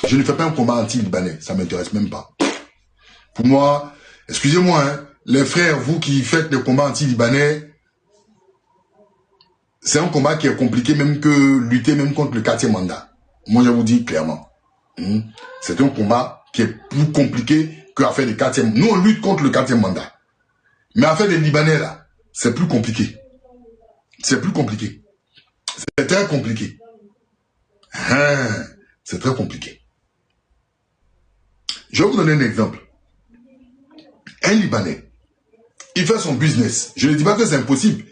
Je ne fais pas un combat anti-libanais. Ça ne m'intéresse même pas. Pour moi, excusez-moi, hein, les frères, vous qui faites le combat anti-libanais, c'est un combat qui est compliqué même que lutter même contre le 4e mandat. Moi, je vous dis clairement. C'est un combat qui est plus compliqué qu'à faire le 4e. Nous, on lutte contre le 4e mandat. Mais à faire des Libanais, là, c'est plus compliqué. C'est plus compliqué. C'est très compliqué. C'est très compliqué. Je vais vous donner un exemple. Un Libanais, il fait son business. Je ne dis pas que c'est impossible,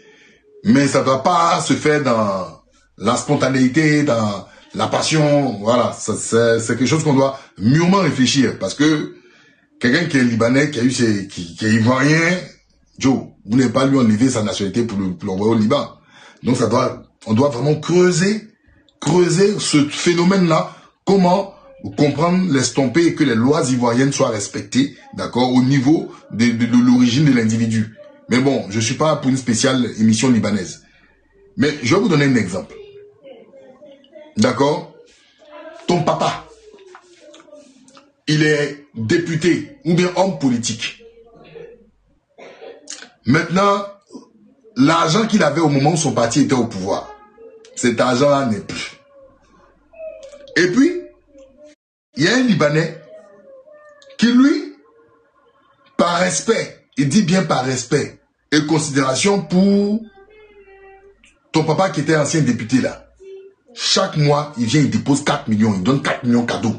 mais ça ne doit pas se faire dans la spontanéité, dans la passion. Voilà, c'est quelque chose qu'on doit mûrement réfléchir. Parce que quelqu'un qui est Libanais, qui est ivoirien, Joe, vous n'avez pas lui enlever sa nationalité pour l'envoyer au Liban. Donc on doit vraiment creuser ce phénomène-là. Comment comprendre, l'estomper et que les lois ivoiriennes soient respectées, d'accord, au niveau de l'origine de l'individu. Mais bon, je suis pas pour une spéciale émission libanaise. Mais je vais vous donner un exemple. D'accord? Ton papa, il est député ou bien homme politique. Maintenant, l'argent qu'il avait au moment où son parti était au pouvoir, cet argent-là n'est plus. Et puis, il y a un Libanais qui, lui, par respect, il dit bien par respect et considération pour ton papa qui était ancien député là, chaque mois, il vient, il dépose 4 millions, il donne 4 millions cadeaux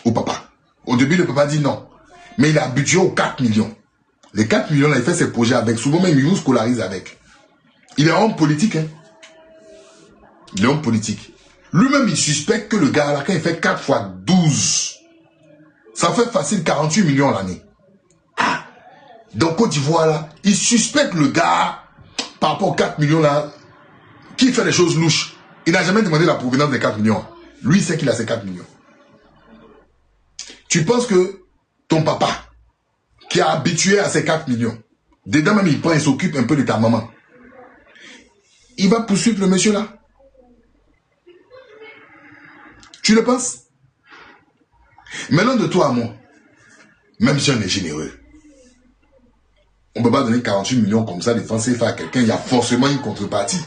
au papa. Au début, le papa dit non, mais il est habitué aux 4 millions. Les 4 millions là, il fait ses projets avec, souvent même il vous scolarise avec. Il est homme politique, hein. Il est homme politique. Lui-même, il suspecte que le gars là, quand il fait 4 fois 12, ça fait facile 48 millions l'année. Ah, donc Côte d'Ivoire là, il suspecte le gars, par rapport aux 4 millions là, qui fait des choses louches. Il n'a jamais demandé la provenance des 4 millions. Lui, il sait qu'il a ses 4 millions. Tu penses que ton papa, qui est habitué à ces 4 millions, dedans même il prend et s'occupe un peu de ta maman, il va poursuivre le monsieur là? Tu le penses? Maintenant, de toi à moi, même si on est généreux, on ne peut pas donner 48 millions comme ça de francs CFA à quelqu'un, il y a forcément une contrepartie.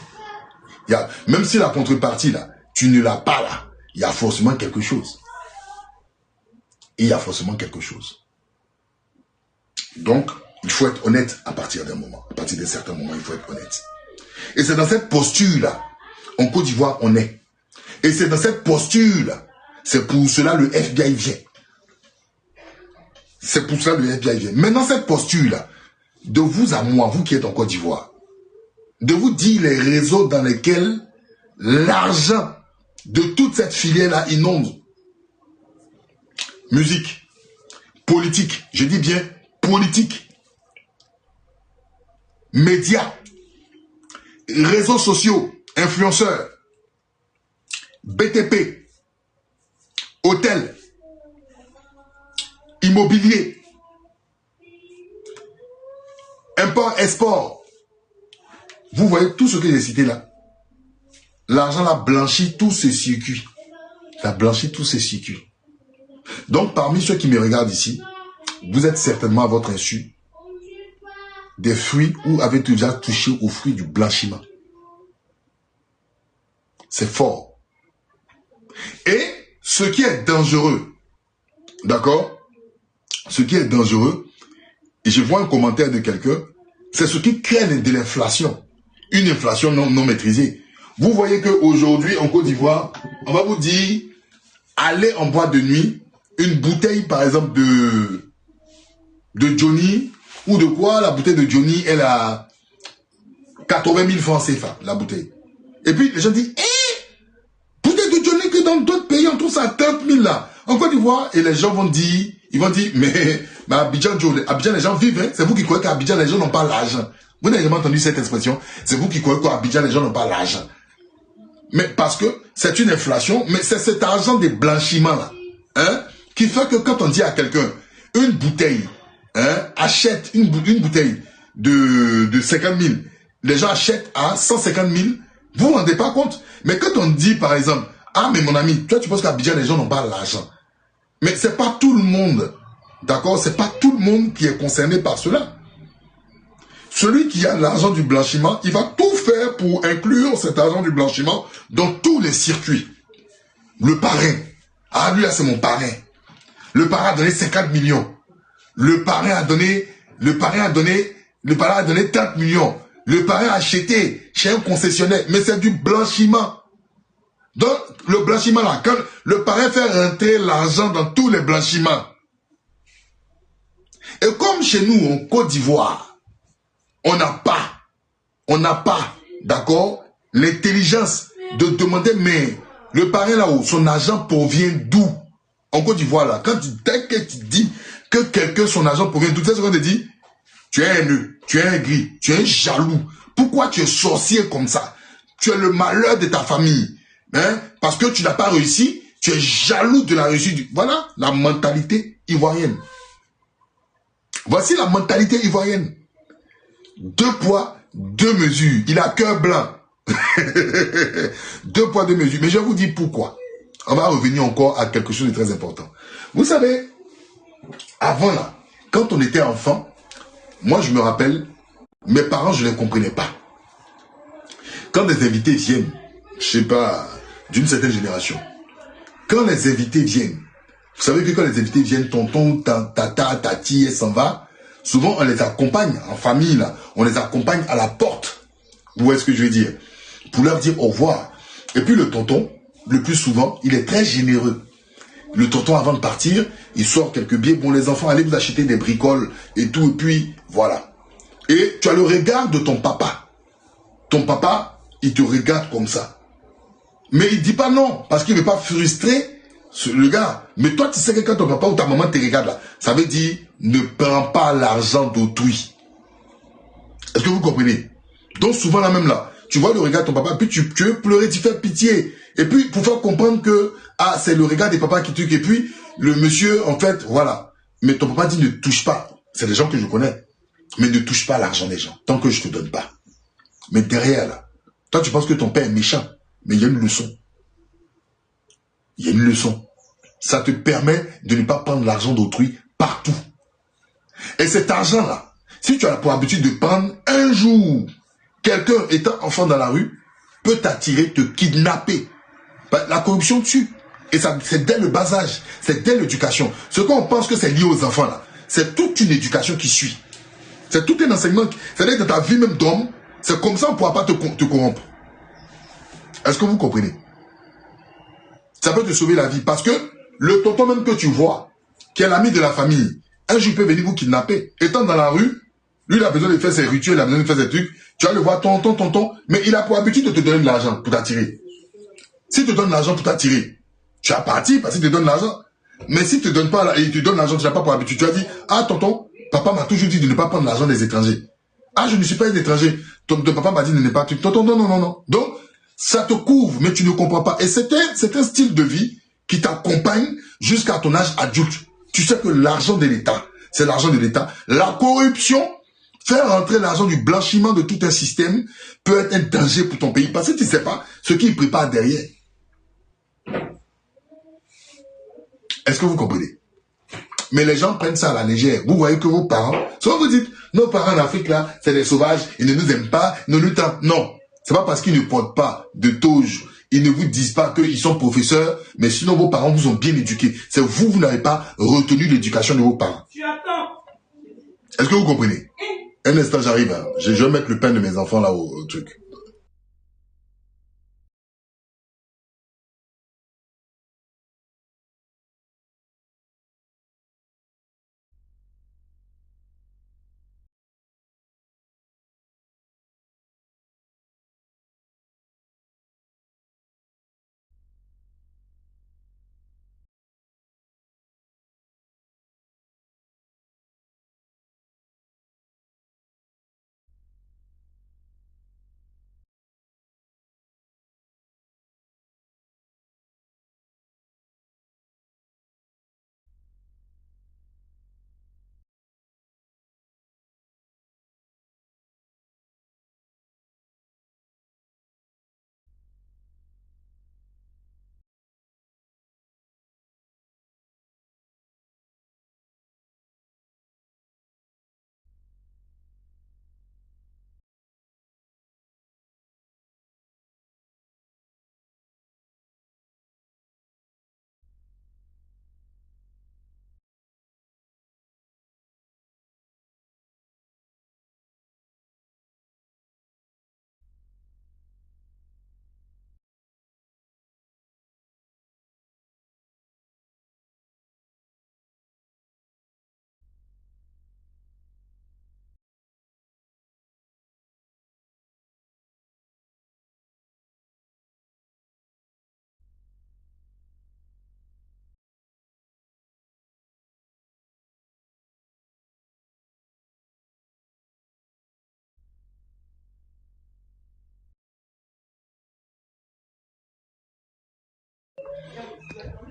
Même si la contrepartie, là, tu ne l'as pas là, il y a forcément quelque chose. Il y a forcément quelque chose. Donc, il faut être honnête à partir d'un moment. À partir d'un certain moment, il faut être honnête. Et c'est dans cette posture-là, en Côte d'Ivoire, on est. Et c'est dans cette posture-là, c'est pour cela le FBI vient. C'est pour cela le FBI vient. Maintenant, cette posture-là, de vous à moi, vous qui êtes en Côte d'Ivoire, de vous dire les réseaux dans lesquels l'argent de toute cette filière-là inonde. Musique, politique, je dis bien politique, médias, réseaux sociaux, influenceurs, BTP, hôtel, immobilier, import-export. Vous voyez tout ce que j'ai cité là. L'argent là blanchit tous ces circuits. Ça blanchit tous ces circuits. Donc parmi ceux qui me regardent ici, vous êtes certainement à votre insu des fruits ou avez déjà touché aux fruits du blanchiment. C'est fort. Et ce qui est dangereux, d'accord? Ce qui est dangereux, et je vois un commentaire de quelqu'un, c'est ce qui crée de l'inflation. Une inflation non maîtrisée. Vous voyez qu'aujourd'hui, en Côte d'Ivoire, on va vous dire, allez en boîte de nuit, une bouteille, par exemple, de Johnny, ou de quoi, la bouteille de Johnny, elle a 80 000 francs CFA, la bouteille. Et puis, les gens disent, bouteille de Johnny que dans d'autres pays, on trouve ça à 30 000 là. En Côte d'Ivoire, et les gens vont dire, mais Abidjan, Abidjan, les gens vivent, hein? C'est vous qui croyez qu'à Abidjan, les gens n'ont pas l'argent. Vous n'avez jamais entendu cette expression? C'est vous qui croyez qu'à Abidjan, les gens n'ont pas l'argent. Mais parce que c'est une inflation, mais c'est cet argent de blanchiment là, hein, qui fait que quand on dit à quelqu'un, une bouteille, hein, achète une bouteille de 50 000, les gens achètent à 150 000, vous vous rendez pas compte. Mais quand on dit par exemple, ah mais mon ami, toi tu penses qu'à Abidjan, les gens n'ont pas l'argent. Mais c'est pas tout le monde. D'accord? C'est pas tout le monde qui est concerné par cela. Celui qui a l'argent du blanchiment, il va tout faire pour inclure cet argent du blanchiment dans tous les circuits. Le parrain. Ah, lui là, c'est mon parrain. Le parrain a donné 50 millions. Le parrain a donné 30 millions. Le parrain a acheté chez un concessionnaire. Mais c'est du blanchiment. Donc, le blanchiment là, quand le parrain fait rentrer l'argent dans tous les blanchiments. Et comme chez nous, en Côte d'Ivoire, on n'a pas, d'accord, l'intelligence de demander, mais le parrain là-haut, son argent provient d'où? En Côte d'Ivoire là, dès que tu dis que quelqu'un, son argent provient d'où, tu sais ce qu'on te dit? Tu es haineux, tu es aigri, tu es jaloux. Pourquoi tu es sorcier comme ça? Tu es le malheur de ta famille. Hein? Parce que tu n'as pas réussi, tu es jaloux de la réussite. Voilà la mentalité ivoirienne. Voici la mentalité ivoirienne. 2 poids, 2 mesures. Il a cœur blanc. 2 poids, 2 mesures. Mais je vous dis pourquoi. On va revenir encore à quelque chose de très important. Vous savez, avant là, quand on était enfant, moi je me rappelle, mes parents je ne les comprenais pas. Quand des invités viennent, je sais pas, d'une certaine génération, quand les invités viennent, vous savez que quand les invités viennent, tonton, tata, tati, et s'en va, souvent on les accompagne en famille, là, on les accompagne à la porte. Vous voyez ce que je veux dire? Pour leur dire au revoir. Et puis le tonton, le plus souvent, il est très généreux. Le tonton, avant de partir, il sort quelques billets. Bon, les enfants, allez vous acheter des bricoles et tout. Et puis, voilà. Et tu as le regard de ton papa. Ton papa, il te regarde comme ça. Mais il dit pas non, parce qu'il ne veut pas frustrer le gars. Mais toi, tu sais que quand ton papa ou ta maman te regarde là, ça veut dire, ne prends pas l'argent d'autrui. Est-ce que vous comprenez? Donc souvent là même là, tu vois le regard de ton papa, puis tu veux pleurer, tu fais pitié. Et puis pour faire comprendre que ah, c'est le regard des papas qui truc. Et puis le monsieur, en fait, voilà. Mais ton papa dit ne touche pas. C'est des gens que je connais. Mais ne touche pas l'argent des gens, tant que je te donne pas. Mais derrière là, toi tu penses que ton père est méchant. Mais il y a une leçon. Il y a une leçon. Ça te permet de ne pas prendre l'argent d'autrui partout. Et cet argent-là, si tu as pour habitude de prendre un jour, quelqu'un étant enfant dans la rue, peut t'attirer, te kidnapper. La corruption tue. Et ça, c'est dès le bas âge, c'est dès l'éducation. Ce qu'on pense que c'est lié aux enfants là, c'est toute une éducation qui suit. C'est tout un enseignement. C'est-à-dire que dans ta vie même d'homme, c'est comme ça on ne pourra pas te corrompre. Est-ce que vous comprenez? Ça peut te sauver la vie. Parce que le tonton même que tu vois, qui est l'ami de la famille, un jour il peut venir vous kidnapper. Étant dans la rue, lui il a besoin de faire ses rituels, il a besoin de faire ses trucs. Tu vas le voir tonton, mais il a pour habitude de te donner de l'argent pour t'attirer. S'il te donne l'argent pour t'attirer, tu as parti parce qu'il te donne l'argent. Mais s'il ne te donne pas et il te donne l'argent, tu n'as pas pour habitude. Tu as dit, ah tonton, papa m'a toujours dit de ne pas prendre l'argent des étrangers. Ah, je ne suis pas un étranger. Ton papa m'a dit de ne pas... Tonton, non. Donc, ça te couvre, mais tu ne comprends pas. Et c'est un style de vie qui t'accompagne jusqu'à ton âge adulte. Tu sais que l'argent de l'État, c'est l'argent de l'État. La corruption, faire rentrer l'argent du blanchiment de tout un système peut être un danger pour ton pays. Parce que tu ne sais pas ce qu'il prépare derrière. Est-ce que vous comprenez? Mais les gens prennent ça à la légère. Vous voyez que vos parents, soit vous dites, nos parents en Afrique là, c'est des sauvages, ils ne nous aiment pas, ils ne nous tentent. Non, c'est pas parce qu'ils ne portent pas de toge, ils ne vous disent pas qu'ils sont professeurs, mais sinon vos parents vous ont bien éduqué. C'est vous, vous n'avez pas retenu l'éducation de vos parents. Tu attends. Est-ce que vous comprenez? Un instant, j'arrive. Hein. Je vais mettre le pain de mes enfants là au truc.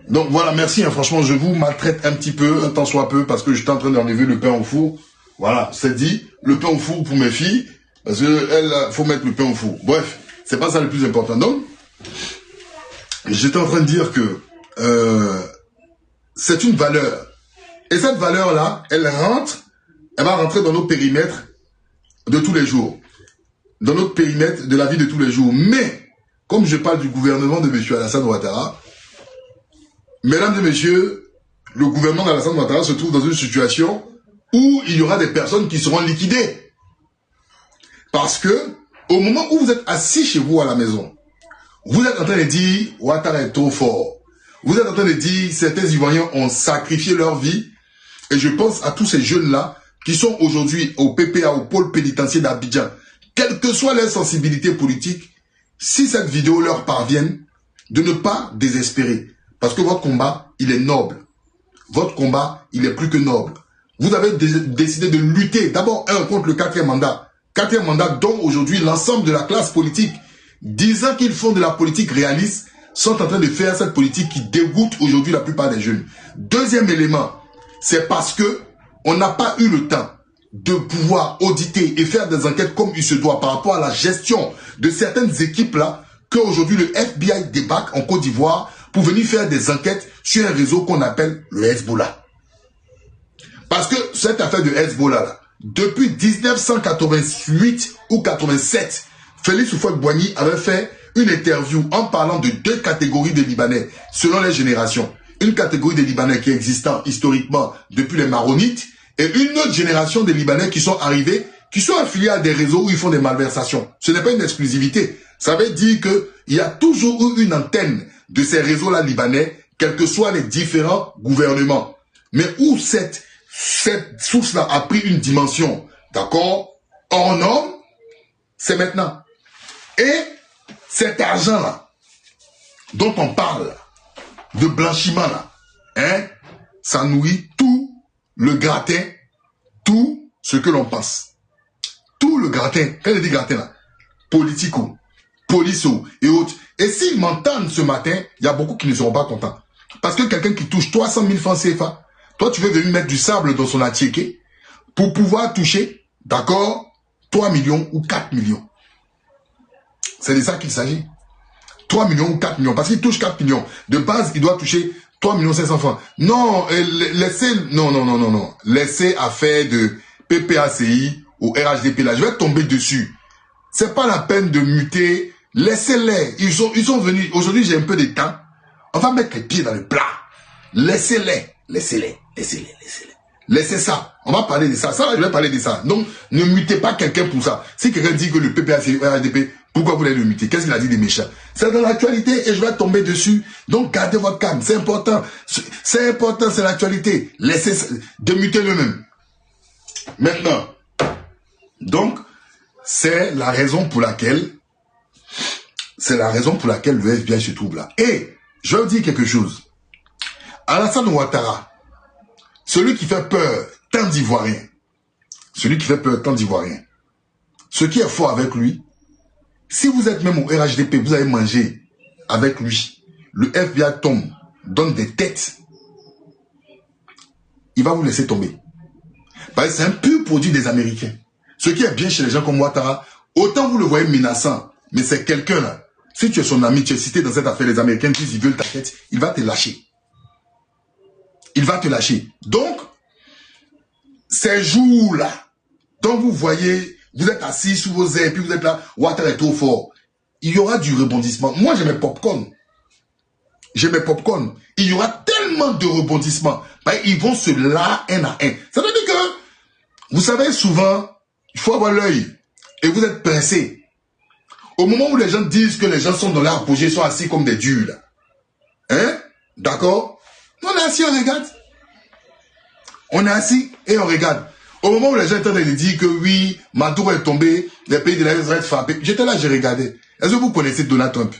Donc voilà, merci, hein, franchement, je vous maltraite un petit peu, un temps soit peu, parce que j'étais en train d'enlever le pain au four. Voilà, c'est dit, le pain au four pour mes filles, parce que elles, faut mettre le pain au four. Bref, c'est pas ça le plus important. Donc, j'étais en train de dire que c'est une valeur. Et cette valeur-là, elle va rentrer dans nos périmètres de tous les jours. Dans notre périmètre de la vie de tous les jours. Mais, comme je parle du gouvernement de M. Alassane Ouattara, mesdames et messieurs, le gouvernement d'Alassane Ouattara se trouve dans une situation où il y aura des personnes qui seront liquidées. Parce que, au moment où vous êtes assis chez vous à la maison, vous êtes en train de dire « Ouattara est trop fort ». Vous êtes en train de dire « Certains Ivoiriens ont sacrifié leur vie ». Et je pense à tous ces jeunes-là qui sont aujourd'hui au PPA, au pôle pénitentiaire d'Abidjan. Quelle que soit leur sensibilité politique, si cette vidéo leur parvienne, de ne pas désespérer. Parce que votre combat, il est noble. Votre combat, il est plus que noble. Vous avez décidé de lutter d'abord contre le 4e mandat. 4e mandat dont aujourd'hui l'ensemble de la classe politique, disant qu'ils font de la politique réaliste, sont en train de faire cette politique qui dégoûte aujourd'hui la plupart des jeunes. Deuxième élément, c'est parce que on n'a pas eu le temps de pouvoir auditer et faire des enquêtes comme il se doit par rapport à la gestion de certaines équipes-là, qu'aujourd'hui le FBI débarque en Côte d'Ivoire pour venir faire des enquêtes sur un réseau qu'on appelle le Hezbollah. Parce que cette affaire de Hezbollah, là, depuis 1988 ou 87, Félix Houphouët-Boigny avait fait une interview en parlant de 2 catégories de Libanais, selon les générations. Une catégorie des Libanais qui est existant historiquement depuis les Maronites, et une autre génération de Libanais qui sont arrivés, qui sont affiliés à des réseaux où ils font des malversations. Ce n'est pas une exclusivité. Ça veut dire qu'il y a toujours eu une antenne de ces réseaux-là libanais, quels que soient les différents gouvernements. Mais où cette source-là a pris une dimension, d'accord, hors norme, c'est maintenant. Et cet argent-là, dont on parle, de blanchiment-là, hein, ça nourrit tout le gratin, tout ce que l'on pense. Tout le gratin, quand je dis gratin là, politico, polico et autres. Et s'ils m'entendent ce matin, il y a beaucoup qui ne seront pas contents. Parce que quelqu'un qui touche 300 000 francs CFA, toi tu veux venir mettre du sable dans son attiéké pour pouvoir toucher, d'accord, 3 millions ou 4 millions. C'est de ça qu'il s'agit. 3 millions ou 4 millions. Parce qu'il touche 4 millions. De base, il doit toucher 3 500 000 francs. Non, non. Laissez affaire de PPACI au RHDP là. Je vais tomber dessus. C'est pas la peine de muter. Laissez-les. Ils sont venus. Aujourd'hui, j'ai un peu de temps. On va mettre les pieds dans le plat. Laissez-les. Laissez ça. On va parler de ça. Ça, je vais parler de ça. Donc, ne mutez pas quelqu'un pour ça. Si quelqu'un dit que le PPACI au RHDP, pourquoi vous voulez le muter? Qu'est-ce qu'il a dit des méchants? C'est dans l'actualité et je vais tomber dessus. Donc, gardez votre calme. C'est important. C'est important, c'est l'actualité. Laissez de muter le-même. Maintenant, donc, c'est la raison pour laquelle le FBI se trouve là. Et, je vais vous dire quelque chose. Alassane Ouattara, celui qui fait peur tant d'Ivoiriens, ce qui est fort avec lui, si vous êtes même au RHDP, vous avez mangé avec lui, le FBI tombe, donne des têtes, il va vous laisser tomber. Parce que c'est un pur produit des Américains. Ce qui est bien chez les gens comme Ouattara, autant vous le voyez menaçant, mais c'est quelqu'un là. Si tu es son ami, tu es cité dans cette affaire, les Américains disent ils veulent ta tête, il va te lâcher. Il va te lâcher. Donc, ces jours-là, dont vous voyez, vous êtes assis sous vos ailes, puis vous êtes là, Ouattara est trop fort. Il y aura du rebondissement. Moi, j'ai mes popcorn. Il y aura tellement de rebondissements. Ils vont se là un à un. Ça veut dire que, vous savez, souvent, il faut avoir l'œil. Et vous êtes pincé. Au moment où les gens disent que les gens sont dans leur apogée, ils sont assis comme des dieux, là. Hein? D'accord? On est assis, on regarde. On est assis et on regarde. Au moment où les gens étaient en train de dire que oui, Maduro est tombé, les pays de l'Est vont être frappés. J'étais là, j'ai regardé. Est-ce que vous connaissez Donald Trump?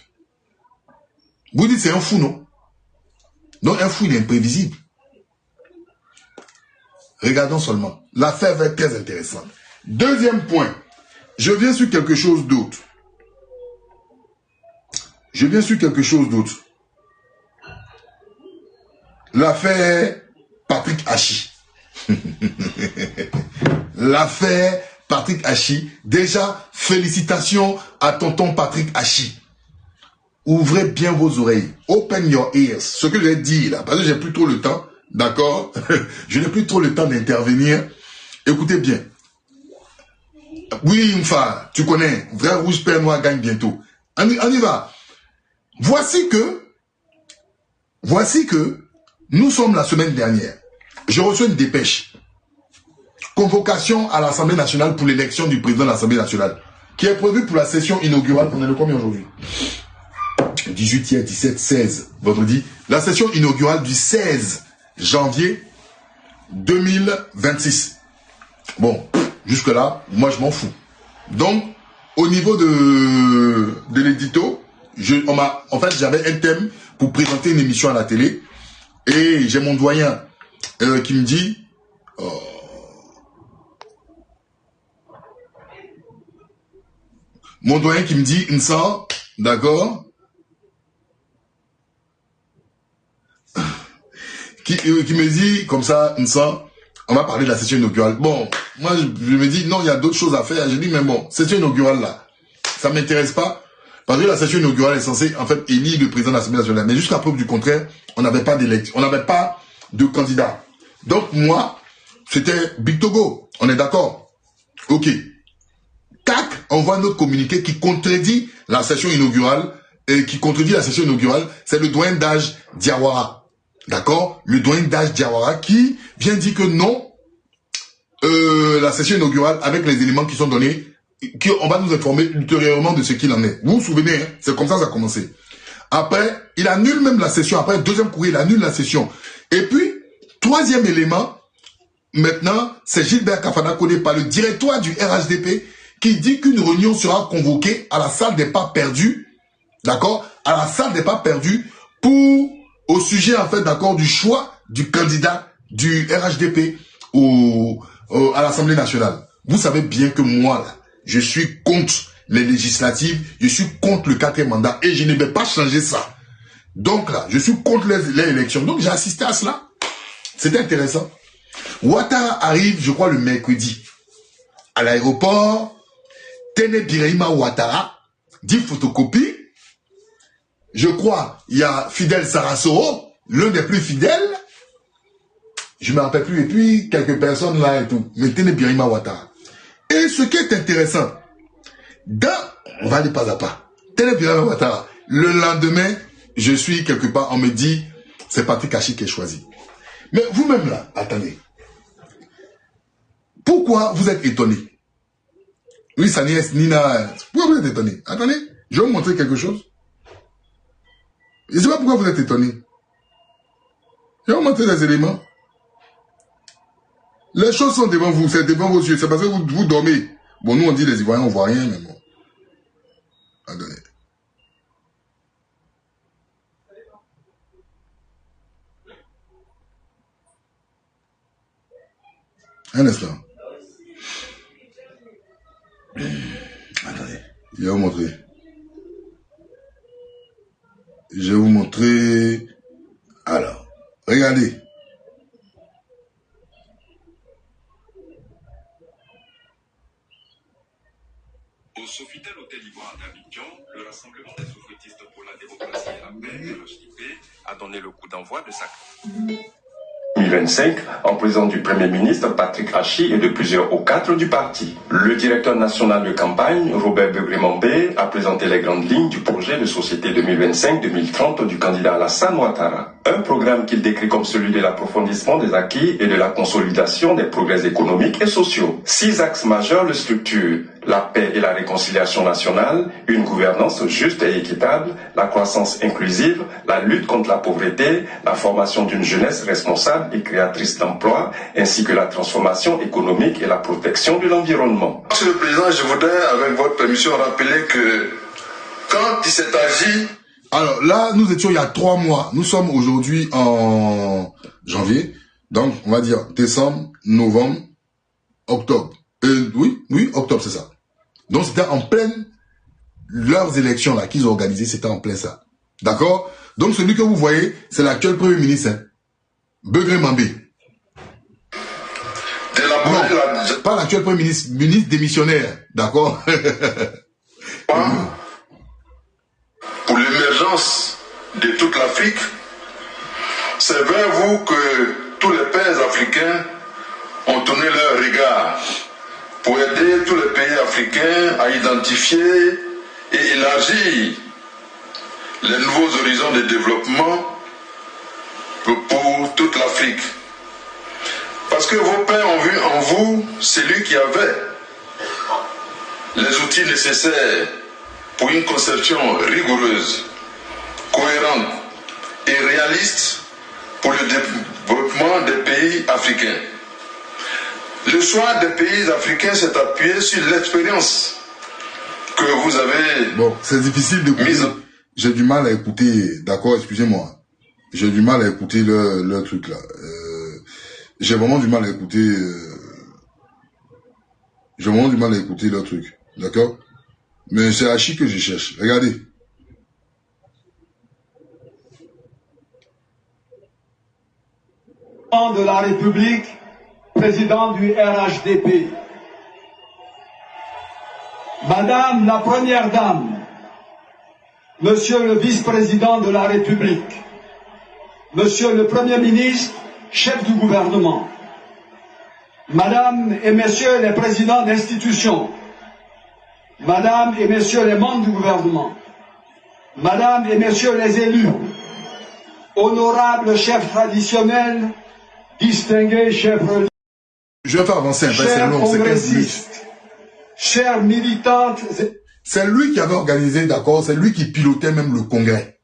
Vous dites c'est un fou, non? Donc un fou, il est imprévisible. Regardons seulement. L'affaire va être très intéressante. Deuxième point. Je viens sur quelque chose d'autre. l'affaire Patrick Hachi. L'affaire Patrick Hachi. Déjà, félicitations à tonton Patrick Hachi. Ouvrez bien vos oreilles. Open your ears. Ce que j'ai dit là, parce que j'ai plus trop le temps, d'accord? Je n'ai plus trop le temps d'intervenir. Écoutez bien. Oui, Mfa, tu connais. Vrai Rouge Père Noir gagne bientôt. On y va. Voici que nous sommes la semaine dernière. Je reçois une dépêche. Convocation à l'Assemblée nationale pour l'élection du président de l'Assemblée nationale, qui est prévue pour la session inaugurale. On est le combien aujourd'hui? 18 hier, 17, 16, vendredi. La session inaugurale du 16 janvier 2026. Bon, jusque-là, moi je m'en fous. Donc, au niveau de l'édito, en fait, j'avais un thème pour présenter une émission à la télé. Et j'ai mon doyen qui me dit... mon doyen qui me dit, Insa, d'accord, qui me dit comme ça, Insa, on va parler de la session inaugurale. Bon, moi je me dis, non, il y a d'autres choses à faire. Je dis, mais bon, session inaugurale là, ça ne m'intéresse pas. Parce que la session inaugurale est censée, en fait, élire le président de l'Assemblée nationale. Mais jusqu'à preuve du contraire, on n'avait pas d'élection, on n'avait pas de candidat. Donc moi, c'était Big Togo. On est d'accord? Ok. Tac, on voit notre communiqué qui contredit la session inaugurale. Et qui contredit la session inaugurale, c'est le doyen d'âge Diawara. D'accord? Le doyen d'âge Diawara qui vient dire que non, la session inaugurale, avec les éléments qui sont donnés, on va nous informer ultérieurement de ce qu'il en est. Vous vous souvenez, hein? C'est comme ça que ça a commencé. Après, il annule même la session. Après, deuxième courrier, il annule la session. Et puis, troisième élément, maintenant, c'est Gilbert Kafana Koné par le directoire du RHDP qui dit qu'une réunion sera convoquée à la salle des pas perdus, d'accord, à la salle des pas perdus au sujet, en fait, d'accord, du choix du candidat du RHDP à l'Assemblée nationale. Vous savez bien que moi, là, je suis contre les législatives, je suis contre le 4e mandat et je ne vais pas changer ça. Donc là, je suis contre les élections. Donc j'ai assisté à cela. C'était intéressant. Ouattara arrive, je crois, le mercredi. À l'aéroport, Tene Birahima Ouattara dit photocopie. Je crois, il y a Fidel Sarasoro, l'un des plus fidèles. Je ne me rappelle plus. Et puis, quelques personnes là et tout. Mais Tene Birahima Ouattara. Et ce qui est intéressant, on va aller pas à pas. Tene Birahima Ouattara. Le lendemain, je suis quelque part, on me dit, c'est Patrick Hachi qui est choisi. Mais vous-même là, attendez. Pourquoi vous êtes étonné? Oui, sa nièce, Nina, pourquoi vous êtes étonné? Attendez, je vais vous montrer quelque chose. Je ne sais pas pourquoi vous êtes étonné. Je vais vous montrer des éléments. Les choses sont devant vous, c'est devant vos yeux, c'est parce que vous dormez. Bon, nous on dit les Ivoiriens, on ne voit rien, mais bon. Attendez. Un instant. Attendez, je vais vous montrer. Je vais vous montrer. Alors, regardez. Au Sofitel Hôtel Ivoire d'Abidjan, le Rassemblement des souffletistes pour la démocratie et la paix, RHDP, a donné le coup d'envoi de sa 2025 en présence du Premier ministre Patrick Hachi et de plusieurs hauts cadres du parti. Le directeur national de campagne, Robert Begré-Mambé, a présenté les grandes lignes du projet de société 2025-2030 du candidat Alassane Ouattara. Un programme qu'il décrit comme celui de l'approfondissement des acquis et de la consolidation des progrès économiques et sociaux. 6 axes majeurs le structurent: la paix et la réconciliation nationale, une gouvernance juste et équitable, la croissance inclusive, la lutte contre la pauvreté, la formation d'une jeunesse responsable et créatrice d'emplois, ainsi que la transformation économique et la protection de l'environnement. Monsieur le Président, je voudrais, avec votre permission, rappeler que quand il s'est agi... Alors là, nous étions il y a 3 mois. Nous sommes aujourd'hui en janvier. Donc, on va dire décembre, novembre, octobre. Oui, octobre, c'est ça. Donc, c'était en pleine... Leurs élections là qu'ils ont organisées, c'était en plein ça. D'accord? Donc, celui que vous voyez, c'est l'actuel Premier ministre. Hein. Begré Mambé. Non, pas l'actuel Premier ministre, ministre démissionnaire, d'accord. Pour l'émergence de toute l'Afrique, c'est vers vous que tous les pays africains ont tourné leur regard pour aider tous les pays africains à identifier et élargir les nouveaux horizons de développement pour toute l'Afrique. Parce que vos pères ont vu en vous celui qui avait les outils nécessaires pour une conception rigoureuse, cohérente et réaliste pour le développement des pays africains. Le choix des pays africains s'est appuyé sur l'expérience que vous avez. Bon, c'est difficile d'écouter. J'ai du mal à écouter, d'accord, excusez-moi. J'ai du mal à écouter le truc là. J'ai vraiment du mal à écouter. J'ai vraiment du mal à écouter le truc, d'accord. Mais c'est Hachi que je cherche. Regardez. De la République, président du RHDP. Madame la Première Dame, Monsieur le Vice-président de la République, Monsieur le Premier ministre, chef du gouvernement, Madame et Messieurs les présidents d'institutions, Madame et Messieurs les membres du gouvernement, Madame et Messieurs les élus, honorables chefs traditionnels, distingués chefs religieux, je vais faire avancer un peu, c'est long, c'est 15 minutes. Chères militantes, c'est lui qui avait organisé, d'accord, c'est lui qui pilotait même le congrès.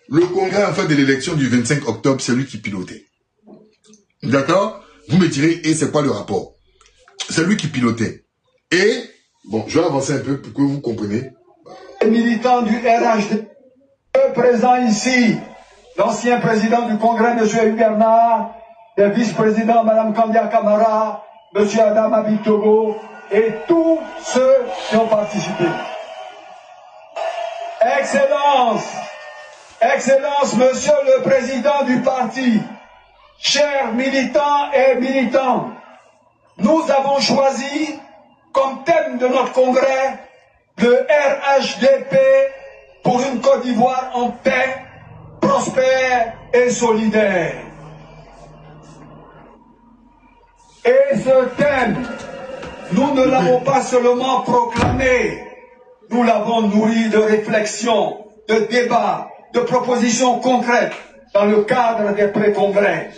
Le congrès, en fait, de l'élection du 25 octobre, c'est lui qui pilotait. D'accord? Vous me direz, et c'est quoi le rapport? C'est lui qui pilotait. Et, bon, je vais avancer un peu pour que vous compreniez. Les militants du RHD, présents ici, l'ancien président du congrès, M. Hugues Bernard, les vice-présidents, Mme Kandia Kamara, M. Adam Abitogo, et tous ceux qui ont participé. Excellence, Excellence, Monsieur le Président du parti, chers militants et militantes, nous avons choisi comme thème de notre congrès le RHDP pour une Côte d'Ivoire en paix, prospère et solidaire. Et ce thème, nous ne l'avons pas seulement proclamé, nous l'avons nourri de réflexions, de débats, de propositions concrètes dans le cadre des pré-congrès.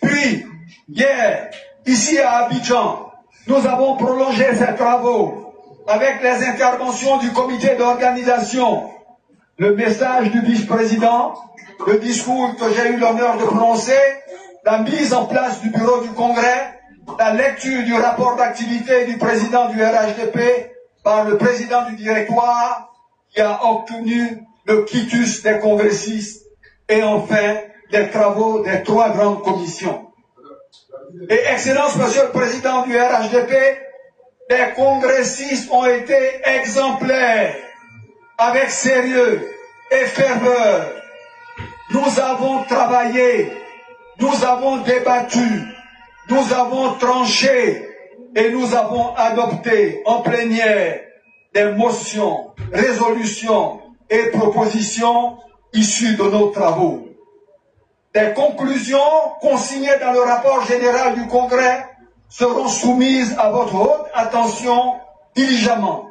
Puis, hier, ici à Abidjan, nous avons prolongé ces travaux avec les interventions du comité d'organisation, le message du vice-président, le discours que j'ai eu l'honneur de prononcer, la mise en place du bureau du congrès, la lecture du rapport d'activité du président du RHDP par le président du directoire qui a obtenu le quitus des congressistes et enfin les travaux des 3 grandes commissions. Et Excellence, Monsieur le Président du RHDP, les congressistes ont été exemplaires, avec sérieux et ferveur. Nous avons travaillé, nous avons débattu, nous avons tranché et nous avons adopté en plénière des motions, résolutions et propositions issues de nos travaux. Des conclusions consignées dans le rapport général du Congrès seront soumises à votre haute attention diligemment.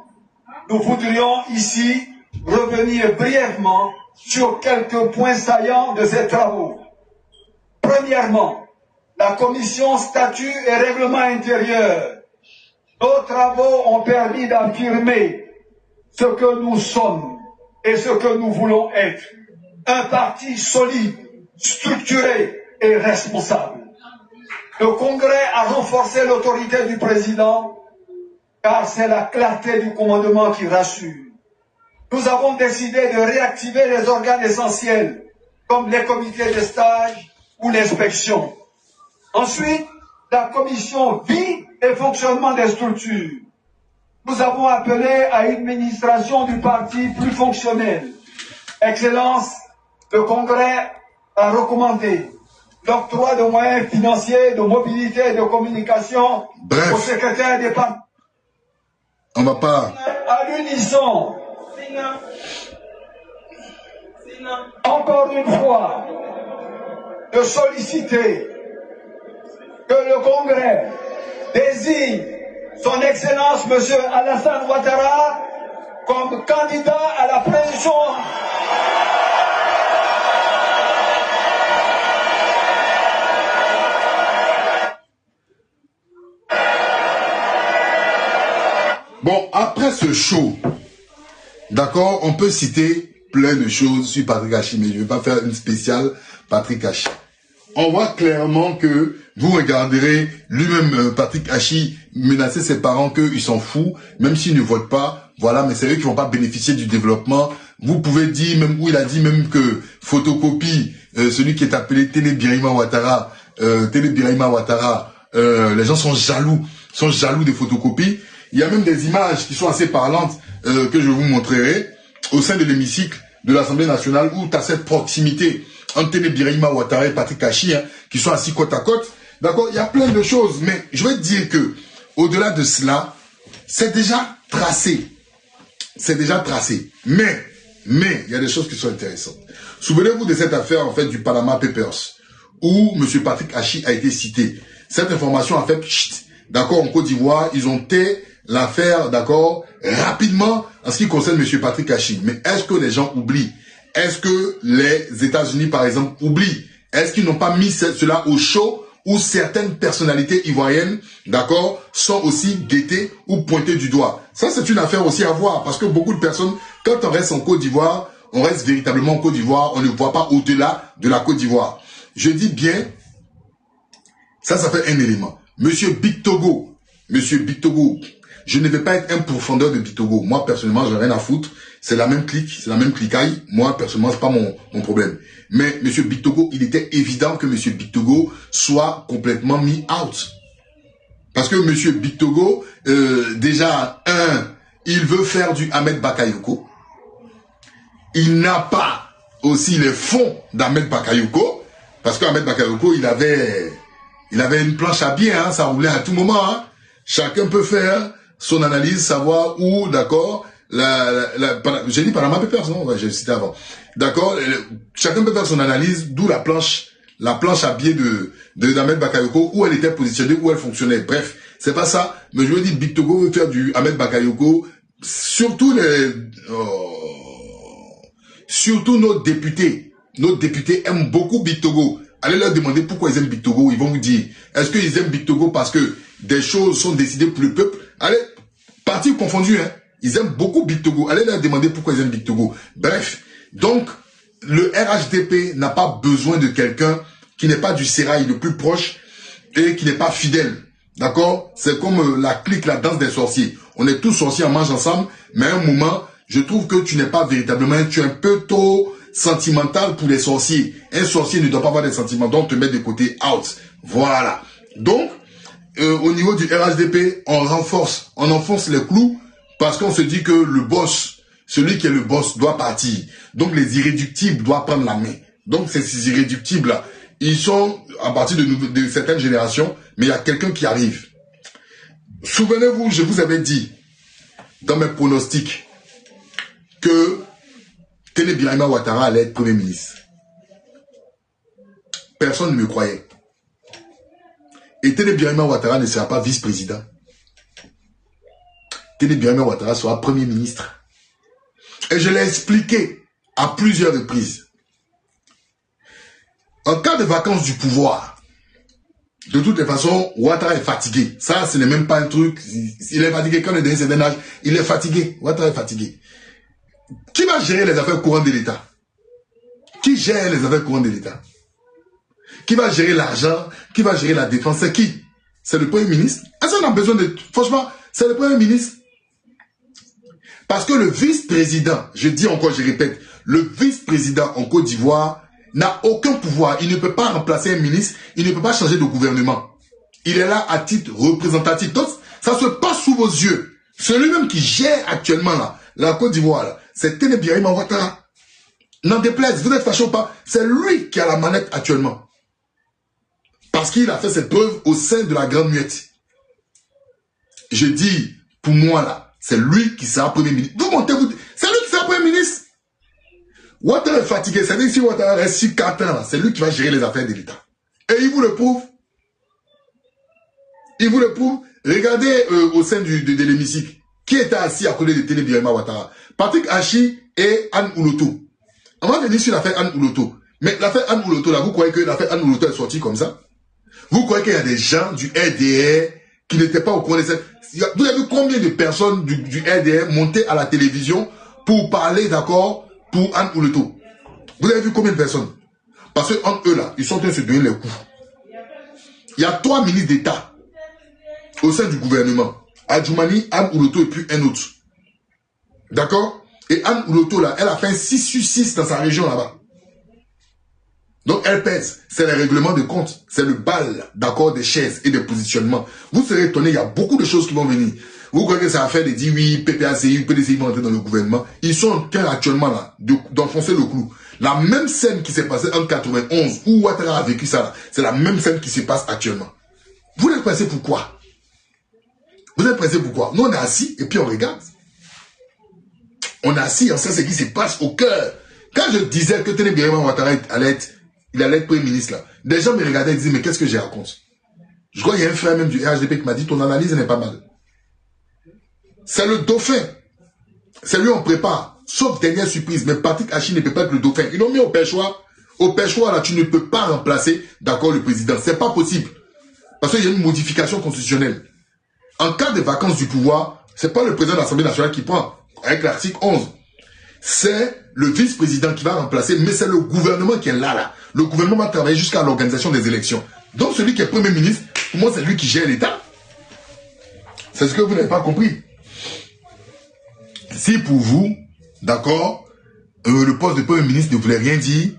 Nous voudrions ici revenir brièvement sur quelques points saillants de ces travaux. Premièrement, la commission statut et règlement intérieur. Nos travaux ont permis d'affirmer ce que nous sommes et ce que nous voulons être. Un parti solide, structuré et responsable. Le Congrès a renforcé l'autorité du président car c'est la clarté du commandement qui rassure. Nous avons décidé de réactiver les organes essentiels comme les comités de stage ou l'inspection. Ensuite, la commission vie et fonctionnement des structures. Nous avons appelé à une administration du parti plus fonctionnelle. Excellence, le Congrès a recommandé l'octroi de moyens financiers, de mobilité et de communication Bref. au secrétaire départemental. On va pas... À l'unisson, encore une fois, de solliciter que le Congrès désigne son Excellence M. Alassane Ouattara comme candidat à la présidence. Bon, après ce show, d'accord, on peut citer plein de choses sur Patrick Hachi, mais je ne vais pas faire une spéciale Patrick Hachi. On voit clairement que vous regarderez lui-même Patrick Hachi menacer ses parents qu'ils s'en foutent, même s'ils ne votent pas, voilà, mais c'est eux qui vont pas bénéficier du développement. Vous pouvez dire, même où il a dit même que photocopie, celui qui est appelé Télé Birahima Ouattara, les gens sont jaloux des photocopies. Il y a même des images qui sont assez parlantes que je vous montrerai au sein de l'hémicycle de l'Assemblée nationale où tu as cette proximité entre Télé Birahima Ouattara et Patrick Hachi qui sont assis côte à côte. D'accord, il y a plein de choses, mais je vais te dire que au-delà de cela, c'est déjà tracé. C'est déjà tracé. Mais il y a des choses qui sont intéressantes. Souvenez-vous de cette affaire en fait du Panama Papers où M. Patrick Hachi a été cité. Cette information en fait, d'accord, en Côte d'Ivoire, ils ont tait l'affaire, d'accord, rapidement en ce qui concerne M. Patrick Hachi. Mais est-ce que les gens oublient? Est-ce que les États-Unis, par exemple, oublient? Est-ce qu'ils n'ont pas mis cela au show où certaines personnalités ivoiriennes, d'accord, sont aussi guettées ou pointées du doigt? Ça, c'est une affaire aussi à voir, parce que beaucoup de personnes, quand on reste en Côte d'Ivoire, on reste véritablement en Côte d'Ivoire, on ne voit pas au-delà de la Côte d'Ivoire. Je dis bien, ça fait un élément. Monsieur Big Togo, je ne vais pas être un profondeur de Big Togo. Moi, personnellement, j'ai rien à foutre. C'est la même clique, c'est la même cliquaille. Moi, personnellement, c'est pas mon problème. Mais Monsieur Big Togo, il était évident que Monsieur Big Togo soit complètement mis out. Parce que Monsieur Big Togo, déjà, il veut faire du Ahmed Bakayoko. Il n'a pas aussi les fonds d'Ahmed Bakayoko. Parce qu'Ahmed Bakayoko, il avait une planche à billets, hein, ça roulait à tout moment. Hein. Chacun peut faire son analyse, savoir où, d'accord, j'ai dit Panama Papers, non, ouais, j'ai cité avant. D'accord, chacun peut faire son analyse, d'où la planche à billets d'Ahmed Bakayoko, où elle était positionnée, où elle fonctionnait. Bref, c'est pas ça, mais je veux dire, Big Togo veut faire du Ahmed Bakayoko, surtout nos députés. Nos députés aiment beaucoup Big Togo. Allez leur demander pourquoi ils aiment Big Togo. Ils vont vous dire, est-ce qu'ils aiment Big Togo parce que des choses sont décidées pour le peuple? Allez, partis confondus, hein. Ils aiment beaucoup Big Togo. Allez leur demander pourquoi ils aiment Big Togo. Bref, donc, le RHDP n'a pas besoin de quelqu'un qui n'est pas du sérail le plus proche et qui n'est pas fidèle. D'accord? C'est comme la clique, la danse des sorciers. On est tous sorciers, on mange ensemble, mais à un moment, je trouve que tu n'es pas véritablement, tu es un peu trop sentimental pour les sorciers. Un sorcier ne doit pas avoir des sentiments, donc te mettre de côté, out. Voilà. Donc, au niveau du RHDP, on enfonce les clous parce qu'on se dit que le boss, celui qui est le boss doit partir. Donc les irréductibles doivent prendre la main. Donc ces irréductibles-là, ils sont à partir de certaines générations, mais il y a quelqu'un qui arrive. Souvenez-vous, je vous avais dit dans mes pronostics que Télé Birahima Ouattara allait être Premier ministre. Personne ne me croyait. Et Télé Birahima Ouattara ne sera pas vice-président. Télé Birahima Ouattara sera Premier ministre. Et je l'ai expliqué à plusieurs reprises. En cas de vacances du pouvoir, de toutes les façons, Ouattara est fatigué. Ça, ce n'est même pas un truc. Il est fatigué quand il est dans un certain âge. Il est fatigué. Ouattara est fatigué. Qui va gérer les affaires courantes de l'État? Qui gère les affaires courantes de l'État? Qui va gérer l'argent? Qui va gérer la défense? C'est qui? C'est le Premier ministre? Est-ce qu'on a besoin de... Franchement, c'est le Premier ministre. Parce que le vice-président, je dis encore, je répète, le vice-président en Côte d'Ivoire n'a aucun pouvoir. Il ne peut pas remplacer un ministre. Il ne peut pas changer de gouvernement. Il est là à titre représentatif. Donc, ça se passe sous vos yeux. Celui-même qui gère actuellement là, la Côte d'Ivoire, c'est Télé Birahima Ouattara. N'en déplaise, vous êtes fâché ou pas, c'est lui qui a la manette actuellement. Parce qu'il a fait ses preuves au sein de la Grande Muette. Je dis, pour moi là, c'est lui qui sera Premier ministre. Vous montez, c'est lui qui sera Premier ministre. Ouattara est fatigué, c'est-à-dire que si Ouattara reste sur 4 ans, c'est lui qui va gérer les affaires de l'État. Et il vous le prouve. Il vous le prouve. Regardez au sein de l'hémicycle, qui était assis à côté de Télé Birima Ouattara. Patrick Hachi et Anne Ouloto. On va venir sur l'affaire Anne Ouloto. Mais l'affaire Anne Ouloto, là, vous croyez que l'affaire Anne Ouloto est sortie comme ça? Vous croyez qu'il y a des gens du RDR qui n'étaient pas au courant de cette... Vous avez vu combien de personnes du RDR montées à la télévision pour parler, d'accord, pour Anne Ouloto? Vous avez vu combien de personnes? Parce que entre eux, là, ils sont en train de se donner les coups. Il y a 3 ministres d'État au sein du gouvernement. Adjoumani, Anne Ouloto et puis un autre. D'accord? Et Anne Ouloto, là, elle a fait un 6/6 dans sa région, là-bas. Donc, elle pèse. C'est le règlement de compte. C'est le bal, d'accord, des chaises et des positionnements. Vous serez étonnés, il y a beaucoup de choses qui vont venir. Vous croyez que ça va faire de dire oui, PPACI, PDCI vont entrer dans le gouvernement. Ils sont en train actuellement, là, d'enfoncer le clou. La même scène qui s'est passée en 91, où Ouattara a vécu ça, là, c'est la même scène qui se passe actuellement. Vous êtes pressés pourquoi? Vous êtes pressés pourquoi? Nous, on est assis et puis on regarde. On est assis, on sait ce qui se passe au cœur. Quand je disais que Télé Birima Ouattara allait être Premier ministre, là, des gens me regardaient et disaient, mais qu'est-ce que je raconte? Je crois qu'il y a un frère même du RHDP qui m'a dit, ton analyse n'est pas mal. C'est le dauphin. C'est lui on prépare. Sauf dernière surprise, mais Patrick Hachi ne peut pas être le dauphin. Ils l'ont mis au pêchoir. Au pêchoir, là, tu ne peux pas remplacer, d'accord, le président. C'est pas possible. Parce qu'il y a une modification constitutionnelle. En cas de vacances du pouvoir, c'est pas le président de l'Assemblée nationale qui prend, avec l'article 11. C'est le vice-président qui va remplacer, mais c'est le gouvernement qui est là. Le gouvernement va travailler jusqu'à l'organisation des élections. Donc celui qui est Premier ministre, pour moi, c'est lui qui gère l'État. C'est ce que vous n'avez pas compris. Si pour vous, d'accord, le poste de Premier ministre ne voulait rien dire,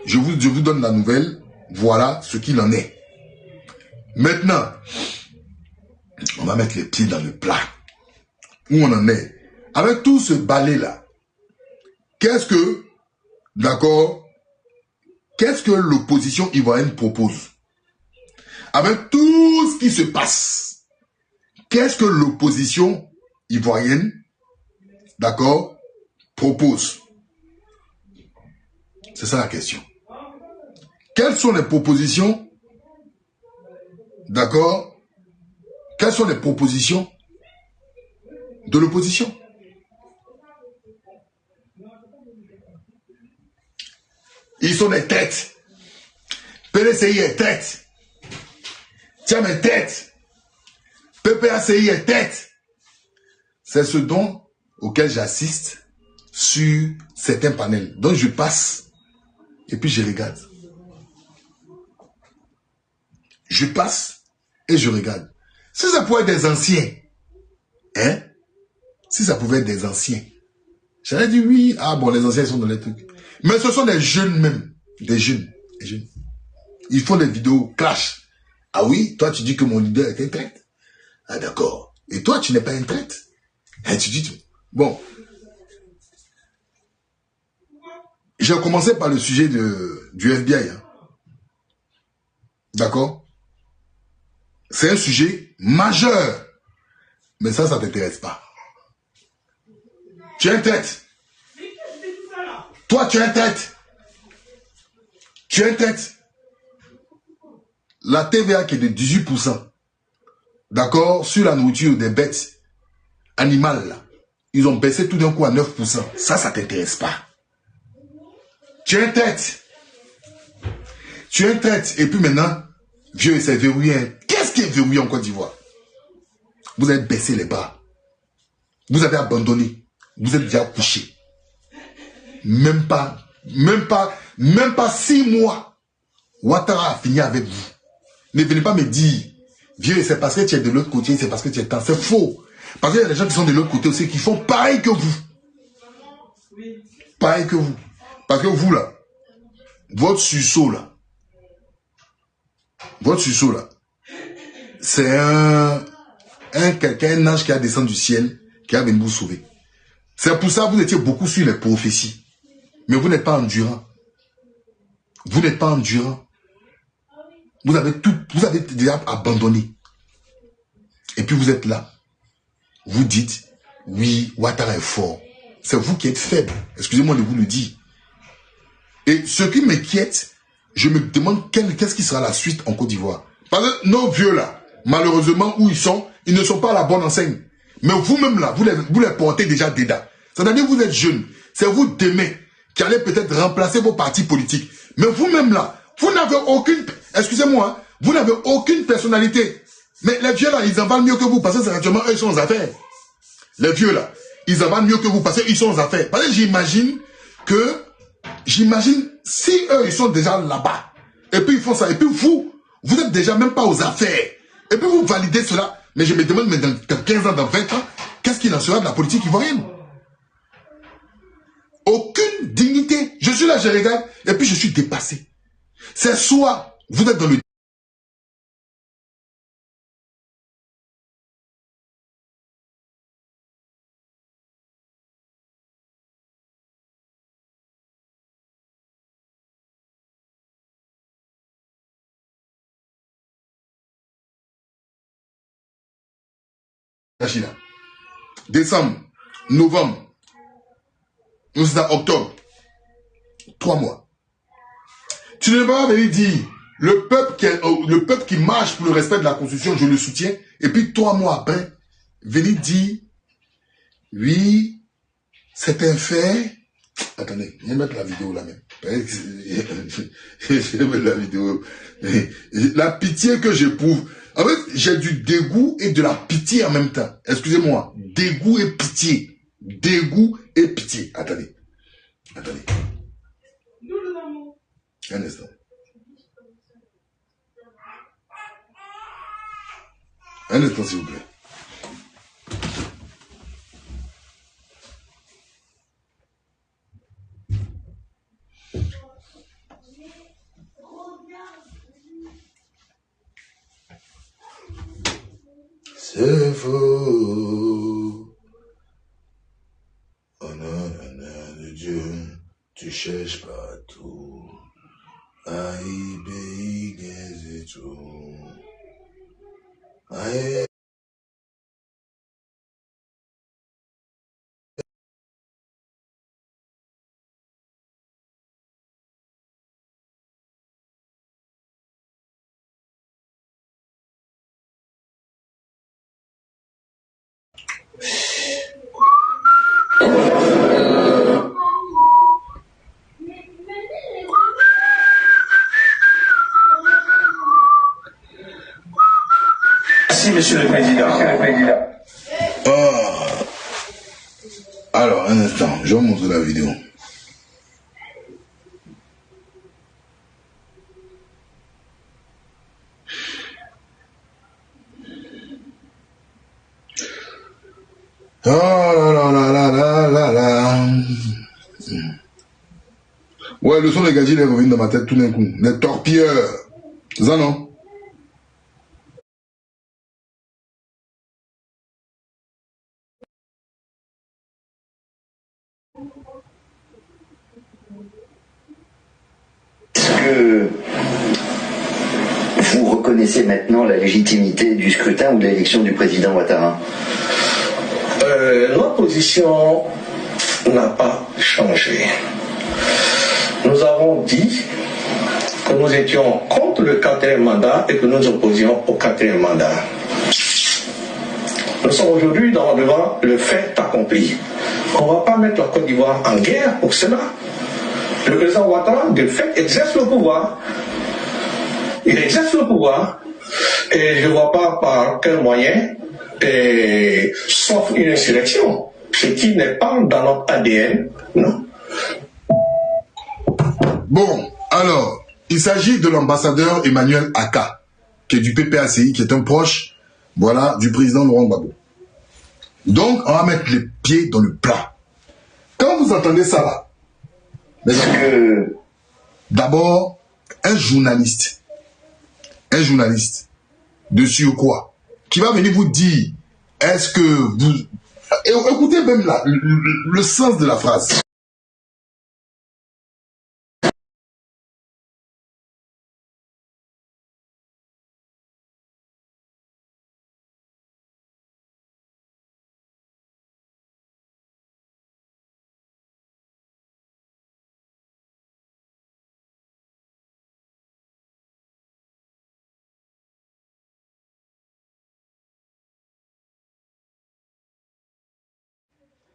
je vous donne la nouvelle, voilà ce qu'il en est. Maintenant, on va mettre les pieds dans le plat. Où on en est. Avec tout ce balai-là, qu'est-ce que, d'accord, qu'est-ce que l'opposition ivoirienne propose? Avec tout ce qui se passe, qu'est-ce que l'opposition ivoirienne, d'accord, propose? C'est ça la question. Quelles sont les propositions, d'accord, quelles sont les propositions de l'opposition? Ils sont des têtes. PDCI est tête. Tiam est tête. PPACI est tête. C'est ce dont auquel j'assiste sur certains panels. Donc je passe et puis je regarde. Je passe et je regarde. Si ça pouvait être des anciens, hein? Si ça pouvait être des anciens, j'allais dire oui, ah bon, les anciens sont dans les trucs. Mais ce sont des jeunes même, des jeunes. Ils font des vidéos clash. Ah oui, toi tu dis que mon leader est un traître. Ah d'accord. Et toi tu n'es pas un traître. Et tu dis, bon. J'ai commencé par le sujet du FBI. Hein. D'accord? C'est un sujet majeur. Mais ça t'intéresse pas. Tu es un tête. Toi, tu es un tête. Tu es un tête. La TVA qui est de 18%, d'accord, sur la nourriture des bêtes animales, là, ils ont baissé tout d'un coup à 9%. Ça t'intéresse pas. Tu es un tête. Tu es un tête. Et puis maintenant, vieux, c'est verrouillé. Qu'est-ce qui est verrouillé en Côte d'Ivoire? Vous avez baissé les bras. Vous avez abandonné. Vous êtes déjà couché. Même pas 6 mois. Ouattara a fini avec vous. Ne venez pas me dire, vieux, c'est parce que tu es de l'autre côté, c'est parce que tu es temps. C'est faux. Parce qu'il y a des gens qui sont de l'autre côté aussi, qui font pareil que vous. Pareil que vous. Parce que vous, là, votre sursaut, là, c'est un ange qui a descendu du ciel, qui a venu vous sauver. C'est pour ça que vous étiez beaucoup sur les prophéties. Mais vous n'êtes pas endurant. Vous n'êtes pas endurant. vous avez tout, vous avez déjà abandonné. Et puis vous êtes là. Vous dites, oui, Ouattara est fort. C'est vous qui êtes faible. Excusez-moi de vous le dire. Et ce qui m'inquiète, je me demande qu'est-ce qui sera la suite en Côte d'Ivoire. Parce que nos vieux là, malheureusement, où ils ne sont pas à la bonne enseigne. Mais vous-même là, vous les portez déjà dedans. C'est-à-dire que vous êtes jeunes. C'est vous demain qui allez peut-être remplacer vos partis politiques. Mais vous-même là, vous n'avez aucune... Excusez-moi, hein, vous n'avez aucune personnalité. Mais les vieux là, ils en valent mieux que vous parce que c'est actuellement eux, ils sont aux affaires. Les vieux là, ils en valent mieux que vous parce qu'ils sont aux affaires. Parce que j'imagine si eux, ils sont déjà là-bas, et puis ils font ça, et puis vous êtes déjà même pas aux affaires, et puis vous validez cela. Mais je me demande, mais dans 15 ans, dans 20 ans, qu'est-ce qu'il en sera de la politique ivoirienne? Aucune dignité. Je suis là, je regarde, et puis je suis dépassé. C'est soit vous êtes dans le... Décembre, novembre, nous sommes en octobre. 3 mois. Tu ne peux pas venir dire le peuple qui marche pour le respect de la Constitution, je le soutiens, et puis 3 mois après, venir dire oui, c'est un fait. Attendez, je vais mettre la vidéo là même. Je vais mettre la vidéo. La pitié que j'éprouve. En fait, j'ai du dégoût et de la pitié en même temps. Excusez-moi. Dégoût et pitié. Dégoût et pitié. Attendez. Attendez. Un instant. Un instant, s'il vous plaît. C'est faux. Oh non, de Dieu, tu cherches partout. Aïe, béi, et tout. Aïe. Merci, Monsieur le Président. Alors, un instant, je vais vous montrer la vidéo. Oh là là là là là là. Ouais, le son de Gadji est revenu dans ma tête tout d'un coup. Les torpilleurs. C'est ça, non? Est-ce que vous reconnaissez maintenant la légitimité du scrutin ou de l'élection du président Ouattara? Notre position n'a pas changé. Nous avons dit que nous étions contre le 4e mandat et que nous nous opposions au 4e mandat. Nous sommes aujourd'hui devant le fait accompli. On ne va pas mettre la Côte d'Ivoire en guerre pour cela. Le président Ouattara, de fait, exerce le pouvoir. Il exerce le pouvoir et je ne vois pas par quel moyen, sauf une insurrection, ce qui n'est pas dans notre ADN, non. Bon, alors, il s'agit de l'ambassadeur Emmanuel Aka, qui est du PPACI, qui est un proche, voilà, du président Laurent Gbagbo. Donc, on va mettre les pieds dans le plat. Quand vous entendez ça là, d'abord, un journaliste de sur quoi, qui va venir vous dire, est-ce que vous... Écoutez même là, le sens de la phrase.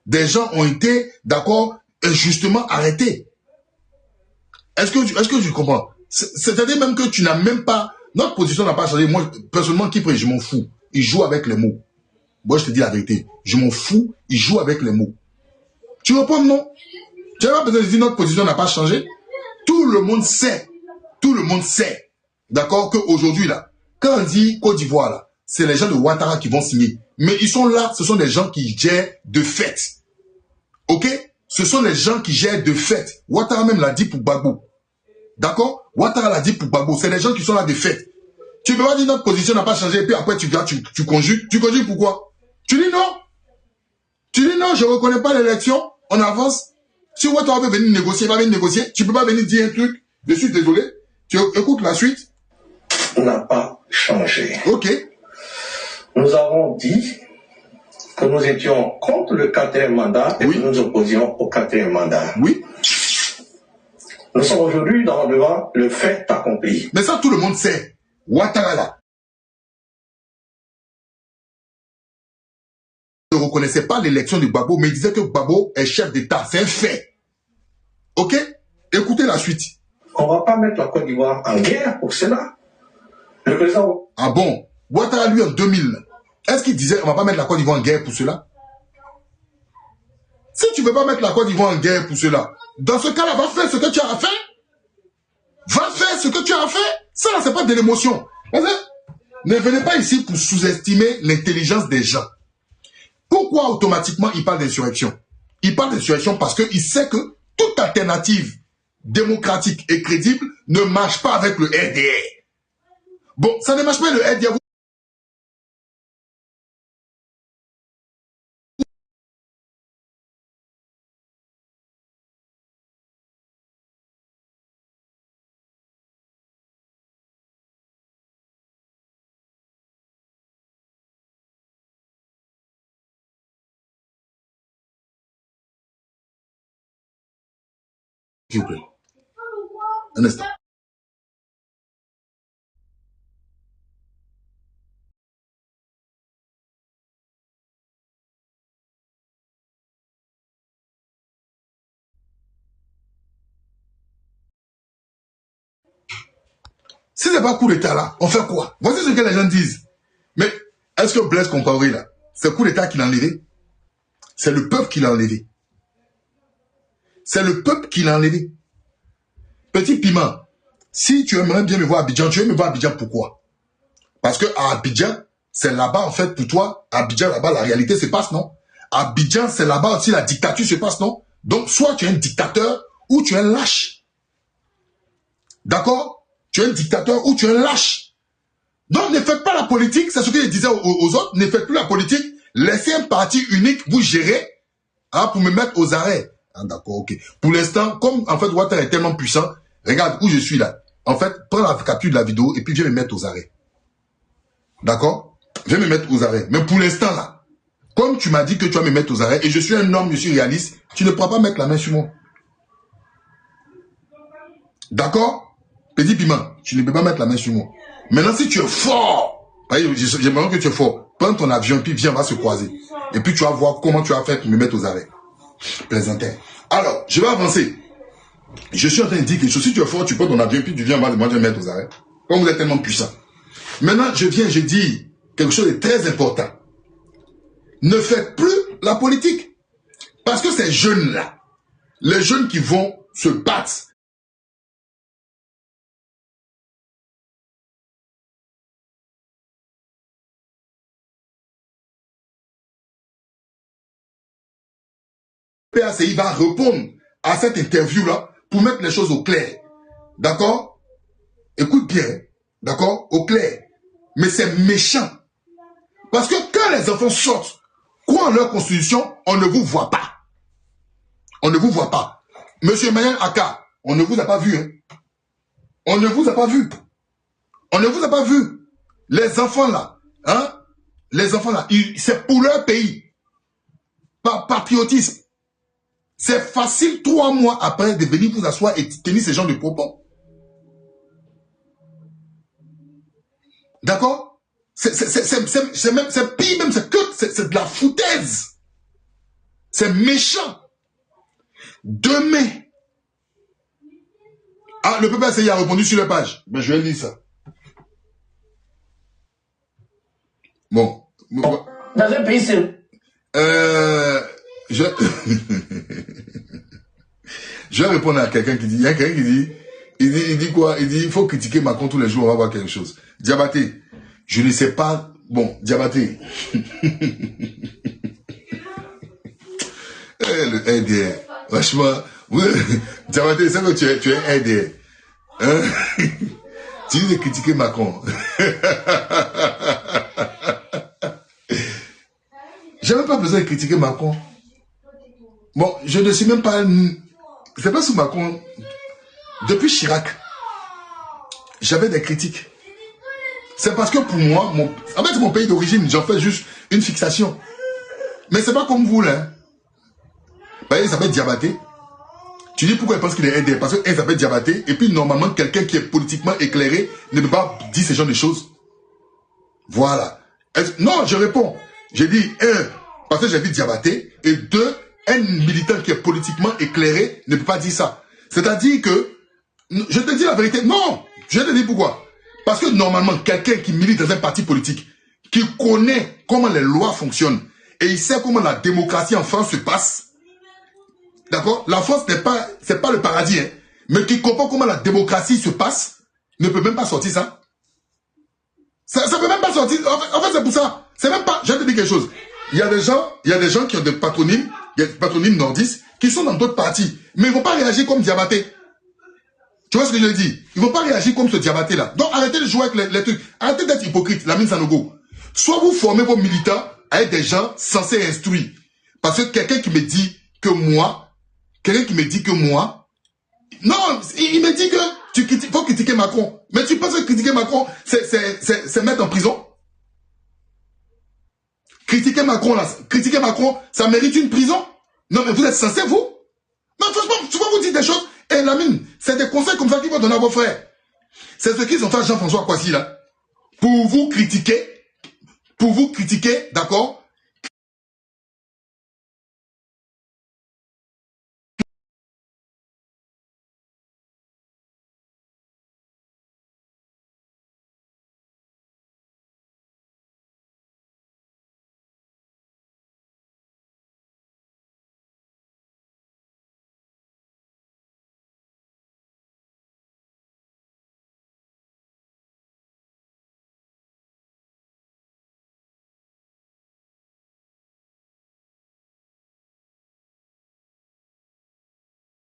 Des gens ont été, d'accord, injustement arrêtés. Est-ce que tu comprends? C'est-à-dire même que tu n'as même pas... Notre position n'a pas changé. Moi, personnellement, Kipre, je m'en fous. Il joue avec les mots. Moi, je te dis la vérité. Je m'en fous. Il joue avec les mots. Tu réponds non? Tu n'as pas besoin de dire notre position n'a pas changé. Tout le monde sait. Tout le monde sait. D'accord? Qu'aujourd'hui, là, quand on dit Côte d'Ivoire, là, c'est les gens de Ouattara qui vont signer. Mais ils sont là, ce sont des gens qui gèrent de fait. Ok? Ce sont les gens qui gèrent de fait. Ouattara même l'a dit pour Gbagbo. D'accord? Ouattara l'a dit pour Gbagbo. C'est les gens qui sont là de fait. Tu ne peux pas dire notre position n'a pas changé et puis après tu conjugues. Tu conjugues pourquoi? Tu dis non. Tu dis non, je ne reconnais pas l'élection. On avance. Si Ouattara veut venir négocier, il va venir négocier. Tu ne peux pas venir dire un truc. Je suis désolé. Tu écoutes la suite. N'a pas changé. Ok. Nous avons dit que nous étions contre le 4e mandat et que nous nous opposions au 4e mandat. Oui. Nous sommes aujourd'hui devant le fait accompli. Mais ça, tout le monde sait. Ouattara là ne reconnaissait pas l'élection de Gbagbo, mais il disait que Gbagbo est chef d'État. C'est un fait. Ok? Écoutez la suite. On ne va pas mettre la Côte d'Ivoire en guerre pour cela. Le président... Ah bon? Ouattara, lui, en 2000, est-ce qu'il disait on ne va pas mettre la Côte d'Ivoire en guerre pour cela? Si tu ne veux pas mettre la Côte d'Ivoire en guerre pour cela, dans ce cas-là, va faire ce que tu as à faire. Va faire ce que tu as à faire. Ça, là, c'est pas de l'émotion. Ne venez pas ici pour sous-estimer l'intelligence des gens. Pourquoi automatiquement il parle d'insurrection? Il parle d'insurrection parce qu'il sait que toute alternative démocratique et crédible ne marche pas avec le RDR. Bon, ça ne marche pas avec le RDR. S'il vous plaît. Un instant. Si c'est pas coup d'État là, on fait quoi? Voici ce que les gens disent. Mais est-ce que Blaise Compaoré là, c'est coup d'État qui l'a enlevé? C'est le peuple qui l'a enlevé. C'est le peuple qui l'a enlevé. Petit piment, si tu aimerais bien me voir à Abidjan, tu veux me voir à Abidjan pourquoi? Parce que à Abidjan, c'est là-bas en fait pour toi, à Abidjan là-bas la réalité se passe, non? À Abidjan, c'est là-bas aussi la dictature se passe, non? Donc soit tu es un dictateur ou tu es un lâche. D'accord? Tu es un dictateur ou tu es un lâche. Donc ne faites pas la politique, c'est ce que je disais aux autres, ne faites plus la politique, laissez un parti unique vous gérer hein, pour me mettre aux arrêts. Ah, d'accord, ok. Pour l'instant, comme en fait Ouattara est tellement puissant, regarde où je suis là. En fait, prends la capture de la vidéo et puis viens me mettre aux arrêts. D'accord? Viens me mettre aux arrêts. Mais pour l'instant là, comme tu m'as dit que tu vas me mettre aux arrêts, et je suis un homme, je suis réaliste, tu ne pourras pas mettre la main sur moi. D'accord? Petit piment, tu ne peux pas mettre la main sur moi. Maintenant, si tu es fort, j'aimerais que tu es fort, prends ton avion et puis viens, on va se croiser. Et puis tu vas voir comment tu vas faire pour me mettre aux arrêts. Plaisantin. Alors, je vais avancer. Je suis en train de dire que si tu es fort, tu prends ton avion et puis tu viens, on va me mettre aux arrêts. Comme vous êtes tellement puissant. Maintenant, je dis quelque chose de très important. Ne faites plus la politique. Parce que ces jeunes-là, les jeunes qui vont se battre, PACI va répondre à cette interview-là pour mettre les choses au clair. D'accord? Écoute bien. D'accord? Au clair. Mais c'est méchant. Parce que quand les enfants sortent, croient en leur constitution, on ne vous voit pas. On ne vous voit pas. Monsieur Emmanuel Aka, on ne vous a pas vu. Hein? On ne vous a pas vu. On ne vous a pas vu. Les enfants là, hein? Les enfants là, c'est pour leur pays. Par patriotisme. C'est facile 3 mois après de venir vous asseoir et tenir ce genre de propos. D'accord? C'est pire même, c'est de la foutaise. C'est méchant. Demain. Ah, le PPACI a répondu sur la page. Ben, je vais lire ça. Bon. Dans un pays, c'est... Je vais répondre à quelqu'un qui dit, il y a quelqu'un qui dit, il dit quoi? Il dit, il faut critiquer Macron tous les jours, on va voir quelque chose. Diabaté, je ne sais pas, bon, Diabaté. Le RDR, franchement, Diabaté, c'est que tu es RDR. Hein? Tu dis de critiquer Macron. J'ai même pas besoin de critiquer Macron. Bon, je ne suis même pas... C'est pas sous Macron. Depuis Chirac, j'avais des critiques. C'est parce que pour moi, en fait, mon pays d'origine, j'en fais juste une fixation. Mais c'est pas comme vous, là. Bah, il s'appelle Diabaté. Tu dis pourquoi il pense qu'il est aidé? Parce qu'il s'appelle Diabaté. Et puis, normalement, quelqu'un qui est politiquement éclairé ne peut pas dire ce genre de choses. Voilà. Non, je réponds. J'ai dit, parce que j'ai dit Diabaté. Et deux, un militant qui est politiquement éclairé ne peut pas dire ça. C'est-à-dire que, je te dis la vérité, non, je te dis pourquoi. Parce que normalement, quelqu'un qui milite dans un parti politique, qui connaît comment les lois fonctionnent, et il sait comment la démocratie en France se passe, d'accord? La France c'est pas le paradis, hein, mais qui comprend comment la démocratie se passe, ne peut même pas sortir ça. Ça peut même pas sortir, en fait c'est pour ça. C'est même pas, je vais te dire quelque chose. Il y a des gens qui ont des patronymes nordistes, qui sont dans d'autres partis, mais ils vont pas réagir comme Diabaté. Tu vois ce que je dis? Ils vont pas réagir comme ce Diabaté là. Donc arrêtez de jouer avec les trucs. Arrêtez d'être hypocrite, Lamine Sanogo. Soit vous formez vos militants avec des gens censés instruits. Parce que quelqu'un qui me dit que moi, non, il me dit que faut critiquer Macron. Mais tu penses que critiquer Macron, c'est mettre en prison? Critiquer Macron, ça mérite une prison? Non, mais vous êtes censé, vous? Mais franchement, souvent vous dites des choses, et Lamine, c'est des conseils comme ça qu'ils vont donner à vos frères. C'est ce qu'ils ont fait à Jean-François Kouassi, là. Pour vous critiquer, d'accord?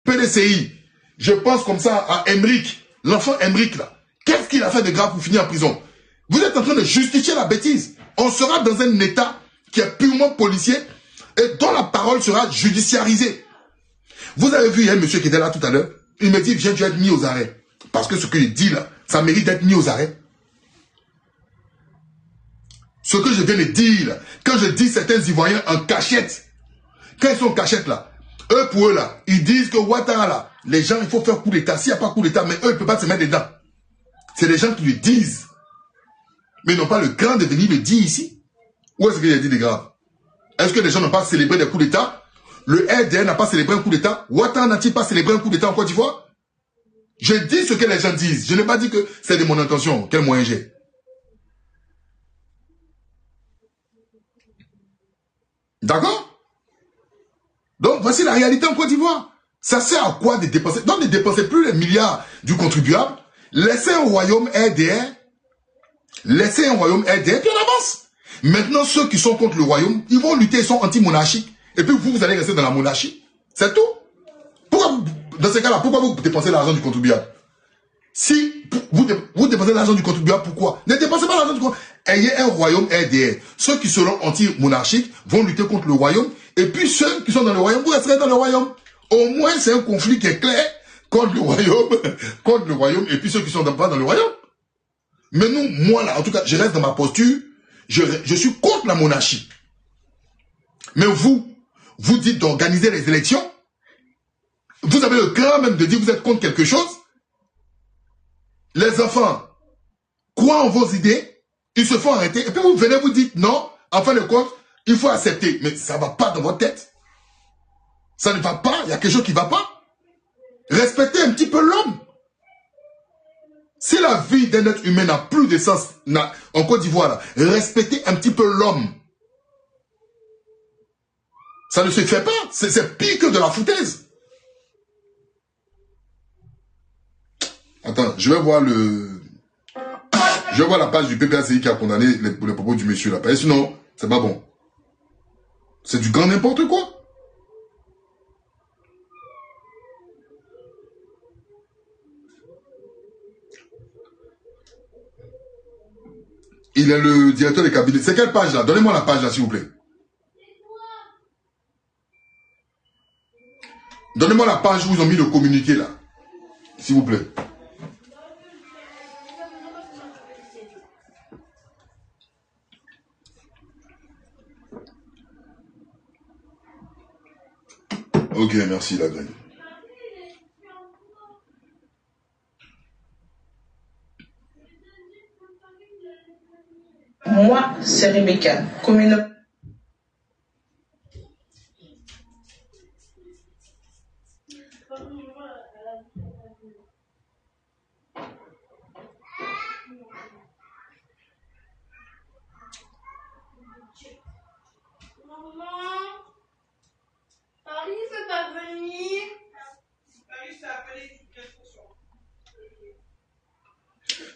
PDCI, je pense comme ça à Emric, l'enfant Emric là. Qu'est-ce qu'il a fait de grave pour finir en prison? Vous êtes en train de justifier la bêtise. On sera dans un état qui est purement policier et dont la parole sera judiciarisée. Vous avez vu un monsieur qui était là tout à l'heure, il me dit viens, tu vas être mis aux arrêts. Parce que ce qu'il dit là, ça mérite d'être mis aux arrêts. Ce que je viens de dire là, quand je dis certains Ivoiriens en cachette, quand ils sont en cachette là, eux, pour eux, là, ils disent que Ouattara, là, les gens, il faut faire coup d'état. S'il n'y a pas coup d'état, mais eux, ils ne peuvent pas se mettre dedans. C'est les gens qui le disent. Mais ils n'ont pas le cran de venir le dire ici. Où est-ce qu'il a dit des graves? Est-ce que les gens n'ont pas célébré des coups d'état? Le RDN n'a pas célébré un coup d'état? Ouattara n'a-t-il pas célébré un coup d'état en Côte d'Ivoire? Je dis ce que les gens disent. Je n'ai pas dit que c'est de mon intention. Quel moyen j'ai? D'accord? Donc, voici la réalité en Côte d'Ivoire. Ça sert à quoi de dépenser? Donc, ne dépensez plus les milliards du contribuable. Laissez un royaume RDR. Laissez un royaume RDR, puis on avance. Maintenant, ceux qui sont contre le royaume, ils vont lutter, ils sont anti-monarchiques. Et puis, vous allez rester dans la monarchie. C'est tout. Pourquoi, dans ces cas-là, pourquoi vous dépensez l'argent du contribuable? Si vous dépensez l'argent du contribuable, pourquoi? Ne dépensez pas l'argent du contribuable. Ayez un royaume RDR. Ceux qui seront anti-monarchiques vont lutter contre le royaume. Et puis ceux qui sont dans le royaume, vous resterez dans le royaume. Au moins, c'est un conflit qui est clair contre le royaume, et puis ceux qui sont pas dans le royaume. Mais nous, moi là, en tout cas, je reste dans ma posture. Je suis contre la monarchie. Mais vous dites d'organiser les élections. Vous avez le cran même de dire que vous êtes contre quelque chose. Les enfants croient en vos idées. Ils se font arrêter. Et puis vous venez vous dites non, en fin de compte, il faut accepter. Mais ça ne va pas dans votre tête. Ça ne va pas, il y a quelque chose qui ne va pas. Respectez un petit peu l'homme. Si la vie d'un être humain n'a plus de sens en Côte d'Ivoire, respectez un petit peu l'homme. Ça ne se fait pas. C'est pire que de la foutaise. Attends, je vais voir la page du PPACI qui a condamné les propos du monsieur là. Et sinon, c'est pas bon. C'est du grand n'importe quoi. Il est le directeur des cabinets. C'est quelle page là? Donnez-moi la page là, s'il vous plaît. Donnez-moi la page où ils ont mis le communiqué là. S'il vous plaît. Ok, merci la graine. Moi, c'est Rebecca, commune.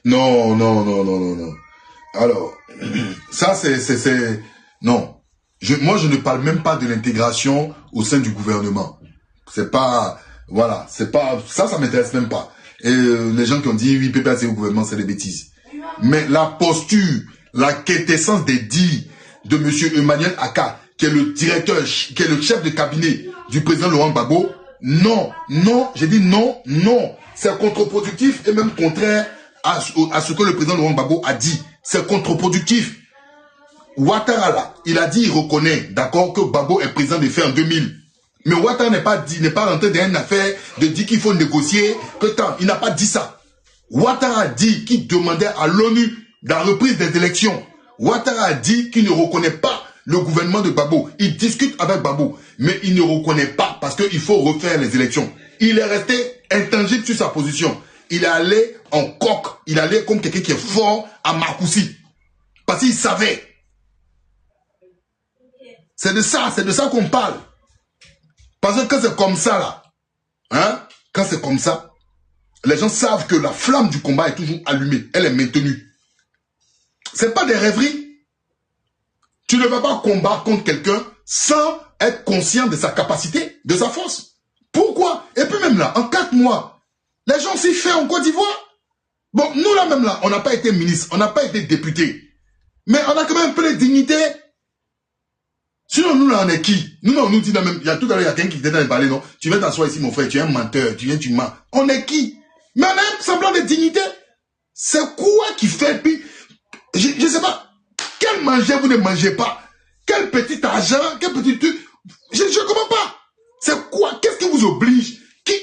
Non, non, non, non, non, non. Alors, ça c'est... Non. Moi, je ne parle même pas de l'intégration au sein du gouvernement. C'est pas... Voilà, c'est pas... Ça m'intéresse même pas. Et les gens qui ont dit, oui, PPACI au gouvernement, c'est des bêtises. Mais la posture, la quintessence des dits de M. Emmanuel Aka, qui est le directeur, qui est le chef de cabinet du président Laurent Gbagbo, non, non, j'ai dit non, non. C'est contre-productif et même contraire à ce que le président Laurent Gbagbo a dit. C'est contre-productif. Ouattara là, il a dit, il reconnaît, d'accord, que Gbagbo est président des faits en 2000. Mais Ouattara n'est pas rentré dans une affaire de dire qu'il faut négocier, que tant, il n'a pas dit ça. Ouattara a dit qu'il demandait à l'ONU la reprise des élections. Ouattara a dit qu'il ne reconnaît pas le gouvernement de Gbagbo. Il discute avec Gbagbo, mais il ne reconnaît pas parce qu'il faut refaire les élections. Il est resté intangible sur sa position. Il est allé en coq. Il est allé comme quelqu'un qui est fort à Marcoussis. Parce qu'il savait. C'est de ça qu'on parle. Parce que quand c'est comme ça, là, hein, quand c'est comme ça, les gens savent que la flamme du combat est toujours allumée. Elle est maintenue. C'est pas des rêveries. Tu ne vas pas combattre contre quelqu'un sans être conscient de sa capacité, de sa force. Pourquoi? Et puis même là, en 4 mois, les gens s'y font en Côte d'Ivoire. Bon, nous là même là, on n'a pas été ministre, on n'a pas été député. Mais on a quand même un peu de dignité. Sinon, nous là, on est qui? Nous là, on nous dit là même, il y a tout à l'heure, il y a quelqu'un qui était dans les balais, non? Tu viens t'asseoir ici, mon frère, tu es un menteur, tu viens, tu mens. On est qui? Mais on a un semblant de dignité. C'est quoi qui fait, puis, je sais pas, quel manger vous ne mangez pas? Quel petit argent, quel petit truc? Je comprends pas. C'est quoi? Qu'est-ce qui vous oblige? Qui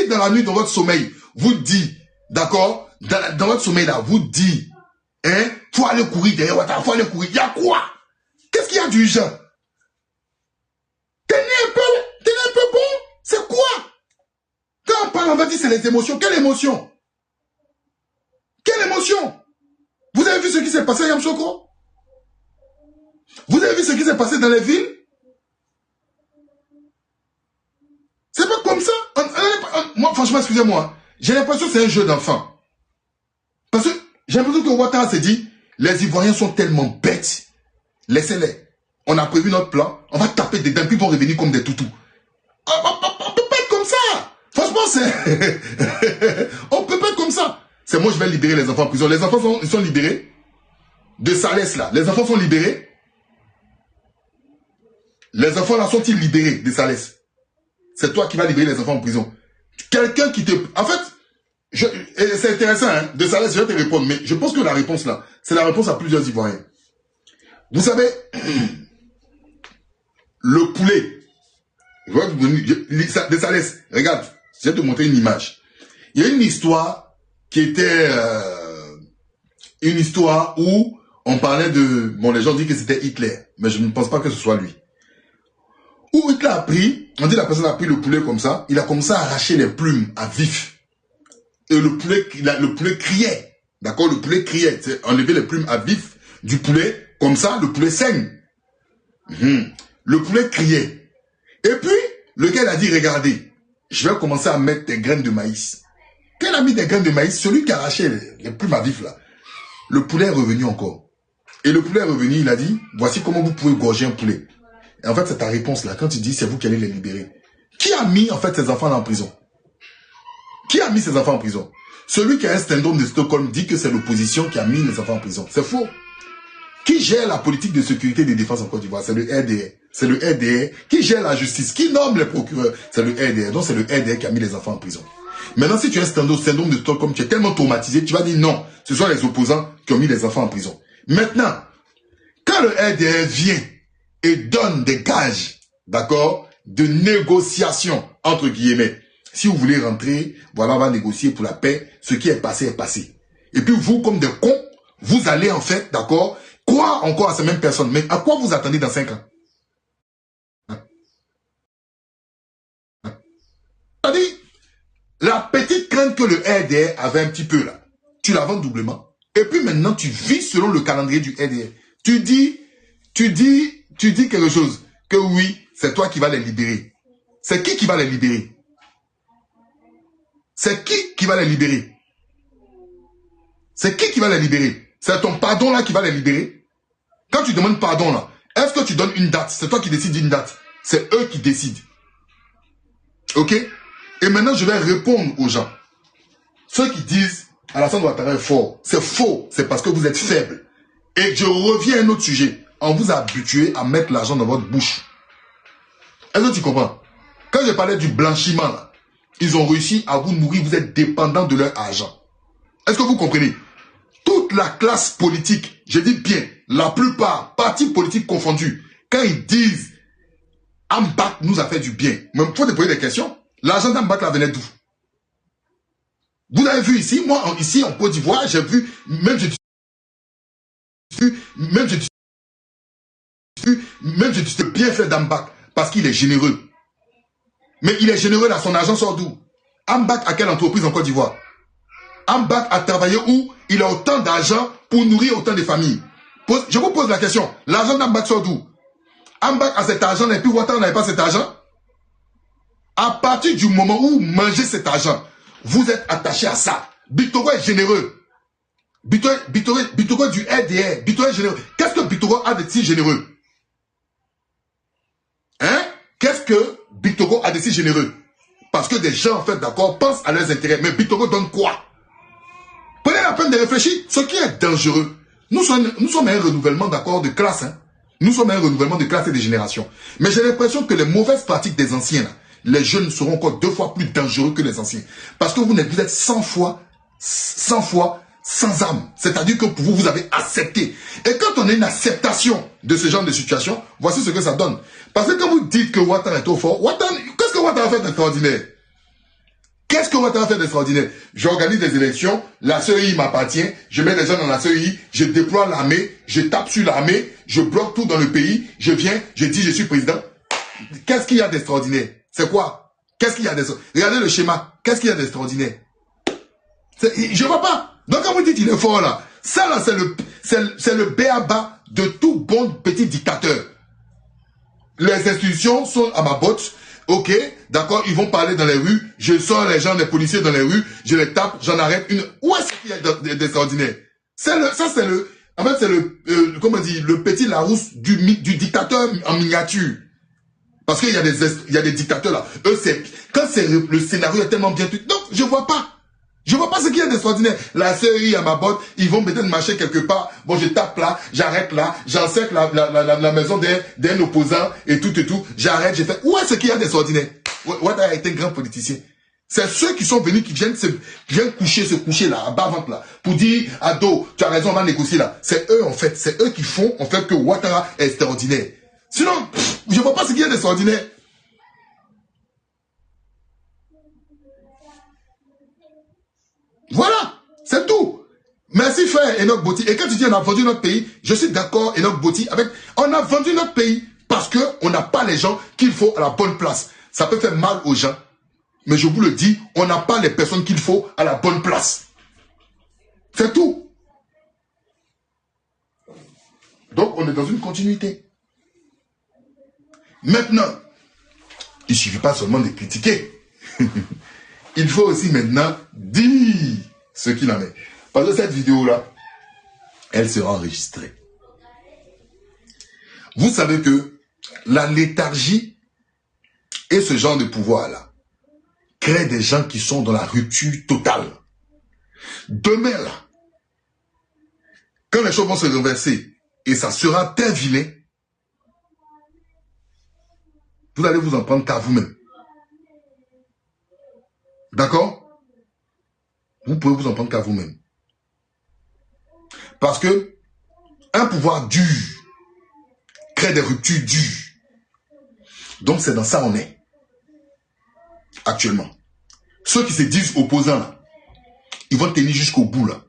dans la nuit, dans votre sommeil, vous dit, d'accord? Dans votre sommeil là, vous dit, hein? Faut aller courir derrière Ouattara, faut aller courir. Il y a quoi? Qu'est-ce qu'il y a d'urgent? Tenez un peu bon. C'est quoi? Quand on parle, on va dire c'est les émotions. Quelle émotion? Quelle émotion? Vous avez vu ce qui s'est passé à Yamoussoukro? Vous avez vu ce qui s'est passé dans les villes? C'est pas comme ça. Moi, franchement, excusez-moi. J'ai l'impression que c'est un jeu d'enfant. Parce que j'ai l'impression que Ouattara s'est dit, les Ivoiriens sont tellement bêtes. Laissez-les. On a prévu notre plan. On va taper des dents, puis ils vont revenir comme des toutous. On peut pas être comme ça. Franchement, c'est... on peut pas être comme ça. C'est moi, je vais libérer les enfants en prison. Les enfants ils sont libérés. De Salès, là. Les enfants sont libérés. Les enfants, là, sont-ils libérés de Salès? C'est toi qui vas libérer les enfants en prison. Quelqu'un qui te... En fait, c'est intéressant, hein. De Salès, je vais te répondre. Mais je pense que la réponse, là, c'est la réponse à plusieurs Ivoiriens. Vous savez, le poulet, de Salès, regarde, je vais te montrer une image. Il y a une histoire qui était une histoire où on parlait de... Bon, les gens disent que c'était Hitler, mais je ne pense pas que ce soit lui. où Hitler a pris, on dit la personne a pris le poulet comme ça, il a commencé à arracher les plumes à vif. Et le poulet criait. D'accord, le poulet criait. C'est enlever les plumes à vif du poulet, comme ça, le poulet saigne. Le poulet criait. Et puis, le gars il a dit, regardez, je vais commencer à mettre des graines de maïs. Quand il a mis des graines de maïs, celui qui a arraché les plumes à vif là, le poulet est revenu encore. Et le poulet est revenu, il a dit, voici comment vous pouvez gorger un poulet. Et en fait, c'est ta réponse là, quand tu dis, c'est vous qui allez les libérer. Qui a mis en fait ces enfants là en prison? Qui a mis ces enfants en prison? Celui qui a un syndrome de Stockholm dit que c'est l'opposition qui a mis les enfants en prison. C'est faux. Qui gère la politique de sécurité et de défense en Côte d'Ivoire? C'est le RDR. C'est le RDR. Qui gère la justice? Qui nomme les procureurs? C'est le RDR. Donc c'est le RDR qui a mis les enfants en prison. Maintenant, si tu as un syndrome de Stockholm, tu es tellement traumatisé, tu vas dire non, ce sont les opposants qui ont mis les enfants en prison. Maintenant, quand le RDR vient et donne des gages, d'accord, de négociation, entre guillemets, si vous voulez rentrer, voilà, on va négocier pour la paix, ce qui est passé est passé. Et puis vous, comme des cons, vous allez en fait, d'accord, croire encore à ces mêmes personnes. Mais à quoi vous attendez dans 5 ans? C'est-à-dire, la petite crainte que le RDR avait un petit peu là, tu la vends doublement. Et puis maintenant, tu vis selon le calendrier du RDR. Tu dis quelque chose, que oui, c'est toi qui vas les libérer. C'est qui va les libérer? C'est qui va les libérer? C'est qui va les libérer? C'est ton pardon là qui va les libérer? Quand tu demandes pardon là, est-ce que tu donnes une date? C'est toi qui décides d'une date. C'est eux qui décident. Ok? Et maintenant, je vais répondre aux gens. Ceux qui disent Alassane Ouattara est fort. C'est faux. C'est parce que vous êtes faible. Et je reviens à un autre sujet. On vous a habitué à mettre l'argent dans votre bouche. Est-ce que tu comprends? Quand je parlais du blanchiment là, ils ont réussi à vous nourrir, vous êtes dépendant de leur argent. Est-ce que vous comprenez? Toute la classe politique, je dis bien, la plupart, partis politiques confondus, quand ils disent Ambak nous a fait du bien, mais il faut te poser des questions. L'argent d'Ambak là venait d'où? Vous avez vu ici, moi, ici en Côte d'Ivoire, j'ai vu, même je dis le bienfait d'Ambak, parce qu'il est généreux. Mais il est généreux là, son argent sort d'où? Ambak a quelle entreprise en Côte d'Ivoire? Ambak a travaillé où? Il a autant d'argent pour nourrir autant de familles. Je vous pose la question, l'argent d'Ambak sort d'où? Ambak a cet argent et puis Ouattara n'avait pas cet argent? À partir du moment où vous mangez cet argent, vous êtes attaché à ça. Bitoro est généreux. Bitoro du RDR. Bitoro est généreux. Qu'est-ce que Bitoro a de si généreux? Hein? Qu'est-ce que Bitoro a de si généreux? Parce que des gens, en fait, d'accord, pensent à leurs intérêts. Mais Bitoro donne quoi? Prenez la peine de réfléchir. Ce qui est dangereux, nous sommes un renouvellement, d'accord, de classe. Hein? Nous sommes un renouvellement de classe et de génération. Mais j'ai l'impression que les mauvaises pratiques des anciens, là, les jeunes seront encore 2 fois plus dangereux que les anciens. Parce que vous êtes 100 fois sans âme. C'est-à-dire que pour vous, vous avez accepté. Et quand on a une acceptation de ce genre de situation, voici ce que ça donne. Parce que quand vous dites que Ouattara est trop fort, qu'est-ce que Ouattara a fait d'extraordinaire? Qu'est-ce que Ouattara a fait d'extraordinaire? J'organise des élections, la CEI m'appartient, je mets des gens dans la CEI, je déploie l'armée, je tape sur l'armée, je bloque tout dans le pays, je viens, je dis je suis président. Qu'est-ce qu'il y a d'extraordinaire? C'est quoi? Qu'est-ce qu'il y a d'extraordinaire? Regardez le schéma. Qu'est-ce qu'il y a d'extraordinaire? Je vois pas. Donc quand vous dites qu'il est fort là, ça là c'est le b.a.-ba de tout bon petit dictateur. Les institutions sont à ma botte. Ok, d'accord, ils vont parler dans les rues. Je sors les gens, les policiers dans les rues. Je les tape, j'en arrête une. Où est-ce qu'il y a d'extraordinaire? En fait c'est comment on dit, le petit Larousse du dictateur en miniature. Parce qu'il y a des dictateurs là. Eux, quand le scénario est tellement bien... Donc, je vois pas. Je vois pas ce qu'il y a d'extraordinaire. La CEI à ma botte, ils vont peut-être marcher quelque part. Bon, je tape là, j'arrête là, j'encercle la maison d'un opposant et tout. J'arrête, j'ai fait... Où est-ce qu'il y a d'extraordinaire? Ouattara a été un grand politicien. C'est ceux qui sont venus, qui viennent se coucher là, à bas-ventre là, pour dire, Ado, tu as raison, on va négocier là. C'est eux, en fait. C'est eux qui font, en fait, que Ouattara est extraordinaire. Sinon, je ne vois pas ce qu'il y a d'extraordinaire. Voilà, c'est tout. Merci frère Enoch Boti. Et quand tu dis on a vendu notre pays, je suis d'accord Enoch Boti avec... On a vendu notre pays Parce qu'on n'a pas les gens qu'il faut à la bonne place. Ça peut faire mal aux gens. Mais je vous le dis, on n'a pas les personnes qu'il faut à la bonne place. C'est tout. Donc, on est dans une continuité. Maintenant, il ne suffit pas seulement de critiquer. Il faut aussi maintenant dire ce qu'il en est. Parce que cette vidéo-là, elle sera enregistrée. Vous savez que la léthargie et ce genre de pouvoir-là crée des gens qui sont dans la rupture totale. Demain, là, quand les choses vont se renverser, et ça sera très vilain, vous allez vous en prendre qu'à vous-même. D'accord? Vous pouvez vous en prendre qu'à vous-même. Parce que un pouvoir dur crée des ruptures dures. Donc c'est dans ça on est. Actuellement. Ceux qui se disent opposants, là, ils vont tenir jusqu'au bout, là.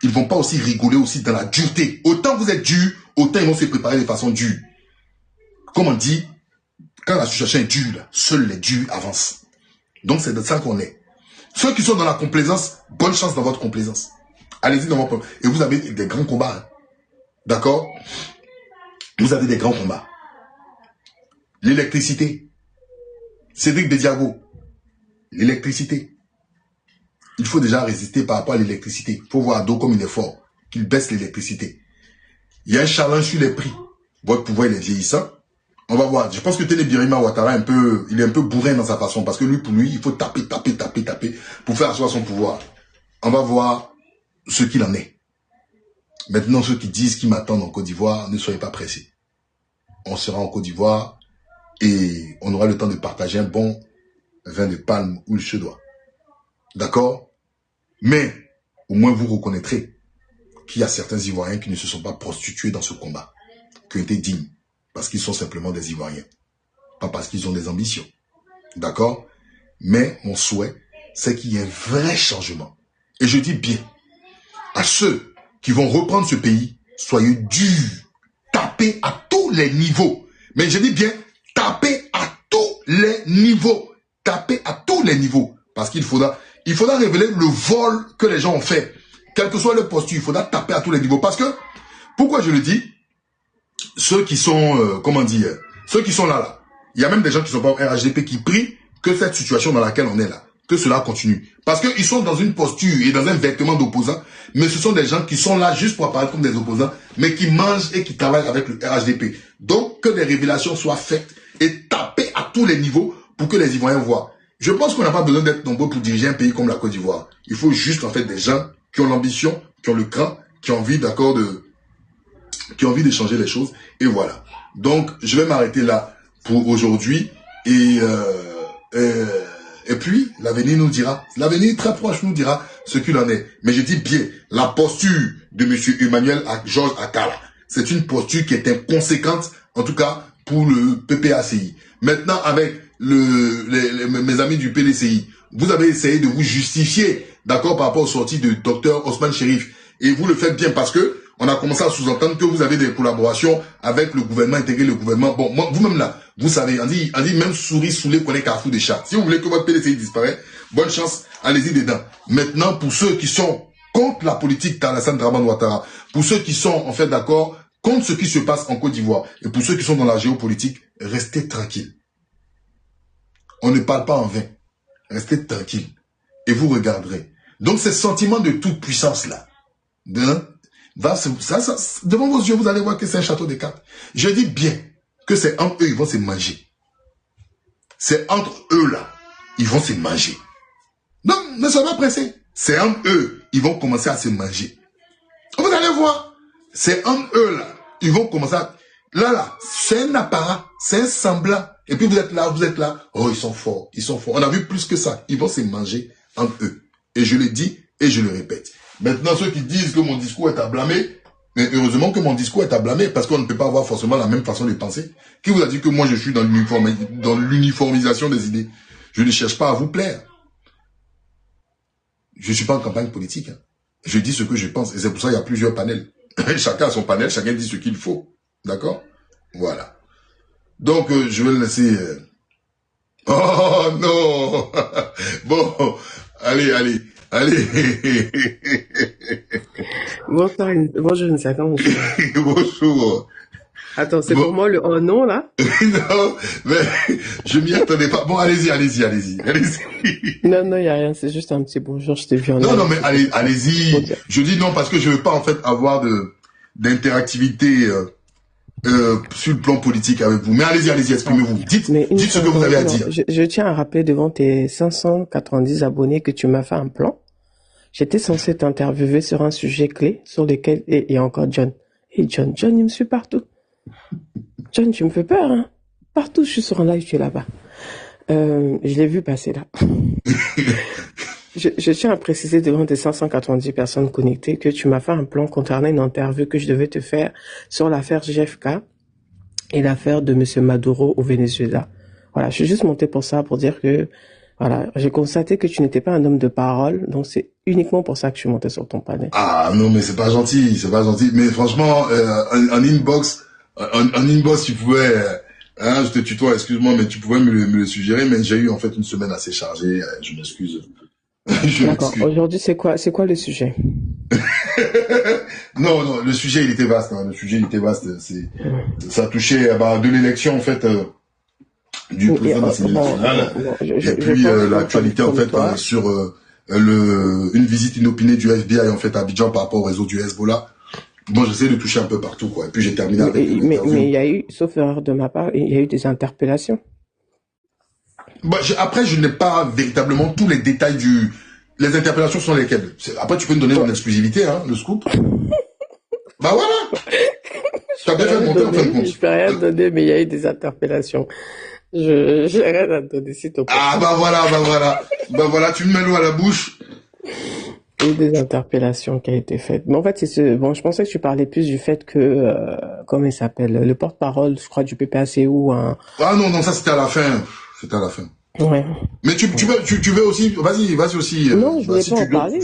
Ils ne vont pas aussi rigoler aussi dans la dureté. Autant vous êtes dur, autant ils vont se préparer de façon dure. Comme on dit, quand la situation est dure, là, seuls les durs avancent. Donc c'est de ça qu'on est. Ceux qui sont dans la complaisance, bonne chance dans votre complaisance. Allez-y dans votre... Et vous avez des grands combats. Hein. D'accord? Vous avez des grands combats. L'électricité. Cédric Bediago. L'électricité. Il faut déjà résister par rapport à l'électricité. Il faut voir Ado comme il est fort. Qu'il baisse l'électricité. Il y a un challenge sur les prix. Votre pouvoir, il est vieillissant. On va voir. Je pense que Birima Ouattara, il est un peu bourrin dans sa façon. Parce que lui, pour lui, il faut taper pour faire asseoir son pouvoir. On va voir ce qu'il en est. Maintenant, ceux qui disent qu'ils m'attendent en Côte d'Ivoire, ne soyez pas pressés. On sera en Côte d'Ivoire et on aura le temps de partager un bon vin de palme où il se doit. D'accord? Mais, au moins vous reconnaîtrez qu'il y a certains Ivoiriens qui ne se sont pas prostitués dans ce combat, qui ont été dignes, parce qu'ils sont simplement des Ivoiriens, pas parce qu'ils ont des ambitions. D'accord? Mais mon souhait, c'est qu'il y ait un vrai changement. Et je dis bien, à ceux qui vont reprendre ce pays, soyez durs, tapez à tous les niveaux. Mais je dis bien, tapez à tous les niveaux. Tapez à tous les niveaux. Parce qu'il faudra révéler le vol que les gens ont fait. Quel que soit le posture, il faudra taper à tous les niveaux. Parce que, pourquoi je le dis, ceux qui sont, ceux qui sont là, il y a même des gens qui sont pas au RHDP qui prient que cette situation dans laquelle on est là, que cela continue. Parce qu'ils sont dans une posture et dans un vêtement d'opposants, mais ce sont des gens qui sont là juste pour apparaître comme des opposants, mais qui mangent et qui travaillent avec le RHDP. Donc, que des révélations soient faites et tapées à tous les niveaux pour que les Ivoiriens voient. Je pense qu'on n'a pas besoin d'être nombreux pour diriger un pays comme la Côte d'Ivoire. Il faut juste, en fait, des gens qui ont l'ambition, qui ont le cran, qui ont envie, d'accord, qui ont envie de changer les choses. Et voilà. Donc, je vais m'arrêter là pour aujourd'hui. Et puis, l'avenir nous dira, l'avenir très proche nous dira ce qu'il en est. Mais je dis bien, la posture de M. Emmanuel Georges Akala, c'est une posture qui est inconséquente, en tout cas pour le PPACI. Maintenant, avec mes amis du PDCI, vous avez essayé de vous justifier, d'accord, par rapport aux sorties de Dr Osman Chérif. Et vous le faites bien parce que on a commencé à sous-entendre que vous avez des collaborations avec le gouvernement, intégré le gouvernement. Bon, vous-même là, vous savez, on dit même souris saoulé connaît carrefour des chats. Si vous voulez que votre PDCI disparaisse, bonne chance, allez-y dedans. Maintenant, pour ceux qui sont contre la politique d'Alassane Dramane Ouattara, pour ceux qui sont en fait d'accord contre ce qui se passe en Côte d'Ivoire, et pour ceux qui sont dans la géopolitique, restez tranquilles. On ne parle pas en vain. Restez tranquilles. Et vous regarderez. Donc, ces sentiments de toute puissance là, devant vos yeux, vous allez voir que c'est un château de cartes. Je dis bien que c'est entre eux, ils vont se manger. C'est entre eux là, ils vont se manger. Non, ne soyez pas pressés. C'est entre eux, ils vont commencer à se manger. Vous allez voir. C'est entre eux là, ils vont commencer à... Là, c'est un apparat, c'est un semblant. Et puis vous êtes là. Oh, ils sont forts, ils sont forts. On a vu plus que ça. Ils vont se manger entre eux. Et je le dis et je le répète. Maintenant, ceux qui disent que mon discours est à blâmer, mais heureusement que mon discours est à blâmer parce qu'on ne peut pas avoir forcément la même façon de penser. Qui vous a dit que moi je suis dans l'uniformisation des idées? Je ne cherche pas à vous plaire. Je ne suis pas en campagne politique. Hein. Je dis ce que je pense. Et c'est pour ça qu'il y a plusieurs panels. Chacun a son panel, chacun dit ce qu'il faut. D'accord? Voilà. Donc, je vais le laisser... Oh non. Bon, allez. Bonjour, Nissa, comment tu vas? Bonjour. Attends, c'est pour moi le oh non, là? Non, mais je m'y attendais pas. Bon, allez-y. Non, il n'y a rien, c'est juste un petit bonjour, je t'ai vu en Non, live. non, mais allez-y. Je dis non parce que je veux pas, en fait, avoir d'interactivité sur le plan politique avec vous. Mais allez-y, exprimez-vous. Dites ce que vous avez à dire. Je tiens à rappeler devant tes 590 abonnés que tu m'as fait un plan. J'étais censé t'interviewer sur un sujet clé sur lequel... Et encore John. Et John, il me suit partout. John, tu me fais peur, hein? Partout, je suis sur un live, tu es là-bas. Je l'ai vu passer là. Je tiens à préciser devant tes 590 personnes connectées que tu m'as fait un plan concernant une interview que je devais te faire sur l'affaire GFK et l'affaire de M. Maduro au Venezuela. Voilà, je suis juste monté pour ça, pour dire que voilà, j'ai constaté que tu n'étais pas un homme de parole, donc c'est uniquement pour ça que je suis monté sur ton panel. Ah non, mais c'est pas gentil. Mais franchement, en inbox, tu pouvais, je te tutoie, excuse-moi, mais tu pouvais me le suggérer, mais j'ai eu en fait une semaine assez chargée, je m'excuse. D'accord. Aujourd'hui, c'est quoi le sujet? Non, le sujet il était vaste. Ça touchait de l'élection en fait du président de l'Assemblée nationale. Et puis l'actualité en fait sur une visite inopinée du FBI en fait à Abidjan par rapport au réseau du Hezbollah. Bon, j'essaie de toucher un peu partout quoi. Et puis j'ai terminé avec. Mais il y a eu, sauf erreur de ma part, il y a eu des interpellations. Bah, après, je n'ai pas véritablement tous les détails les interpellations sont lesquelles. Après, tu peux me donner une exclusivité, hein, le scoop. Bah voilà. T'as bien fait monter en fin de compte. Je peux rien donner, mais il y a eu des interpellations. J'ai rien à donner, s'il te plaît. Ah, bah voilà, tu me mets l'eau à la bouche. Il y a eu des interpellations qui a été faites. Mais en fait, je pensais que tu parlais plus du fait que, comment il s'appelle, le porte-parole, je crois, du PPACU ou un... Ah non, ça c'était à la fin. Ouais. Mais tu veux aussi, vas-y aussi. Non, je voulais pas en parler,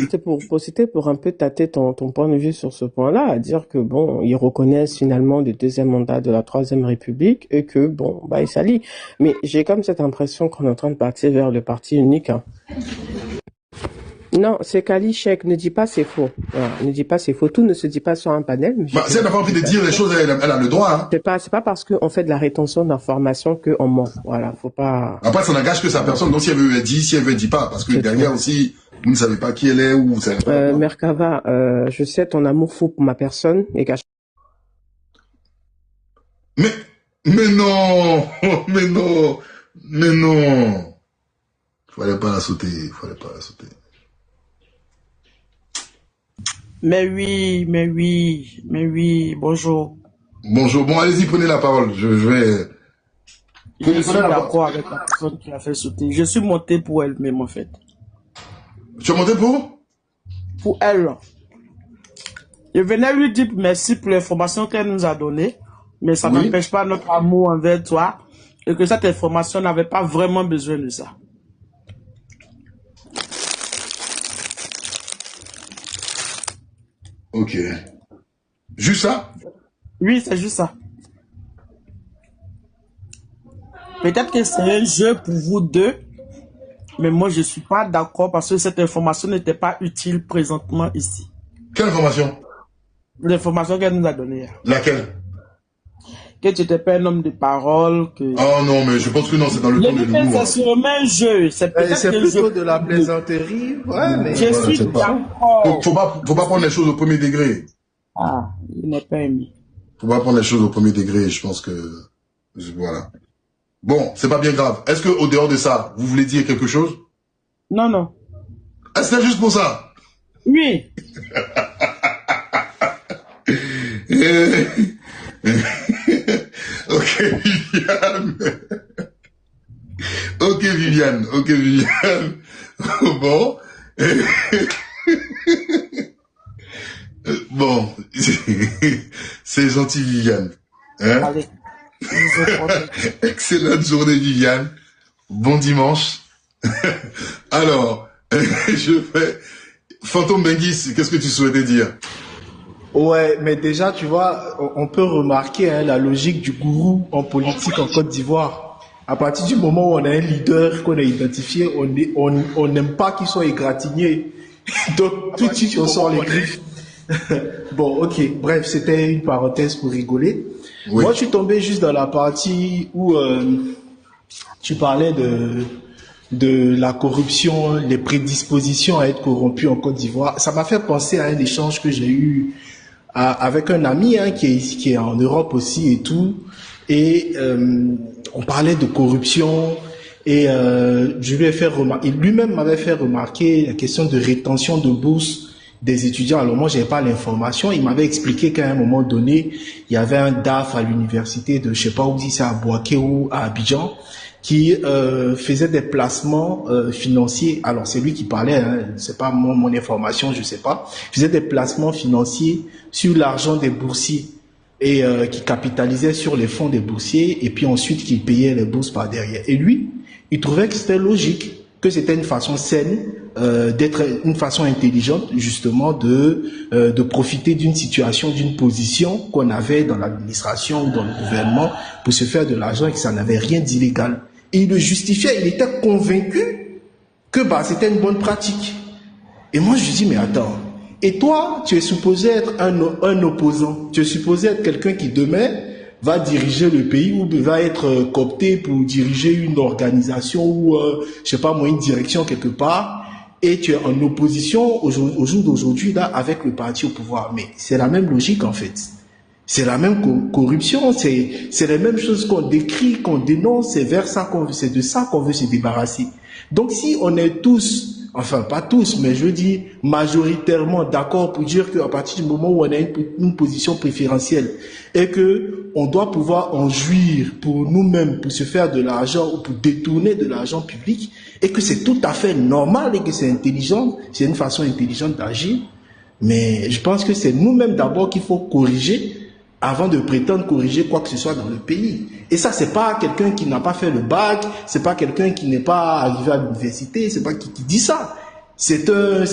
c'était pour un peu tâter ton point de vue sur ce point-là, à dire que bon, ils reconnaissent finalement le deuxième mandat de la Troisième République et que bon, ils s'allient. Mais j'ai comme cette impression qu'on est en train de partir vers le parti unique, hein. Non, c'est Kali Cheikh, ne dis pas c'est faux. Voilà, ne dis pas c'est faux. Tout ne se dit pas sur un panel. Mais si elle n'a pas envie de dire les choses, elle a le droit. Hein. C'est pas parce qu'on fait de la rétention d'informations qu'on ment. Voilà, faut pas... Après, ça n'engage que sa personne. Donc si elle veut dire, si elle veut dire pas. Parce que derrière aussi, vous ne savez pas qui elle est ou vous savez pas. Merkava, je sais ton amour fou pour ma personne et qu'à... Mais non. Fallait pas la sauter. Mais oui, bonjour. Bonjour, bon, allez-y, prenez la parole, je vais... Je suis d'accord avec la personne qui a fait sauter. Je suis monté pour elle-même, en fait. Tu es monté pour? Pour elle. Je venais lui dire merci pour l'information qu'elle nous a donnée, mais ça n'empêche pas notre amour envers toi, et que cette information n'avait pas vraiment besoin de ça. Ok. Juste ça? Oui, c'est juste ça. Peut-être que c'est un jeu pour vous deux, mais moi je suis pas d'accord parce que cette information n'était pas utile présentement ici. Quelle information? L'information qu'elle nous a donnée. Laquelle? Que tu n'étais pas un homme de parole. Que... Oh non, mais je pense que non, c'est dans le ton de l'humour. C'est sûrement un jeu. C'est plutôt de la plaisanterie. Ouais, mais... Je suis d'accord. Faut pas prendre les choses au premier degré. Ah, il n'est pas aimé. Faut pas prendre les choses au premier degré, je pense que... Voilà. Bon, c'est pas bien grave. Est-ce que au dehors de ça, vous voulez dire quelque chose? Non. Ah, c'était juste pour ça? Oui. Ok, Viviane. Bon. Bon. C'est gentil, Viviane. Hein? Allez. Excellente journée, Viviane. Bon dimanche. Alors, je fais... Fantôme Benguis, qu'est-ce que tu souhaitais dire? Ouais, mais déjà, tu vois, on peut remarquer la logique du gourou en politique en Côte d'Ivoire. À partir du moment où on a un leader qu'on a identifié, on n'aime pas qu'il soit égratigné. Donc, tout de suite, on sort les griffes. Bon, ok, bref, c'était une parenthèse pour rigoler. Oui. Moi, je suis tombé juste dans la partie où tu parlais de la corruption, les prédispositions à être corrompu en Côte d'Ivoire. Ça m'a fait penser à un échange que j'ai eu avec un ami qui est en Europe aussi et tout. Et on parlait de corruption et je lui ai fait remarquer, lui-même m'avait fait remarquer la question de rétention de bourse des étudiants. Alors moi, j'avais pas l'information. Il m'avait expliqué qu'à un moment donné, il y avait un DAF à l'université de, je sais pas où si c'est à Bouaké ou à Abidjan, qui faisait des placements financiers. Alors c'est lui qui parlait, hein, c'est pas mon information, je sais pas. Il faisait des placements financiers sur l'argent des boursiers et qui capitalisait sur les fonds des boursiers et puis ensuite qui payait les bourses par derrière. Et lui, il trouvait que c'était logique, que c'était une façon saine, d'être une façon intelligente justement de profiter d'une situation, d'une position qu'on avait dans l'administration ou dans le gouvernement pour se faire de l'argent et que ça n'avait rien d'illégal. Et il le justifiait, il était convaincu que c'était une bonne pratique. Et moi je lui dis mais attends, et toi tu es supposé être un opposant, tu es supposé être quelqu'un qui demain va diriger le pays ou va être coopté pour diriger une organisation ou, je sais pas moi, une direction quelque part, et tu es en opposition au jour d'aujourd'hui là avec le parti au pouvoir. Mais c'est la même logique en fait. C'est la même corruption, c'est les mêmes choses qu'on décrit, qu'on dénonce, c'est de ça qu'on veut se débarrasser. Donc si on est tous, enfin pas tous, mais je veux dire majoritairement d'accord pour dire qu'à partir du moment où on a une position préférentielle et que on doit pouvoir en jouir pour nous-mêmes, pour se faire de l'argent ou pour détourner de l'argent public, et que c'est tout à fait normal et que c'est intelligent, c'est une façon intelligente d'agir, mais je pense que c'est nous-mêmes d'abord qu'il faut corriger avant de prétendre corriger quoi que ce soit dans le pays. Et ça, c'est pas quelqu'un qui n'a pas fait le bac, c'est pas quelqu'un qui n'est pas arrivé à l'université, c'est pas qui dit ça. C'est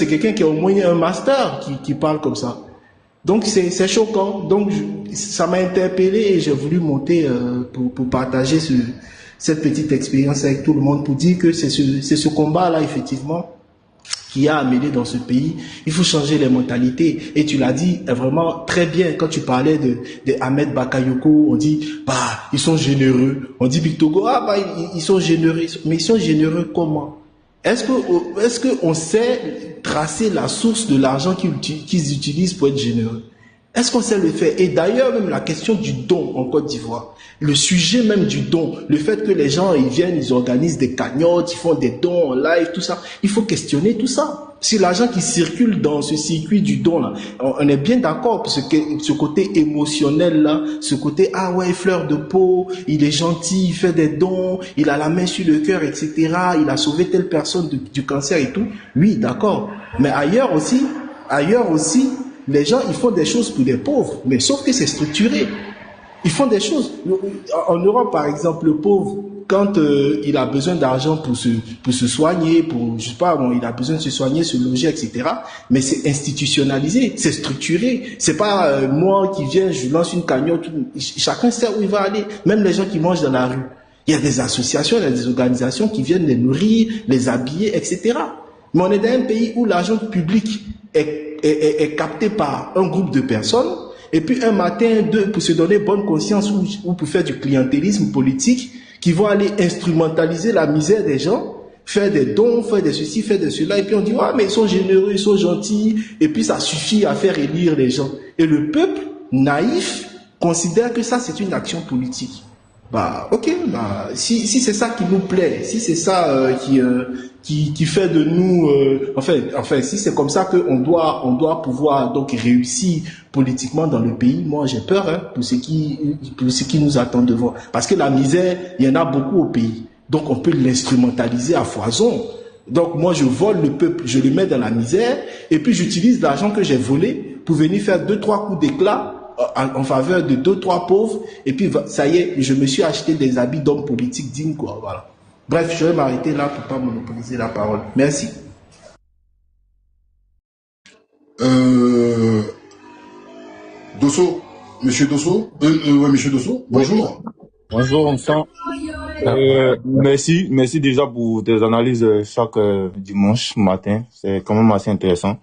quelqu'un qui a au moins un master qui parle comme ça. Donc c'est choquant. Donc ça m'a interpellé et j'ai voulu monter pour partager cette petite expérience avec tout le monde pour dire que c'est ce combat-là effectivement qui a amené dans ce pays. Il faut changer les mentalités. Et tu l'as dit vraiment très bien quand tu parlais de Ahmed Bakayoko. On dit, ils sont généreux. On dit Bictogo, ils sont généreux. Mais ils sont généreux comment? Est-ce que on sait tracer la source de l'argent qu'ils utilisent pour être généreux? Est-ce qu'on sait le faire? Et d'ailleurs, même la question du don en Côte d'Ivoire, le sujet même du don, le fait que les gens, ils viennent, ils organisent des cagnottes, ils font des dons en live, tout ça, il faut questionner tout ça. Si l'argent qui circule dans ce circuit du don là, on est bien d'accord pour ce côté émotionnel là, ce côté fleur de peau, il est gentil, il fait des dons, il a la main sur le cœur, etc. Il a sauvé telle personne du cancer et tout. Oui, d'accord. Mais ailleurs aussi, les gens, ils font des choses pour les pauvres, mais sauf que c'est structuré. Ils font des choses. En Europe, par exemple, le pauvre, quand il a besoin d'argent pour se soigner, je sais pas, il a besoin de se soigner, se loger, etc. Mais c'est institutionnalisé, c'est structuré. C'est pas moi qui viens, je lance une cagnotte. Chacun sait où il va aller. Même les gens qui mangent dans la rue. Il y a des associations, il y a des organisations qui viennent les nourrir, les habiller, etc. Mais on est dans un pays où l'argent public est capté par un groupe de personnes, et puis un matin, pour se donner bonne conscience ou pour faire du clientélisme politique, qui vont aller instrumentaliser la misère des gens, faire des dons, faire de ceci, faire de cela, et puis on dit, mais ils sont généreux, ils sont gentils, et puis ça suffit à faire élire les gens. Et le peuple, naïf, considère que ça, c'est une action politique. Si c'est ça qui nous plaît, si c'est ça qui fait de nous, enfin, si c'est comme ça qu'on doit pouvoir donc réussir politiquement dans le pays, moi j'ai peur pour ce qui nous attend devant, parce que la misère, il y en a beaucoup au pays, donc on peut l'instrumentaliser à foison. Donc moi je vole le peuple, je le mets dans la misère, et puis j'utilise l'argent que j'ai volé pour venir faire 2-3 coups d'éclat en faveur de 2-3 pauvres, et puis ça y est, je me suis acheté des habits d'homme politique digne, quoi, voilà. Bref, je vais m'arrêter là pour pas monopoliser la parole. Merci. Dosso, monsieur Dosso, ouais, monsieur Dosso, bonjour. Bonjour, on sent. Merci déjà pour tes analyses chaque dimanche matin. C'est quand même assez intéressant.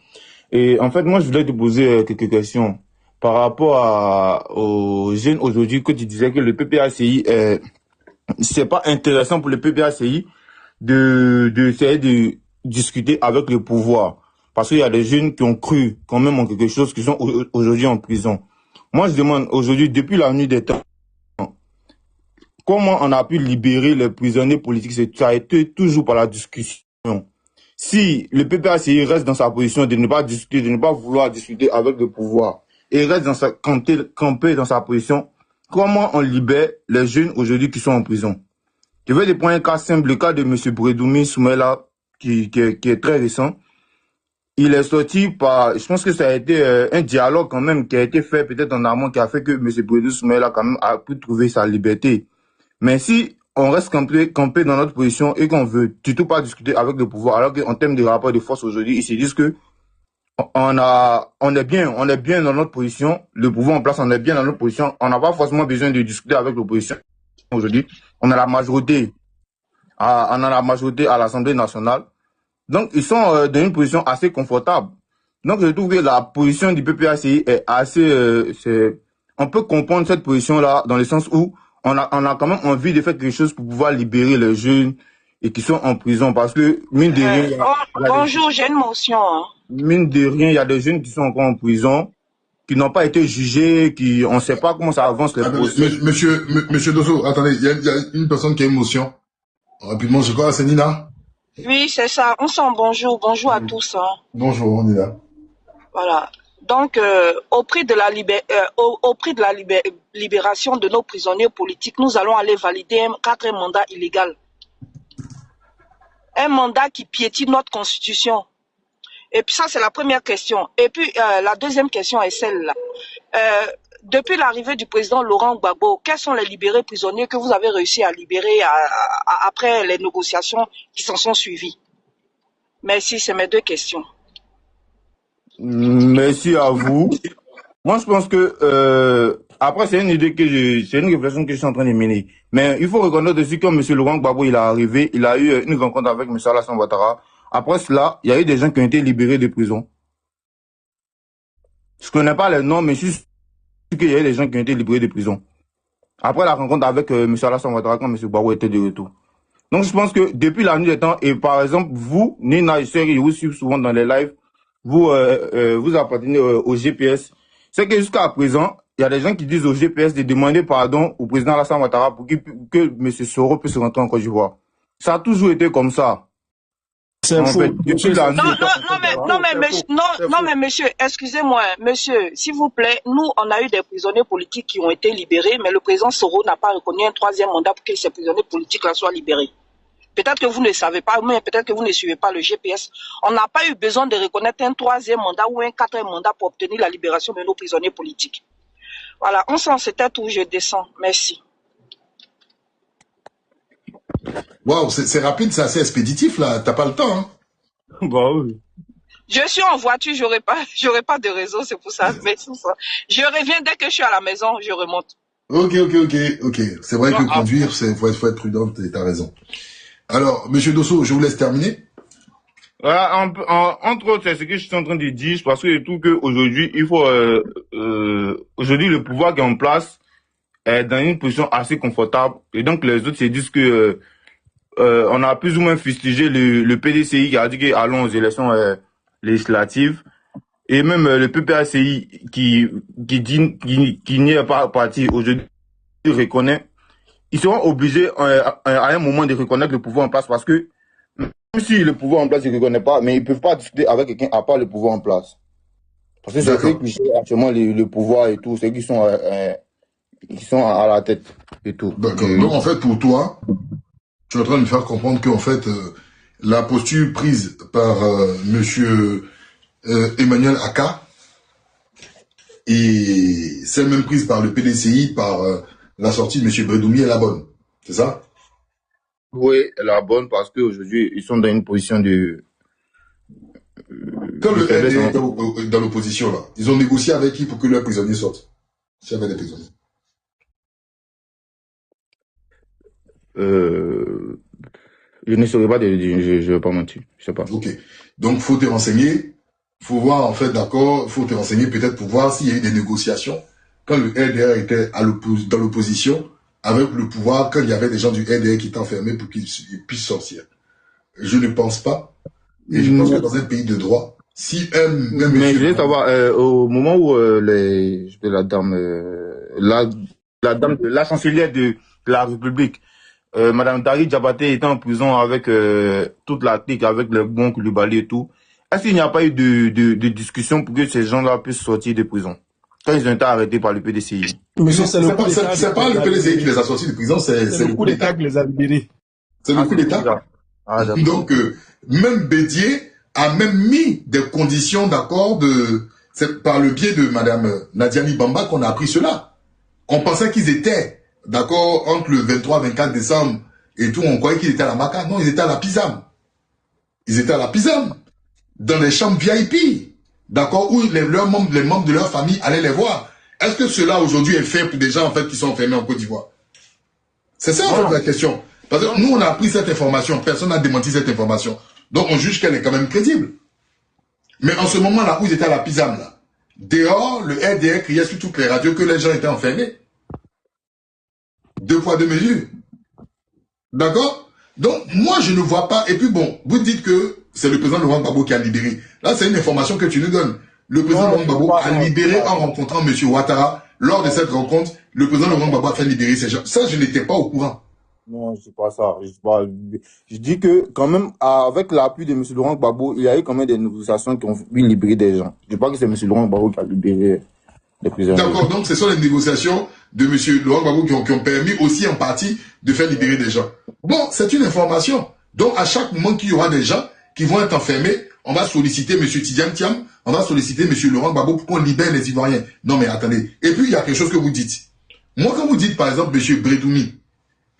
Et en fait, moi, je voulais te poser quelques questions par rapport aux jeunes aujourd'hui que tu disais que le PPACI, c'est pas intéressant pour le PPACI d'essayer de discuter avec le pouvoir. Parce qu'il y a des jeunes qui ont cru quand même en quelque chose qui sont aujourd'hui en prison. Moi, je demande aujourd'hui, depuis la nuit des temps, comment on a pu libérer les prisonniers politiques? Ça a été toujours par la discussion. Si le PPACI reste dans sa position de ne pas discuter, de ne pas vouloir discuter avec le pouvoir, et reste dans campé dans sa position, comment on libère les jeunes aujourd'hui qui sont en prison? Je vais te prendre un cas simple, le cas de M. Bredoumi Soumela, qui est très récent. Il est sorti par, je pense que ça a été un dialogue quand même qui a été fait peut-être en amont qui a fait que M. Bredoumi Soumela quand même a pu trouver sa liberté. Mais si on reste campé dans notre position et qu'on veut du tout pas discuter avec le pouvoir, alors qu'en termes de rapport de force aujourd'hui, ils se disent que on est bien dans notre position, le pouvoir en place, on est bien dans notre position, on n'a pas forcément besoin de discuter avec l'opposition aujourd'hui. On a la majorité, on a la majorité à l'Assemblée nationale. Donc, ils sont dans une position assez confortable. Donc, je trouve que la position du PPACI est assez, on peut comprendre cette position-là dans le sens où on a quand même envie de faire quelque chose pour pouvoir libérer les jeunes et qui sont en prison parce que, mine de rien... Bonjour, j'ai une motion. Mine de rien, il y a des jeunes qui sont encore en prison, qui n'ont pas été jugés, on ne sait pas comment ça avance les procès. Monsieur Dosso, attendez, il y a une personne qui a une motion. Rapidement, je crois, c'est Nina. Oui, c'est ça. On sent bonjour à tous. Bonjour, Nina. Voilà. Donc, au prix de la libération de nos prisonniers politiques, nous allons aller valider un 4e mandat illégal. Un mandat qui piétine notre constitution. Et puis ça, c'est la première question. Et puis, la deuxième question est celle-là. Depuis l'arrivée du président Laurent Gbagbo, quels sont les libérés prisonniers que vous avez réussi à libérer après les négociations qui s'en sont suivies? Merci, c'est mes 2 questions. Merci à vous. Moi, je pense que après, c'est une idée c'est une réflexion que je suis en train de mener. Mais il faut reconnaître aussi que M. Laurent Gbagbo, il est arrivé, il a eu une rencontre avec M. Alassane Ouattara. Après cela, il y a eu des gens qui ont été libérés de prison. Je connais pas les noms, mais je suis sûr qu'il y a eu des gens qui ont été libérés de prison. Après la rencontre avec M. Alassane Ouattara, quand M. Gbagbo était de retour. Donc, je pense que depuis la nuit des temps, et par exemple, vous, Nina, je sais que vous suivez souvent dans les lives, vous appartenez au GPS. C'est que jusqu'à présent, il y a des gens qui disent au GPS de demander pardon au président Alassane Ouattara pour que M. Soro puisse rentrer en Côte d'Ivoire. Ça a toujours été comme ça. En fait, non, mais monsieur, excusez-moi, monsieur, s'il vous plaît, nous, on a eu des prisonniers politiques qui ont été libérés, mais le président Soro n'a pas reconnu un 3e mandat pour que ces prisonniers politiques-là soient libérés. Peut-être que vous ne savez pas, mais peut-être que vous ne suivez pas le GPS. On n'a pas eu besoin de reconnaître un 3e mandat ou un 4e mandat pour obtenir la libération de nos prisonniers politiques. Voilà, on s'en c'était tout, je descends. Merci. Waouh, c'est rapide, c'est assez expéditif là, t'as pas le temps. Hein. Bah oui. Je suis en voiture, j'aurai pas de réseau, c'est pour ça. Mais c'est ça. Je reviens dès que je suis à la maison, je remonte. Ok. C'est vrai que conduire, faut être prudent, t'as raison. Alors, monsieur Dosso, je vous laisse terminer. Voilà, entre autres, c'est ce que je suis en train de dire, parce que je trouve qu'aujourd'hui, il faut, aujourd'hui, le pouvoir qui est en place est dans une position assez confortable. Et donc, les autres se disent que, on a plus ou moins fustigé le PDCI qui a dit qu'allons aux élections législatives. Et même le PPACI qui n'y est pas parti aujourd'hui, reconnaît. Ils seront obligés à un moment de reconnaître le pouvoir en place parce que même si le pouvoir en place ne reconnaît pas, mais ils ne peuvent pas discuter avec quelqu'un à part le pouvoir en place. Parce que c'est eux qui gèrent actuellement le pouvoir et tout, c'est eux qui sont à la tête et tout. D'accord. Donc en fait, pour toi, tu es en train de me faire comprendre qu'en fait, la posture prise par monsieur Emmanuel Aka et celle même prise par le PDCI, par la sortie de M. Bredoumi est la bonne, c'est ça? Oui, la bonne parce qu'aujourd'hui, ils sont dans une position de Quand le RDR est dans l'opposition, là, ils ont négocié avec qui pour que leurs prisonniers sortent? S'il y avait des prisonniers. Je ne saurais pas, je ne vais pas mentir. Je sais pas. Ok. Donc, faut te renseigner. Faut voir, en fait, d'accord, faut te renseigner peut-être pour voir s'il y a eu des négociations quand le RDR était dans l'opposition avec le pouvoir, quand il y avait des gens du RDR qui étaient enfermés pour qu'ils puissent sortir. Je ne pense pas. Et je pense que dans un pays de droit, si mais je voulais savoir, au moment où la dame de la chancelière de la République, Madame Dari Diabaté était en prison avec toute la clique, avec les bons Coulibaly et tout. Est-ce qu'il n'y a pas eu de discussion pour que ces gens-là puissent sortir de prison quand ils ont été arrêtés par le PDCI? Mais c'est pas le PDCI qui les a sortis de prison, c'est le coup d'État qui les a libérés. C'est le coup d'État. Donc, même Bédier a même mis des conditions d'accord c'est par le biais de Madame Nadiani Bamba qu'on a appris cela. On pensait qu'ils étaient, d'accord, entre le 23 et 24 décembre et tout, on croyait qu'ils étaient à la Maca. Non, ils étaient à la Pisam. Ils étaient à la Pisam. Dans les chambres VIP. D'accord, où les membres de leur famille allaient les voir. Est-ce que cela aujourd'hui est fait pour des gens en fait qui sont enfermés en Côte d'Ivoire? C'est ça en fait la question. Parce que nous on a appris cette information, personne n'a démenti cette information. Donc on juge qu'elle est quand même crédible. Mais en ce moment-là où ils étaient à la Pisam, là, dehors, le RDR criait sur toutes les radios que les gens étaient enfermés. 2 poids 2 mesures. D'accord? Donc moi je ne vois pas. Et puis bon, vous dites que c'est le président Laurent Gbagbo qui a libéré. Là, c'est une information que tu nous donnes. Le président Laurent Gbagbo a libéré en rencontrant M. Ouattara. Lors de cette rencontre, le président Laurent Gbagbo a fait libérer ces gens. Ça, je n'étais pas au courant. Non, c'est pas ça. Je dis que, quand même, avec l'appui de M. Laurent Gbagbo, il y a eu quand même des négociations qui ont pu libérer des gens. Je pense que c'est M. Laurent Gbagbo qui a libéré les prisonniers. D'accord, donc ce sont les négociations de M. Laurent Gbagbo qui ont permis aussi en partie de faire libérer des gens. Bon, c'est une information. Donc, à chaque moment qu'il y aura des gens qui vont être enfermés, on va solliciter M. Tidiane Thiam, on va solliciter M. Laurent Gbagbo pour qu'on libère les Ivoiriens. Non mais attendez. Et puis il y a quelque chose que vous dites. Moi quand vous dites par exemple M. Bredoumi,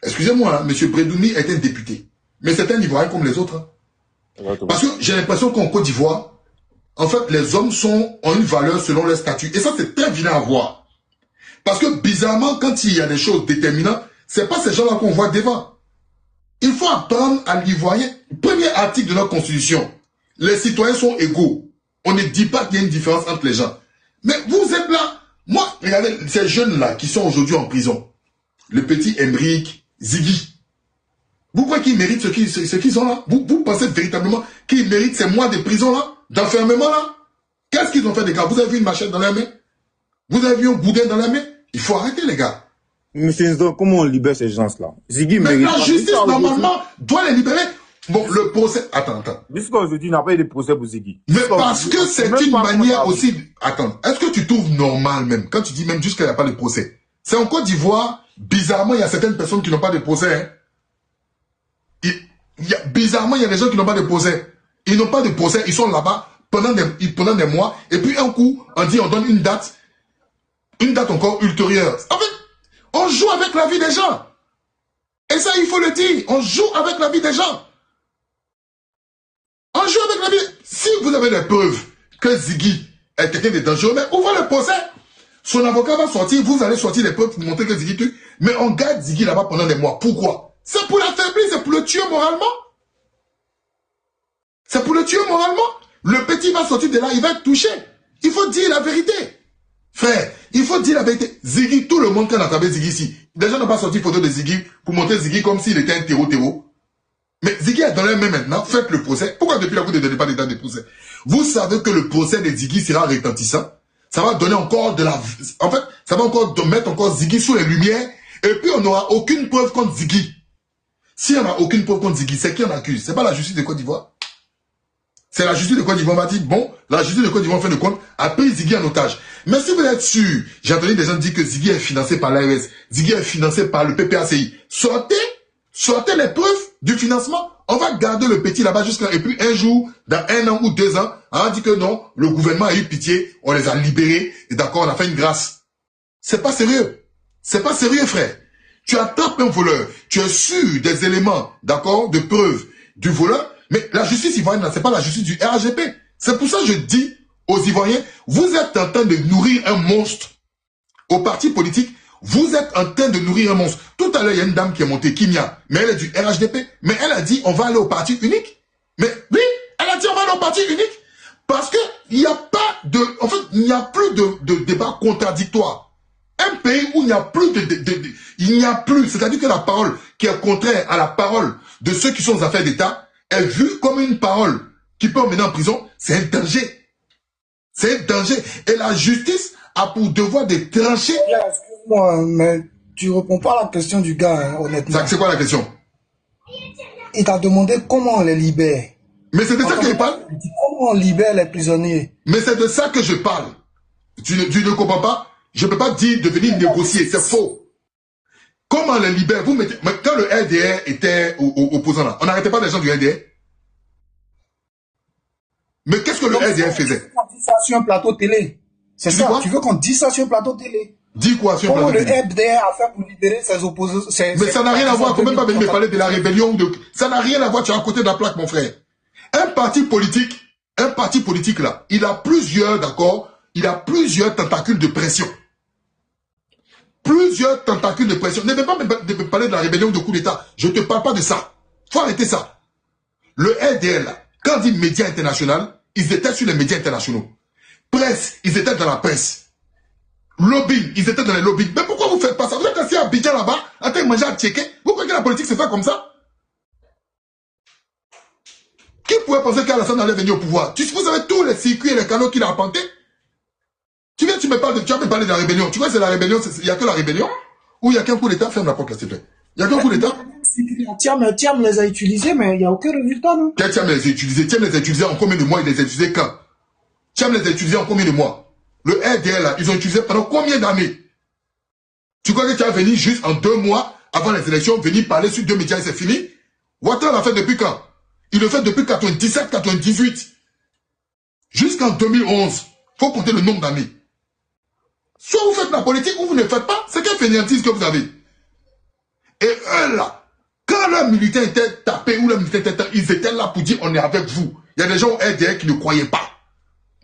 excusez-moi, hein, M. Bredoumi est un député. Mais c'est un Ivoirien comme les autres. Hein. Parce que j'ai l'impression qu'en Côte d'Ivoire, en fait les hommes ont une valeur selon leur statut. Et ça c'est très vilain à voir. Parce que bizarrement quand il y a des choses déterminantes, c'est pas ces gens-là qu'on voit devant. Il faut apprendre à l'Ivoirien. Premier article de notre constitution. Les citoyens sont égaux. On ne dit pas qu'il y a une différence entre les gens. Mais vous êtes là. Moi, regardez, ces jeunes-là qui sont aujourd'hui en prison. Le petit Emric, Ziggy. Vous croyez qu'ils méritent ce qu'ils ont là? Vous pensez véritablement qu'ils méritent ces mois de prison là? D'enfermement là? Qu'est-ce qu'ils ont fait, les gars? Vous avez vu une machette dans la main? Vous avez vu un boudin dans la main? Il faut arrêter, les gars. Monsieur Nzo, comment on libère ces gens-là? Ziggy mais la justice, normalement, doit les libérer. Bon, le procès... Attends. Jusqu'à aujourd'hui, il n'y a pas eu de procès pour Ziggy. Mais parce que c'est une manière aussi... Attends, est-ce que tu trouves normal même, quand tu dis même jusqu'à il n'y a pas de procès? C'est en Côte d'Ivoire, bizarrement, il y a certaines personnes qui n'ont pas de procès. Hein. Bizarrement, il y a des gens qui n'ont pas de procès. Ils n'ont pas de procès, ils sont là-bas pendant des mois, et puis un coup, on dit, on donne une date encore ultérieure. En fait, on joue avec la vie des gens. Et ça, il faut le dire, on joue avec la vie des gens. On joue avec la vie. Si vous avez des preuves que Ziggy est quelqu'un de dangereux, mais ouvrez le procès. Son avocat va sortir, vous allez sortir les preuves pour montrer que Ziggy tue. Mais on garde Ziggy là-bas pendant des mois. Pourquoi? C'est pour l'affaiblir, c'est pour le tuer moralement. C'est pour le tuer moralement. Le petit va sortir de là, il va être touché. Il faut dire la vérité. Frère, il faut dire la vérité. Ziggy, tout le monde qui a attrapé Ziggy ici. Les gens n'ont pas sorti photo de Ziggy pour montrer Ziggy comme s'il était un terreau. Mais Ziggy est dans les mains maintenant. Faites le procès. Pourquoi depuis là vous ne donnez pas des dates de procès? Vous savez que le procès de Ziggy sera retentissant. Ça va donner encore de la... En fait, ça va encore mettre encore Ziggy sous les lumières. Et puis on n'aura aucune preuve contre Ziggy. Si on n'a aucune preuve contre Ziggy, c'est qui on accuse? C'est pas la justice de Côte d'Ivoire. C'est la justice de Côte d'Ivoire m'a dit, bon, la justice de Côte d'Ivoire, en fin de compte, a pris Ziggy en otage. Mais si vous êtes sûr, j'ai entendu des gens dire que Ziggy est financé par l'ARS, Ziggy est financé par le PPACI. Sortez les preuves du financement. On va garder le petit là-bas jusqu'à... Et puis un jour, dans 1 an ou 2 ans, on a dit que non, le gouvernement a eu pitié, on les a libérés, et d'accord, on a fait une grâce. C'est pas sérieux. C'est pas sérieux, frère. Tu attrapes un voleur, tu es sûr des éléments, d'accord, de preuves du voleur, mais la justice ivoirienne, c'est pas la justice du RGP, C'est pour ça que je dis aux Ivoiriens, vous êtes en train de nourrir un monstre. Aux partis politiques, vous êtes en train de nourrir un monstre. Tout à l'heure, il y a une dame qui est montée, Kimia, mais elle est du RHDP. Mais elle a dit, on va aller au parti unique. Mais oui, elle a dit, on va aller au parti unique. Parce que il n'y a pas de... En fait, il n'y a plus de débat contradictoire. Un pays où il n'y a plus il n'y a plus, c'est-à-dire que la parole qui est contraire à la parole de ceux qui sont aux affaires d'État est vue comme une parole qui peut emmener en prison, c'est un danger. C'est un danger. Et la justice a pour devoir de trancher. Excuse-moi, mais tu réponds pas à la question du gars, hein, honnêtement. C'est quoi la question? Il t'a demandé comment on les libère. Mais c'est de ça qu'il parle. Comment on libère les prisonniers? Mais c'est de ça que je parle. Tu ne comprends pas? Je ne peux pas dire de venir négocier, c'est faux. Comment on les libère? Vous mettez... Mais quand le LDR était opposant là, on n'arrêtait pas les gens du LDR? Mais qu'est-ce que le LDR faisait? On dit ça sur un plateau télé. C'est ça, tu veux qu'on dise ça sur un plateau télé? Dis quoi sur un plateau télé? Comment le LDR a fait pour libérer ses opposants? Mais ça n'a rien à voir, il ne faut même pas venir me parler de la rébellion ou de... Ça n'a rien à voir, tu es à côté de la plaque, mon frère. Un parti politique là, il a plusieurs, d'accord, il a plusieurs tentacules de pression. Plusieurs tentacules de pression. Ne vais pas me parler de la rébellion ou de coup d'État. Je ne te parle pas de ça. Faut arrêter ça. Le LDR là, quand on dit médias internationaux, ils étaient sur les médias internationaux. Presse, ils étaient dans la presse. Lobbying, ils étaient dans les lobbying. Mais pourquoi vous faites pas ça? Vous êtes assis à Abidjan là-bas, en train de manger à Tchéké. Vous croyez que la politique se fait comme ça? Qui pouvait penser qu'Alassane allait venir au pouvoir? Vous avez tous les circuits et les canaux qu'il a apportés. Tu me parles de la rébellion. Tu vois, c'est la rébellion, il n'y a que la rébellion? Ou il y a qu'un coup d'État? Ferme la porte là, s'il te plaît. Il y a qu'un coup d'État? Thiam les a utilisés, mais il n'y a aucun résultat, non? Thiam les a utilisés. Thiam les a utilisés en combien de mois? Il les a utilisés quand? Thiam les a utilisés en combien de mois? Le RDL, là, ils ont utilisé pendant combien d'années? Tu crois que tu as venu juste en 2 mois avant les élections, venir parler sur 2 médias et c'est fini? Ouattara l'a fait depuis quand? Il le fait depuis 97, 98. Jusqu'en 2011. Faut compter le nombre d'années. Soit vous faites la politique ou vous ne faites pas. C'est quel fainéantise que vous avez. Et eux là, quand leurs militaires étaient tapés ou leurs militaires étaient, ils étaient là pour dire on est avec vous. Il y a des gens au RDR qui ne croyaient pas.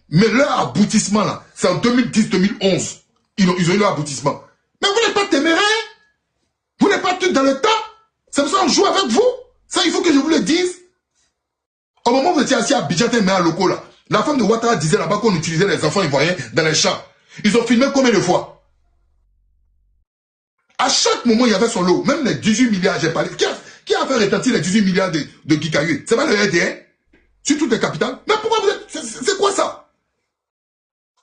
Mais leur aboutissement là, c'est en 2010-2011. Ils ont eu leur aboutissement. Mais vous n'êtes pas téméraires. Vous n'êtes pas tous dans le temps. C'est pour ça qu'on joue avec vous. Ça, il faut que je vous le dise. Au moment où vous étiez assis à Abidjan, mais à locaux là, la femme de Ouattara disait là-bas qu'on utilisait les enfants ivoiriens dans les champs. Ils ont filmé combien de fois? À chaque moment, il y avait son lot. Même les 18 milliards, j'ai parlé. Qui a fait retentir les 18 milliards de Guikayu? C'est pas le RDR? Sur toutes les capitales? Mais pourquoi vous êtes... C'est quoi ça?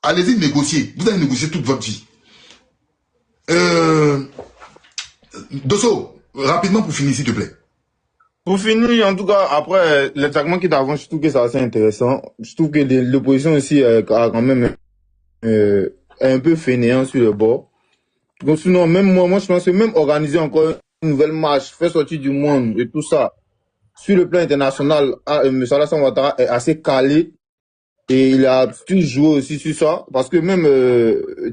Allez-y négocier. Vous allez négocier toute votre vie. Dosso, rapidement pour finir, s'il te plaît. Pour finir, en tout cas, après les fragments qui t'avancent, je trouve que c'est assez intéressant. Je trouve que l'opposition aussi a quand même un peu fainéant sur le bord. Donc sinon, même moi, je pense que même organiser encore une nouvelle marche, faire sortir du monde et tout ça, sur le plan international, M. Alassane Ouattara est assez calé. Et il a tout joué aussi sur ça, parce que même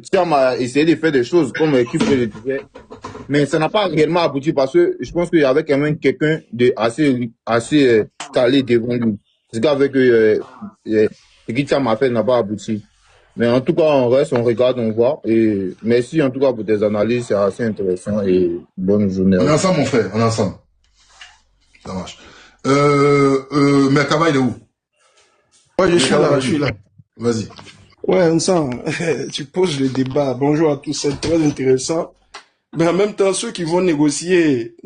Thiam a essayé de faire des choses comme l'équipe que je disais, mais ça n'a pas réellement abouti parce que je pense qu'il y avait quand même quelqu'un de assez calé devant lui. Ce gars avec ce que Thiam a fait n'a pas abouti. Mais en tout cas, on reste, on regarde, on voit. Et merci en tout cas pour tes analyses, c'est assez intéressant et bonne journée. On est ensemble, mon frère, on est ensemble. Ça marche. Mais Kaba, il est où? Ouais, je suis là. Vas-y. Ouais, on sent, tu poses le débat. Bonjour à tous, c'est très intéressant. Mais en même temps, ceux qui vont négocier,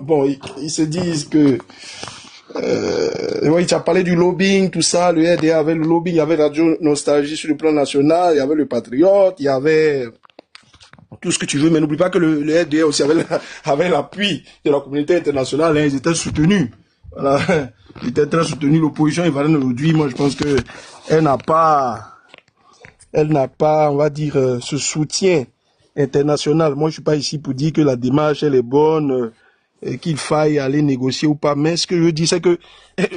bon, ils se disent que, ouais, tu as parlé du lobbying, tout ça, le RDA avait le lobbying, il y avait Radio Nostalgie sur le plan national, il y avait le Patriote, il y avait tout ce que tu veux, mais n'oublie pas que le RDA aussi avait l'appui de la communauté internationale, hein, ils étaient soutenus. Voilà. Il était très soutenu, l'opposition ivoirienne aujourd'hui, moi je pense que elle n'a pas, on va dire, ce soutien international. Moi je suis pas ici pour dire que la démarche elle est bonne, qu'il faille aller négocier ou pas, mais ce que je dis c'est que,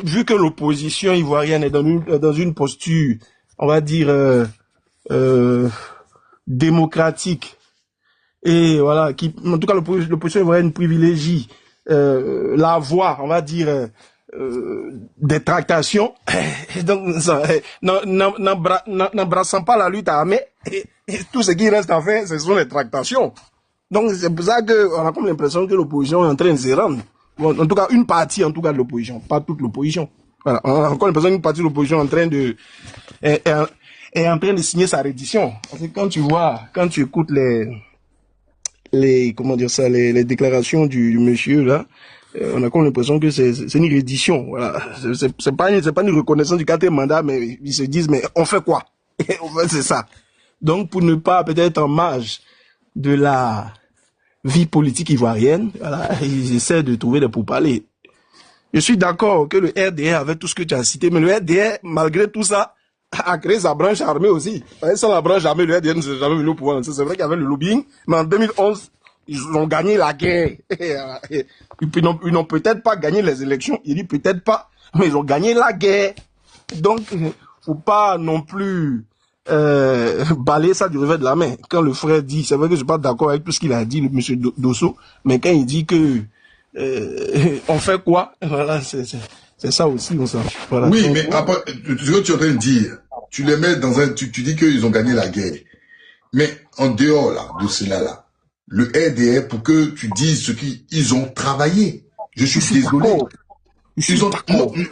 vu que l'opposition ivoirienne est dans une posture, on va dire, démocratique, et voilà, en tout cas l'opposition ivoirienne privilégie la voix, on va dire, des tractations. Donc, n'embrassant pas la lutte armée, et tout ce qui reste à faire, ce sont les tractations. Donc, c'est pour ça qu'on a comme l'impression que l'opposition est en train de se rendre. Bon, en tout cas, une partie, en tout cas, de l'opposition, pas toute l'opposition. Voilà. On a encore l'impression qu'une partie de l'opposition est en train de signer sa reddition. Parce que quand tu vois, quand tu écoutes comment dire ça, les déclarations du monsieur, là, on a comme l'impression que c'est une reddition. Voilà. C'est pas une reconnaissance du 4e mandat, mais ils se disent, mais on fait quoi? En fait, c'est ça. Donc, pour ne pas peut-être en marge de la vie politique ivoirienne, voilà, ils essaient de trouver des pourparlers. Je suis d'accord que le RDR avait tout ce que tu as cité, mais le RDR, malgré tout ça, a créé sa branche armée aussi. Sans la branche armée, le RDR ne serait jamais venu au pouvoir. C'est vrai qu'il y avait le lobbying, mais en 2011, ils ont gagné la guerre. Ils n'ont peut-être pas gagné les élections, il dit peut-être pas, mais ils ont gagné la guerre. Donc, faut pas non plus balayer ça du revers de la main. Quand le frère dit, c'est vrai que je suis pas d'accord avec tout ce qu'il a dit, le monsieur Dosso, mais quand il dit que on fait quoi? Voilà, c'est ça aussi, on s'en. Voilà. Oui, mais après, ce que tu es en train de dire, tu les mets dans un, tu dis qu'ils ont gagné la guerre. Mais en dehors là, de cela là, le RDR, pour que tu dises ce qu'ils ont travaillé. Je suis désolé.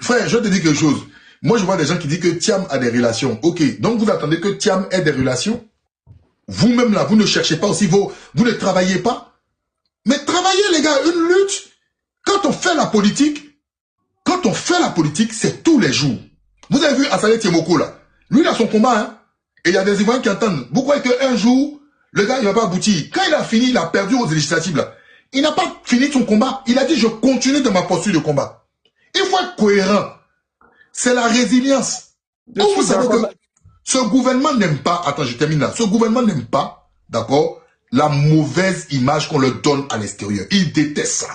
Frère, je te dis quelque chose. Moi, je vois des gens qui disent que Thiam a des relations. Ok, donc vous attendez que Thiam ait des relations? Vous-même là, vous ne cherchez pas aussi, vous ne travaillez pas? Mais travaillez les gars, une lutte. Quand on fait la politique, c'est tous les jours. Vous avez vu Assalé Tiemoko là? Lui, il a son combat, hein. Et il y a des Ivoiriens qui entendent. Vous croyez qu'un jour, le gars, il va pas aboutir. Quand il a fini, il a perdu aux législatives là. Il n'a pas fini son combat. Il a dit, je continue dans ma posture de combat. Il faut être cohérent. C'est la résilience. Donc, vous savez que ce gouvernement n'aime pas, attends, je termine là. Ce gouvernement n'aime pas, d'accord, la mauvaise image qu'on leur donne à l'extérieur. Ils détestent ça.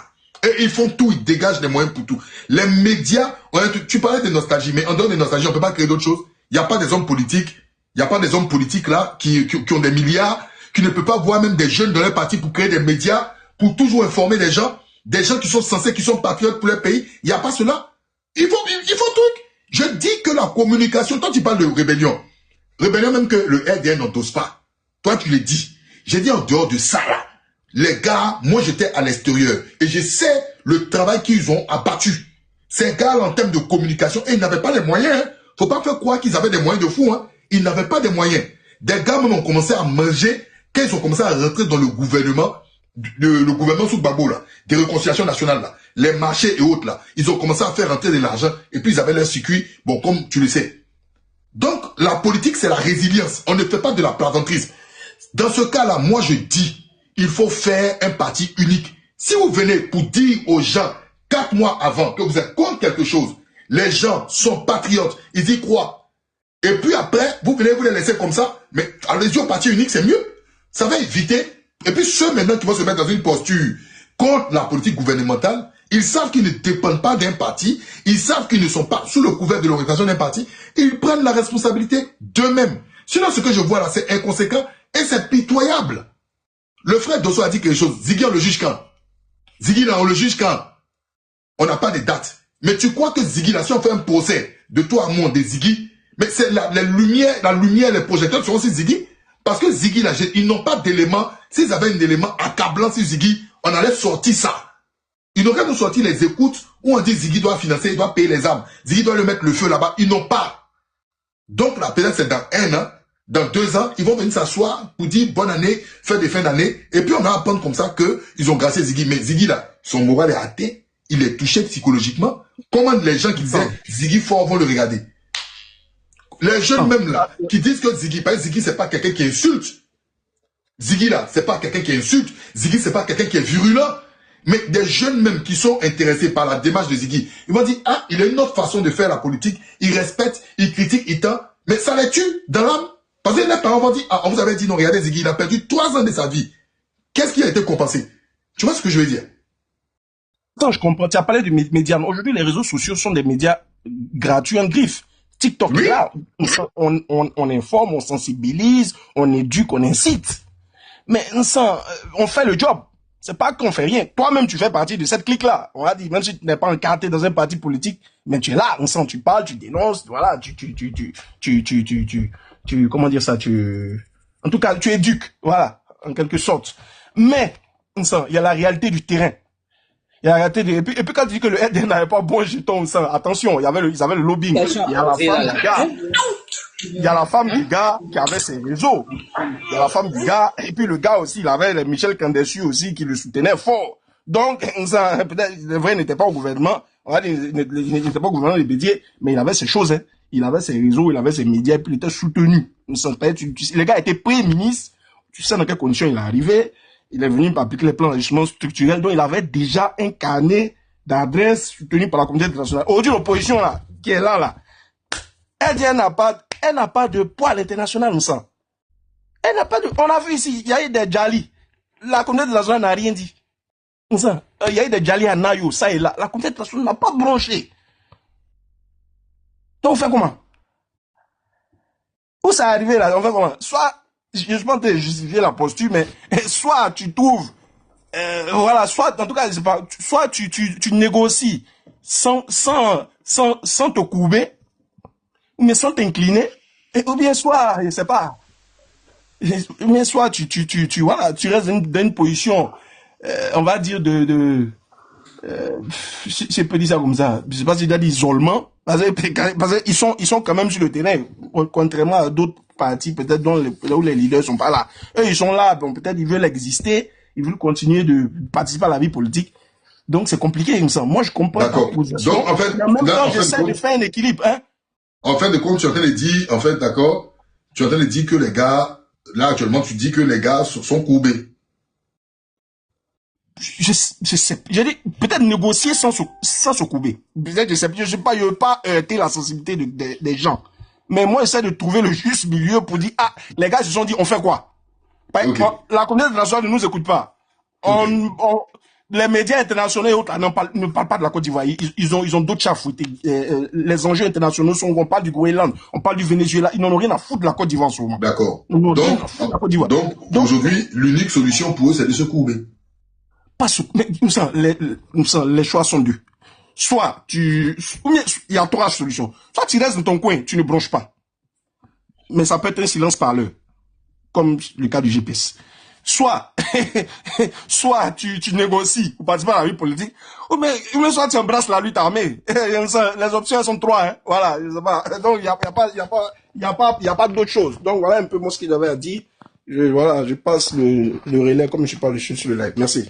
Et ils font tout, ils dégagent des moyens pour tout. Les médias, tu parlais de nostalgie, mais en dehors de nostalgie, on peut pas créer d'autres choses. Il n'y a pas des hommes politiques, là, qui ont des milliards, qui ne peuvent pas voir même des jeunes dans leur parti pour créer des médias, pour toujours informer des gens qui sont censés, qui sont patriotes pour leur pays. Il n'y a pas cela. Il faut tout. Je dis que la communication, toi tu parles de rébellion même que le RDN n'endosse pas. Toi tu le dis. J'ai dit en dehors de ça là, les gars, moi j'étais à l'extérieur et je sais le travail qu'ils ont abattu. Ces gars en termes de communication, et ils n'avaient pas les moyens. Hein. Faut pas faire croire qu'ils avaient des moyens de fou. Hein. Ils n'avaient pas des moyens. Des gars même ont commencé à manger quand ils ont commencé à rentrer dans le gouvernement sous Gbagbo là, des réconciliations nationales là, les marchés et autres là, ils ont commencé à faire rentrer de l'argent et puis ils avaient leur circuit, bon comme tu le sais. Donc la politique c'est la résilience, on ne fait pas de la plaisanterie. Dans ce cas là, moi je dis, il faut faire un parti unique. Si vous venez pour dire aux gens 4 mois avant que vous êtes contre quelque chose, les gens sont patriotes, ils y croient. Et puis après, vous venez vous les laisser comme ça, mais allez-y au parti unique, c'est mieux. Ça va éviter. Et puis ceux maintenant qui vont se mettre dans une posture contre la politique gouvernementale, ils savent qu'ils ne dépendent pas d'un parti, ils savent qu'ils ne sont pas sous le couvert de l'orientation d'un parti, ils prennent la responsabilité d'eux-mêmes. Sinon ce que je vois là, c'est inconséquent et c'est pitoyable. Le frère Dosso a dit quelque chose, Ziggy on le juge quand? Ziggy là on le juge quand? On n'a pas de date. Mais tu crois que Ziggy là, si on fait un procès de toi à moi, de Ziggy, mais c'est la lumière, les projecteurs seront sur Ziggy? Parce que Ziggy là, ils n'ont pas d'éléments. S'ils avaient un élément accablant sur Ziggy, on allait sortir ça. Ils n'auraient nous sorti les écoutes où on dit Ziggy doit financer, il doit payer les armes. Ziggy doit le mettre le feu là-bas. Ils n'ont pas. Donc là, peut-être c'est dans 1 an, dans 2 ans, ils vont venir s'asseoir pour dire bonne année, faire des fins d'année. Et puis on va apprendre comme ça qu'ils ont gracié Ziggy. Mais Ziggy là, son moral est athée. Il est touché psychologiquement. Comment les gens qui disaient Ziggy fort vont le regarder? Les jeunes même là, qui disent que Ziggy, parce que Ziggy c'est pas quelqu'un qui insulte. Ziggy là, c'est pas quelqu'un qui insulte. Ziggy c'est pas quelqu'un qui est virulent. Mais des jeunes même qui sont intéressés par la démarche de Ziggy, ils vont dire, ah, il a une autre façon de faire la politique. Il respecte, il critique, il tend. Mais ça les tue dans l'âme. Parce que les parents vont dire, ah, on vous avait dit non, regardez Ziggy, il a perdu 3 ans de sa vie. Qu'est-ce qui a été compensé? Tu vois ce que je veux dire? Attends, je comprends. Tu as parlé du média. Aujourd'hui, les réseaux sociaux sont des médias gratuits en griffe. TikTok, oui. Là, on informe, on sensibilise, on éduque, on incite. Mais on fait le job. C'est pas qu'on fait rien. Toi-même, tu fais partie de cette clique-là. On a dit, même si tu n'es pas encarté dans un parti politique, mais tu es là, on sent, tu parles, tu dénonces, voilà, comment dire ça, en tout cas, tu éduques, voilà, en quelque sorte. Mais, on sent, il y a la réalité du terrain. Il y a la réalité et puis quand tu dis que le RDN n'avait pas bon jeton, on sent, attention, ils avaient le lobbying. Il y a la femme du gars. Il y a la femme du gars qui avait ses réseaux. Il y a la femme du gars, et puis le gars aussi, il avait Michel Candessu aussi qui le soutenait fort. Donc, peut-être, le vrai n'était pas au gouvernement, il n'était pas au gouvernement des Bédier, mais il avait ses choses, hein. Il avait ses réseaux, il avait ses médias, et puis il était soutenu. Le gars était premier ministre, tu sais dans quelles conditions il est arrivé, il est venu pour appliquer les plans d'enrichissement structurel, donc il avait déjà un carnet d'adresses soutenu par la communauté internationale. Aujourd'hui, l'opposition, là, qui est là, elle n'a pas de poids à l'international, on sent. Elle n'a pas de, on a vu ici, il y a eu des Djali. La communauté internationale n'a rien dit. On sent. Il y a eu des Djali à Nayo, ça et là. La communauté internationale n'a pas bronché. Donc on fait comment? Où ça arrivé là? On fait comment? Soit, je pense te justifier la posture, mais soit tu trouves, voilà, soit, en tout cas, c'est pas, soit tu négocies sans te courber, mais sans t'incliner, ou bien soit, je sais pas, mais soit voilà, tu restes dans une position, on va dire je peux dire ça comme ça, je sais pas si il a dit isolement, parce qu'ils sont quand même sur le terrain, contrairement à d'autres partis, peut-être où les leaders sont pas là. Eux, ils sont là, bon, peut-être ils veulent exister, ils veulent continuer de participer à la vie politique. Donc c'est compliqué, il me semble. Moi, je comprends. D'accord. Donc, en fait, mais en même temps, j'essaie de faire un équilibre, hein. En fin de compte, tu es en train de dire, en fait, d'accord, tu es en train de dire que les gars, là, actuellement, tu dis que les gars sont courbés. Je sais, j'ai dit, peut-être négocier sans se courber. Peut-être, je sais pas, je veux pas heurter la sensibilité des gens. Mais moi, j'essaie de trouver le juste milieu pour dire, ah, les gars se sont dit, on fait quoi? Okay. La communauté internationale ne nous écoute pas. Okay. Les médias internationaux et autres ne parlent pas de la Côte d'Ivoire. Ils ont d'autres chats à fouetter. Les enjeux internationaux sont, on parle du Groenland, on parle du Venezuela. Ils n'en ont rien à foutre de la Côte d'Ivoire en ce moment. D'accord. Donc, aujourd'hui, l'unique solution pour eux, c'est de se courber. Pas mais les choix sont deux. Soit il y a trois solutions. Soit tu restes dans ton coin, tu ne bronches pas. Mais ça peut être un silence parleur. Comme le cas du GPS. Soit tu négocies pour participer à la vie politique, ou mais soit tu embrasses la lutte armée. Les options, elles sont trois, hein. Voilà, je sais pas. Donc, il y a pas d'autre chose. Donc, voilà un peu moi ce qu'il avait à dire. Je passe le relais comme je suis pas le chute sur le live. Merci.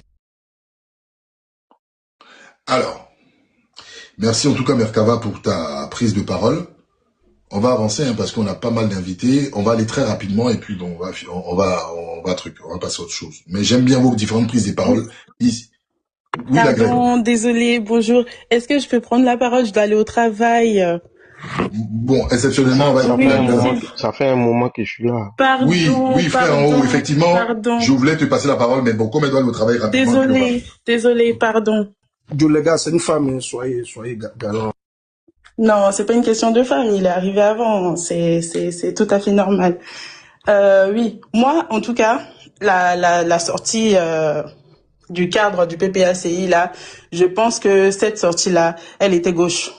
Alors, merci en tout cas Merkava pour ta prise de parole. On va avancer hein, parce qu'on a pas mal d'invités. On va aller très rapidement et puis bon, on va passer à autre chose. Mais j'aime bien vos différentes prises de parole ici. Oui, pardon, désolé, bonjour. Est-ce que je peux prendre la parole? Je dois aller au travail. Bon, exceptionnellement, on va ça fait un moment que je suis là. Pardon, oui, frère en haut, effectivement. Pardon. Je voulais te passer la parole, mais bon, comme elle doit aller au travail rapidement. Désolé, pardon. Les gars, c'est une femme, soyez galant. Non, c'est pas une question de femme, il est arrivé avant, c'est tout à fait normal. Oui, moi, en tout cas, la sortie du cadre du PPACI, là, je pense que cette sortie-là, elle était gauche.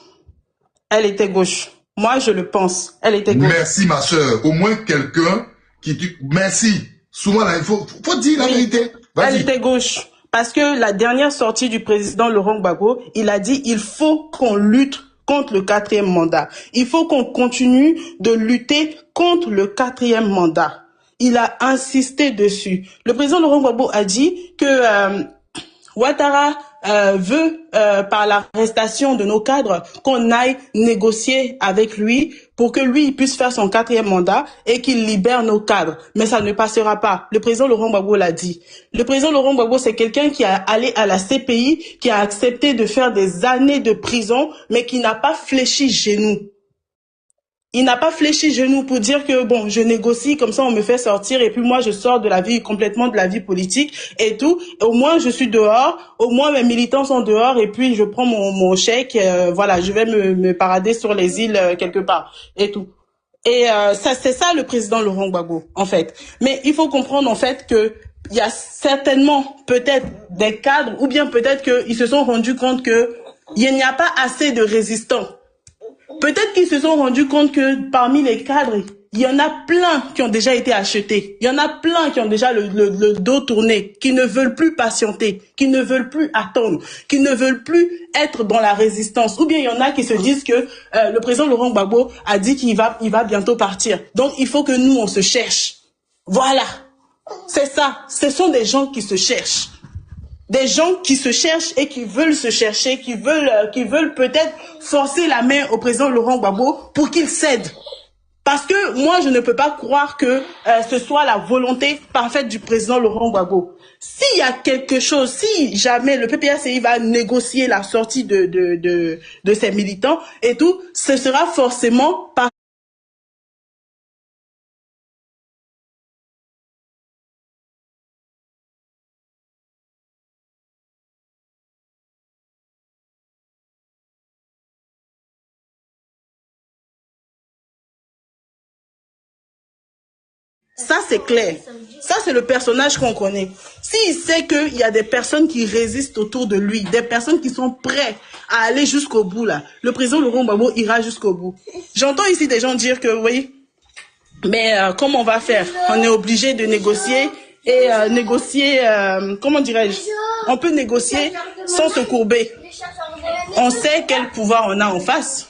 Elle était gauche. Moi, je le pense. Elle était gauche. Merci, ma sœur. Au moins quelqu'un qui dit merci. Souvent, là, il faut dire la vérité. Elle était gauche. Parce que la dernière sortie du président Laurent Gbagbo, il a dit il faut qu'on lutte contre le 4e mandat. Il faut qu'on continue de lutter contre le 4e mandat. Il a insisté dessus. Le président Laurent Gbagbo a dit que Ouattara veut, par l'arrestation de nos cadres, qu'on aille négocier avec lui pour que lui il puisse faire son 4e mandat et qu'il libère nos cadres. Mais ça ne passera pas. Le président Laurent Gbagbo l'a dit. Le président Laurent Gbagbo, c'est quelqu'un qui a allé à la CPI, qui a accepté de faire des années de prison, mais qui n'a pas fléchi genou. Il n'a pas fléchi genou pour dire que bon, je négocie, comme ça on me fait sortir et puis moi je sors de la vie, complètement de la vie politique et tout. Au moins je suis dehors, au moins mes militants sont dehors et puis je prends mon chèque, voilà, je vais me parader sur les îles quelque part et tout. Et ça c'est ça le président Laurent Gbagbo en fait. Mais il faut comprendre en fait que il y a certainement peut-être des cadres, ou bien peut-être qu'ils se sont rendus compte qu'il n'y a pas assez de résistants. Peut-être qu'ils se sont rendus compte que parmi les cadres, il y en a plein qui ont déjà été achetés. Il y en a plein qui ont déjà le dos tourné, qui ne veulent plus patienter, qui ne veulent plus attendre, qui ne veulent plus être dans la résistance. Ou bien il y en a qui se disent que le président Laurent Gbagbo a dit qu'il va bientôt partir. Donc il faut que nous, on se cherche. Voilà. C'est ça. Ce sont des gens qui se cherchent. Des gens qui se cherchent et qui veulent se chercher, qui veulent peut-être forcer la main au président Laurent Gbagbo pour qu'il cède. Parce que moi, je ne peux pas croire que ce soit la volonté parfaite du président Laurent Gbagbo. S'il y a quelque chose, si jamais le PPACI va négocier la sortie de ses militants et tout, ce sera forcément par ça, c'est clair. Ça, c'est le personnage qu'on connaît. S'il sait qu'il y a des personnes qui résistent autour de lui, des personnes qui sont prêtes à aller jusqu'au bout, là, le président Laurent Gbagbo ira jusqu'au bout. J'entends ici des gens dire que, oui, mais comment on va faire? On est obligé de négocier et négocier, comment dirais-je? On peut négocier sans se courber. On sait quel pouvoir on a en face.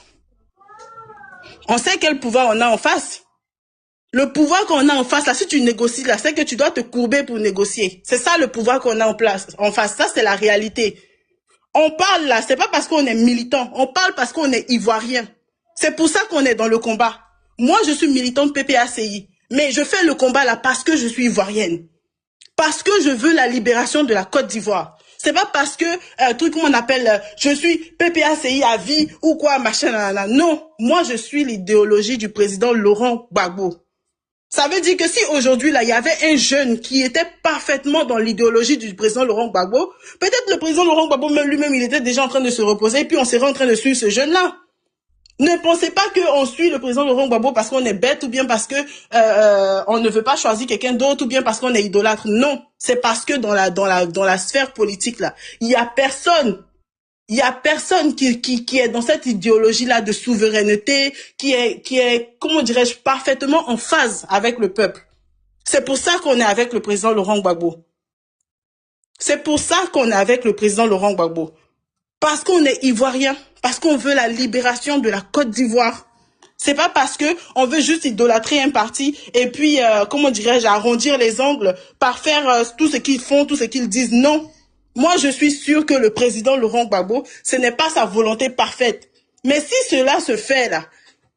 On sait quel pouvoir on a en face. Le pouvoir qu'on a en face, là, si tu négocies, là, c'est que tu dois te courber pour négocier. C'est ça le pouvoir qu'on a en face. Ça, c'est la réalité. On parle là, c'est pas parce qu'on est militant. On parle parce qu'on est ivoirien. C'est pour ça qu'on est dans le combat. Moi, je suis militante PPACI. Mais je fais le combat là parce que je suis ivoirienne. Parce que je veux la libération de la Côte d'Ivoire. C'est pas parce que, truc qu'on appelle, je suis PPACI à vie ou quoi, machin, nanana. Non. Moi, je suis l'idéologie du président Laurent Gbagbo. Ça veut dire que si aujourd'hui, là, il y avait un jeune qui était parfaitement dans l'idéologie du président Laurent Gbagbo, peut-être le président Laurent Gbagbo lui-même, il était déjà en train de se reposer et puis on serait en train de suivre ce jeune-là. Ne pensez pas qu'on suit le président Laurent Gbagbo parce qu'on est bête ou bien parce que on ne veut pas choisir quelqu'un d'autre ou bien parce qu'on est idolâtre. Non, c'est parce que dans la sphère politique, là, il y a personne qui est dans cette idéologie-là de souveraineté, qui est, comment dirais-je, parfaitement en phase avec le peuple. C'est pour ça qu'on est avec le président Laurent Gbagbo. C'est pour ça qu'on est avec le président Laurent Gbagbo. Parce qu'on est ivoirien, parce qu'on veut la libération de la Côte d'Ivoire. C'est pas parce que on veut juste idolâtrer un parti et puis, comment dirais-je, arrondir les angles par faire tout ce qu'ils font, tout ce qu'ils disent. Non. Moi, je suis sûr que le président Laurent Gbagbo, ce n'est pas sa volonté parfaite. Mais si cela se fait là,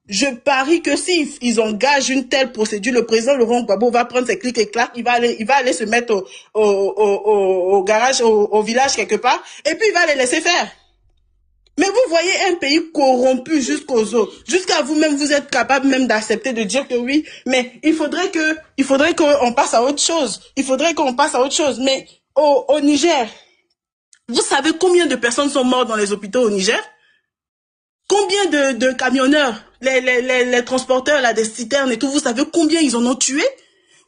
je parie que s'ils engagent une telle procédure, le président Laurent Gbagbo va prendre ses clics et claques, il va aller se mettre au garage, au village quelque part, et puis il va les laisser faire. Mais vous voyez un pays corrompu jusqu'aux os, jusqu'à vous-même, vous êtes capable même d'accepter de dire que oui, mais il faudrait qu'on passe à autre chose. Il faudrait qu'on passe à autre chose. Mais au Niger, vous savez combien de personnes sont mortes dans les hôpitaux au Niger? Combien de camionneurs, les transporteurs là, des citernes et tout, vous savez combien ils en ont tué?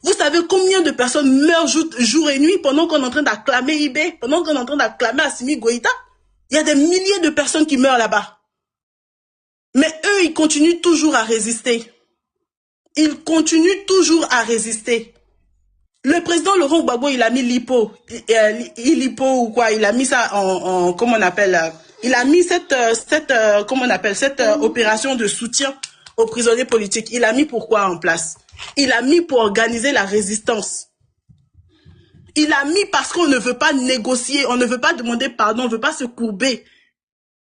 Vous savez combien de personnes meurent jour et nuit pendant qu'on est en train d'acclamer Ibé, pendant qu'on est en train d'acclamer Assimi Goïta? Il y a des milliers de personnes qui meurent là-bas. Mais eux, ils continuent toujours à résister. Ils continuent toujours à résister. Le président Laurent Gbagbo, il a mis l'IPO ou quoi, il a mis ça en comment on appelle, il a mis cette opération de soutien aux prisonniers politiques. Il a mis pourquoi en place? Il a mis pour organiser la résistance. Il a mis parce qu'on ne veut pas négocier, on ne veut pas demander pardon, on ne veut pas se courber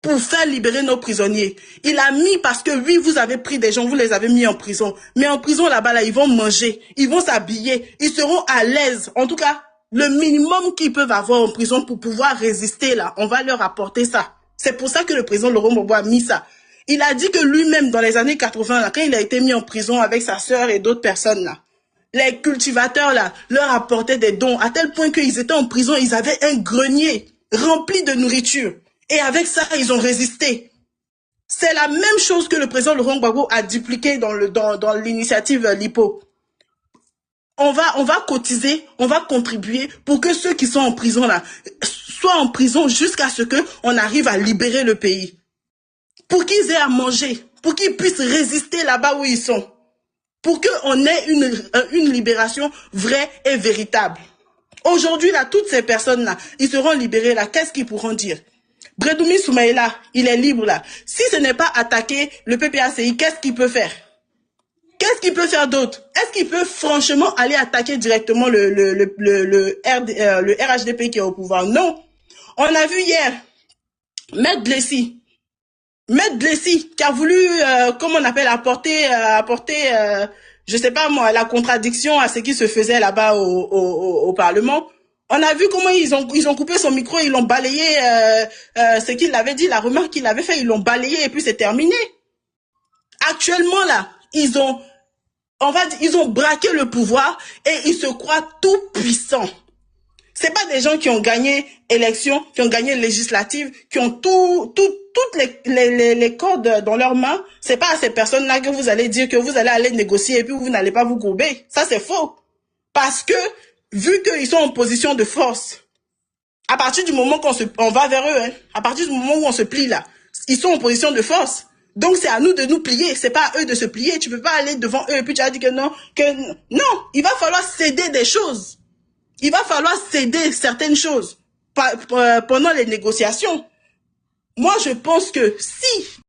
pour faire libérer nos prisonniers. Il a mis parce que oui, vous avez pris des gens, vous les avez mis en prison. Mais en prison là-bas, là, ils vont manger, ils vont s'habiller, ils seront à l'aise. En tout cas, le minimum qu'ils peuvent avoir en prison pour pouvoir résister là, on va leur apporter ça. C'est pour ça que le président Laurent Gbagbo a mis ça. Il a dit que lui-même, dans les années 80, là, quand il a été mis en prison avec sa sœur et d'autres personnes là, les cultivateurs là, leur apportaient des dons à tel point qu'ils étaient en prison, ils avaient un grenier rempli de nourriture. Et avec ça, ils ont résisté. C'est la même chose que le président Laurent Gbagbo a dupliqué dans l'initiative LIPO. on va cotiser, on va contribuer pour que ceux qui sont en prison là soient en prison jusqu'à ce que on arrive à libérer le pays. Pour qu'ils aient à manger, pour qu'ils puissent résister là-bas où ils sont. Pour qu'on ait une libération vraie et véritable. Aujourd'hui, là, toutes ces personnes-là, ils seront libérés, là. Qu'est-ce qu'ils pourront dire? Bredoumi Soumaïla, il est libre, là. Si ce n'est pas attaquer le PPACI, qu'est-ce qu'il peut faire? Qu'est-ce qu'il peut faire d'autre? Est-ce qu'il peut franchement aller attaquer directement le RHDP qui est au pouvoir? Non. On a vu hier, Maître Blessy qui a voulu, comment on appelle, apporter, je sais pas moi, la contradiction à ce qui se faisait là-bas au Parlement. On a vu comment ils ont coupé son micro, ils l'ont balayé, ce qu'il avait dit, la remarque qu'il avait fait, ils l'ont balayé et puis c'est terminé. Actuellement là, ils ont braqué le pouvoir et ils se croient tout puissants. C'est pas des gens qui ont gagné élection, qui ont gagné législative, qui ont toutes les cordes dans leurs mains. C'est pas à ces personnes-là que vous allez dire que vous allez aller négocier et puis vous n'allez pas vous courber. Ça, c'est faux. Parce que, vu qu'ils sont en position de force, à partir du moment on va vers eux, hein, à partir du moment où on se plie là, ils sont en position de force. Donc, c'est à nous de nous plier. C'est pas à eux de se plier. Tu peux pas aller devant eux et puis tu as dit que non, il va falloir céder des choses. Il va falloir céder certaines choses pendant les négociations. Moi, je pense que si